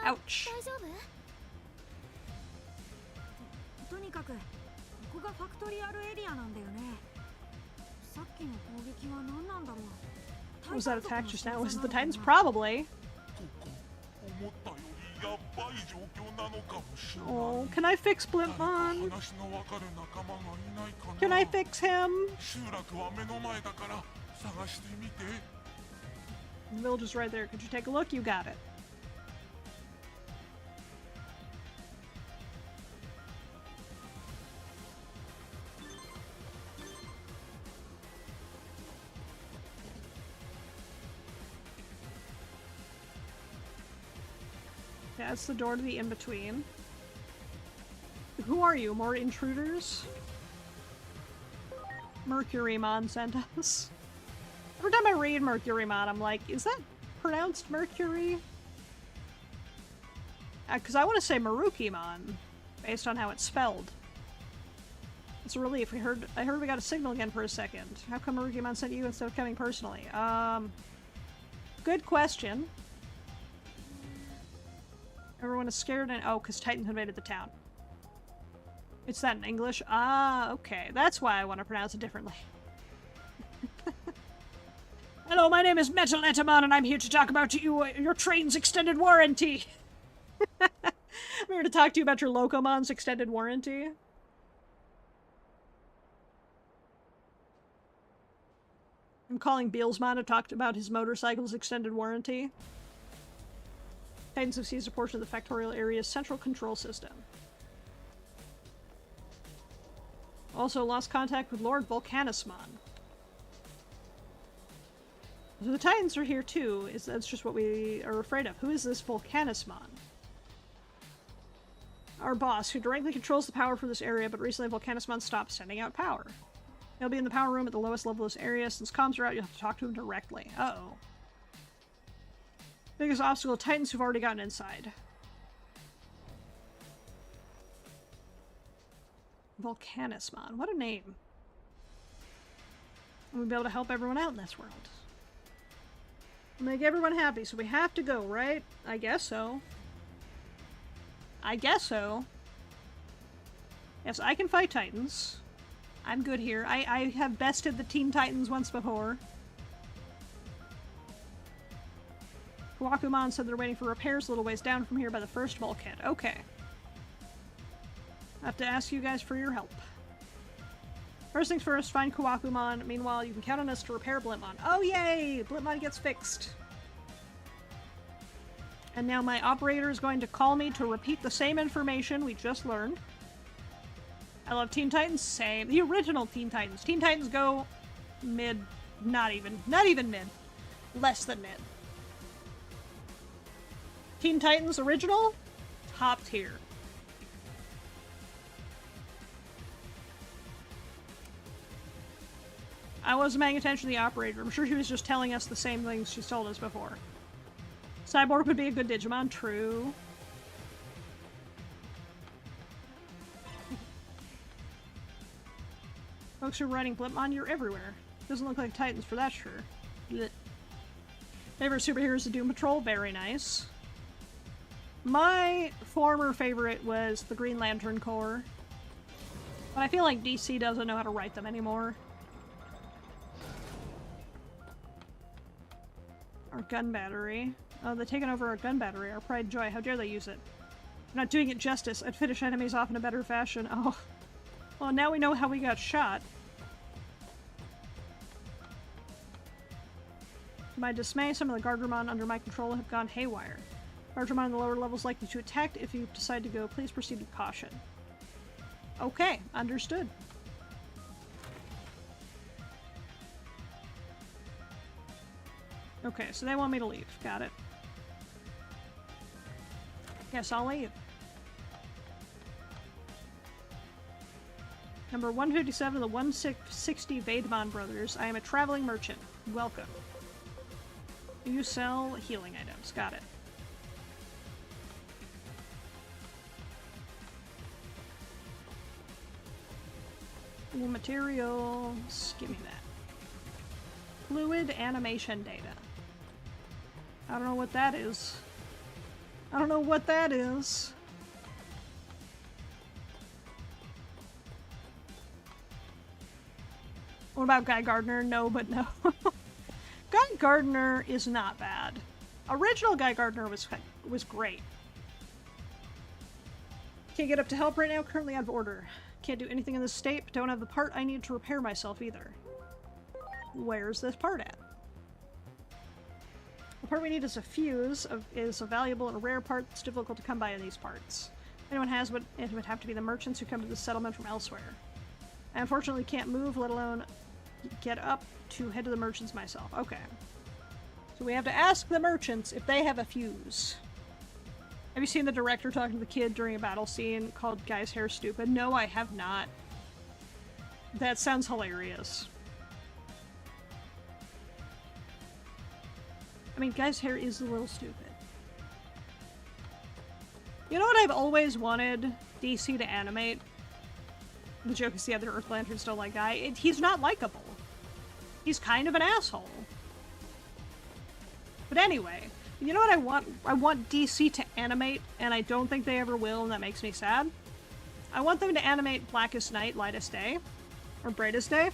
Ouch. とにかくここがファクトリアルエリアなんだよね。さっきの攻撃は何なんだろう。 Was that attack just now? Was it the Titans? Probably. Oh, can I fix Blimpmon? Can I fix him? The village is right there. Could you take a look? You got it. Yeah, it's the door to the in-between. Who are you? More intruders? Mercurymon sent us. Every time I read Mercurymon, I'm like, is that pronounced Mercury? Because I want to say Marukimon, based on how it's spelled. It's a relief. I heard we got a signal again for a second. How come Marukimon sent you instead of coming personally? Good question. Everyone is scared and- oh, because Titans invaded the town. It's that in English? Ah, okay. That's why I want to pronounce it differently. Hello, my name is Metal Etamon, and I'm here to talk about your train's extended warranty. I'm here to talk to you about your Locomon's extended warranty. I'm calling Beelsmon to talk about his motorcycle's extended warranty. Titans have seized a portion of the factorial area's central control system. Also lost contact with Lord Volcanismon. So the Titans are here too. That's just what we are afraid of. Who is this Volcanismon? Our boss, who directly controls the power for this area, but recently Volcanismon stopped sending out power. He'll be in the power room at the lowest level of this area. Since comms are out, you'll have to talk to him directly. Uh-oh. Biggest obstacle, Titans who've already gotten inside. Volcanismon. What a name. We'll be able to help everyone out in this world. Make everyone happy, so we have to go, right? I guess so. I guess so. Yes, I can fight Titans. I'm good here. I have bested the Teen Titans once before. Kawakumon said they're waiting for repairs a little ways down from here by the first bulkhead. Okay. I have to ask you guys for your help. First things first, find Kawakumon. Meanwhile, you can count on us to repair Blimpmon. Oh yay! Blimpmon gets fixed. And now my operator is going to call me to repeat the same information we just learned. I love Teen Titans. Same. The original Teen Titans. Teen Titans go mid. Not even mid. Less than mid. Teen Titans original, top tier. I wasn't paying attention to the operator. I'm sure she was just telling us the same things she's told us before. Cyborg would be a good Digimon, true. Folks who are writing Blimpmon, you're everywhere. Doesn't look like Titans for that sure. Blech. Favorite superhero is the Doom Patrol, very nice. My former favorite was the Green Lantern Corps. But I feel like DC doesn't know how to write them anymore. Our gun battery. Oh, they've taken over our gun battery. Our pride and joy. How dare they use it? They're not doing it justice. I'd finish enemies off in a better fashion. Oh. Well, now we know how we got shot. To my dismay, some of the Guardromon under my control have gone haywire. Guardromon in the lower levels likely to attack. If you decide to go, please proceed with caution. Okay, understood. Okay, so they want me to leave. Got it. Guess I'll leave. Number 157 of the 160 Vaidmon brothers. I am a traveling merchant. Welcome. You sell healing items. Got it. Ooh, materials. Give me that. Fluid animation data. I don't know what that is. I don't know what that is. What about Guy Gardner? No, but no. Guy Gardner is not bad. Original Guy Gardner was great. Can't get up to help right now, currently out of order. Can't do anything in this state, but don't have the part I need to repair myself either. Where's this part at? The part we need is a fuse, is a valuable and rare part that's difficult to come by in these parts. If anyone has, but it would have to be the merchants who come to the settlement from elsewhere. I unfortunately can't move, let alone get up to head to the merchants myself. Okay. So we have to ask the merchants if they have a fuse. Have you seen the director talking to the kid during a battle scene called Guy's Hair Stupid? No, I have not. That sounds hilarious. I mean, Guy's hair is a little stupid. You know what I've always wanted DC to animate? The joke is the other Earth Lanterns don't like Guy. He's not likable. He's kind of an asshole. But anyway, you know what I want? I want DC to animate, and I don't think they ever will, and that makes me sad. I want them to animate Blackest Night, Lightest Day, or Brightest Day.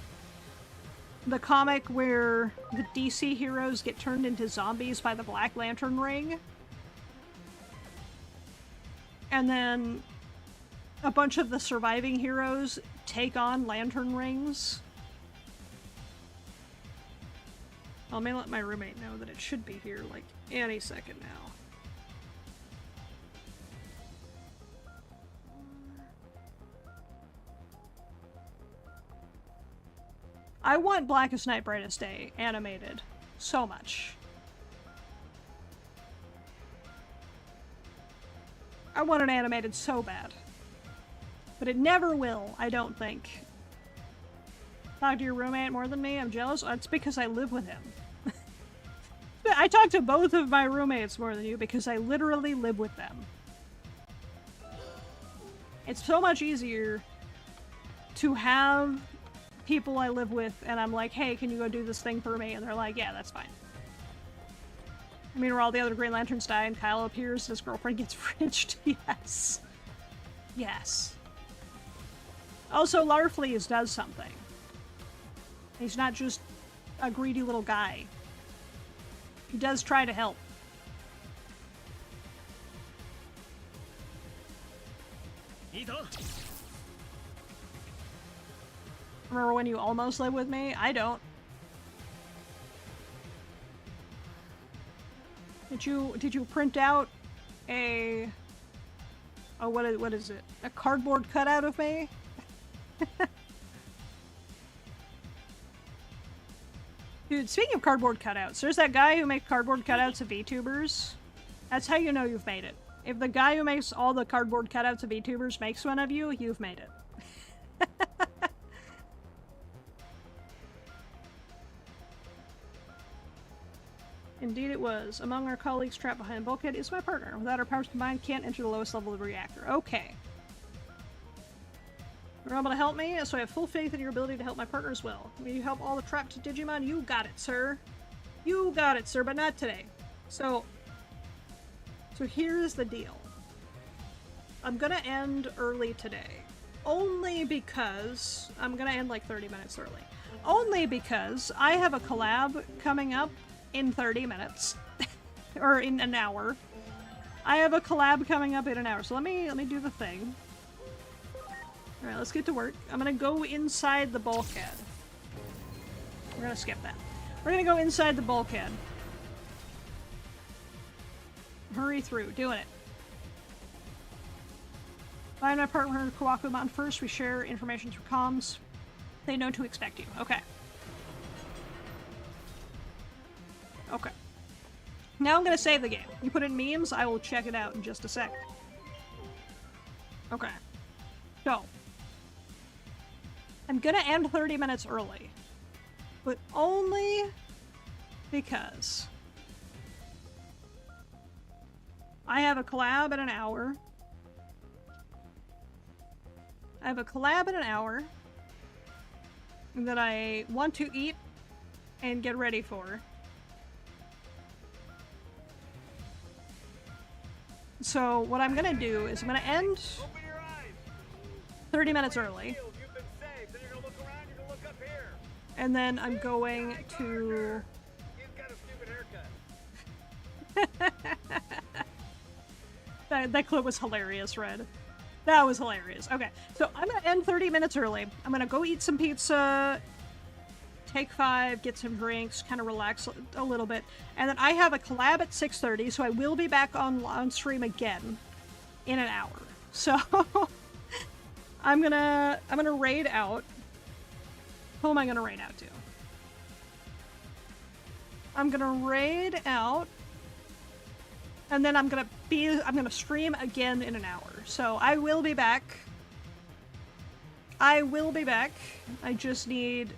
The comic where the DC heroes get turned into zombies by the Black Lantern ring. And then a bunch of the surviving heroes take on lantern rings. Well, let me let my roommate know that it should be here, like, any second now. I want Blackest Night, Brightest Day animated so much. I want it animated so bad. But it never will, I don't think. Talk to your roommate more than me? I'm jealous? It's because I live with him. I talk to both of my roommates more than you because I literally live with them. It's so much easier to have people I live with and I'm like, hey, can you go do this thing for me? And they're like, yeah, that's fine. I mean, where all the other Green Lanterns die and Kyle appears and his girlfriend gets fridged. Yes. Yes. Also, Larfleeze does something. He's not just a greedy little guy. He does try to help. Remember when you almost lived with me? I don't. Did you print out a... Oh, what is it? A cardboard cutout of me? Dude, speaking of cardboard cutouts, there's that guy who makes cardboard cutouts of VTubers. That's how you know you've made it. If the guy who makes all the cardboard cutouts of VTubers makes one of you, you've made it. Indeed it was. Among our colleagues trapped behind a bulkhead is my partner. Without our powers combined, can't enter the lowest level of the reactor. Okay. You're able to help me, so I have full faith in your ability to help my partner as well. Will you help all the trapped Digimon? You got it, sir. You got it, sir, but not today. So here's the deal. I'm gonna end early today. Only because... I'm gonna end like 30 minutes early. Only because I have a collab coming up in 30 minutes. Or in an hour. I have a collab coming up in an hour, so let me do the thing. Alright, let's get to work. I'm gonna go inside the bulkhead. We're gonna skip that. We're gonna go inside the bulkhead. Hurry through, doing it. Find my partner Kawaku Mountain first. We share information through comms. They know to expect you. Okay. Okay. Now I'm gonna save the game. You put in memes, I will check it out in just a sec. Okay. So. I'm gonna end 30 minutes early. But only because I have a collab in an hour. I have a collab in an hour that I want to eat and get ready for. So what I'm gonna do is I'm gonna end 30 minutes early. And then I'm going to... that clip was hilarious, Red. That was hilarious. Okay, so I'm gonna end 30 minutes early. I'm gonna go eat some pizza, take 5, get some drinks, kind of relax a little bit. And then I have a collab at 6:30, so I will be back on stream again in an hour. So I'm gonna raid out. Who am I gonna raid out to? I'm gonna raid out, and then I'm gonna stream again in an hour. So I will be back. I just need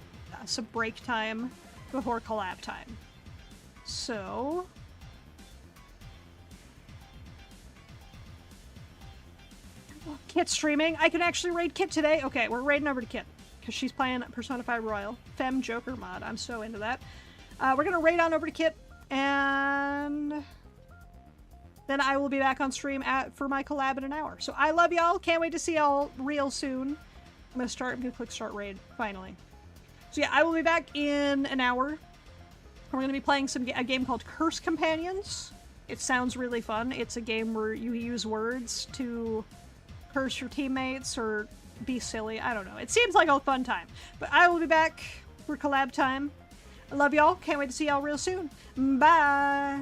some break time before collab time. So Kit's streaming. I can actually raid Kit today. Okay, we're raiding over to Kit because she's playing Personified Royal Femme Joker mod. I'm so into that. We're gonna raid on over to Kit, and then I will be back on stream for my collab in an hour. So I love y'all. Can't wait to see y'all real soon. I'm gonna click start raid finally. So yeah, I will be back in an hour. We're gonna be playing a game called Curse Companions. It sounds really fun. It's a game where you use words to curse your teammates or be silly. I don't know. It seems like a fun time. But I will be back for collab time. I love y'all. Can't wait to see y'all real soon. Bye.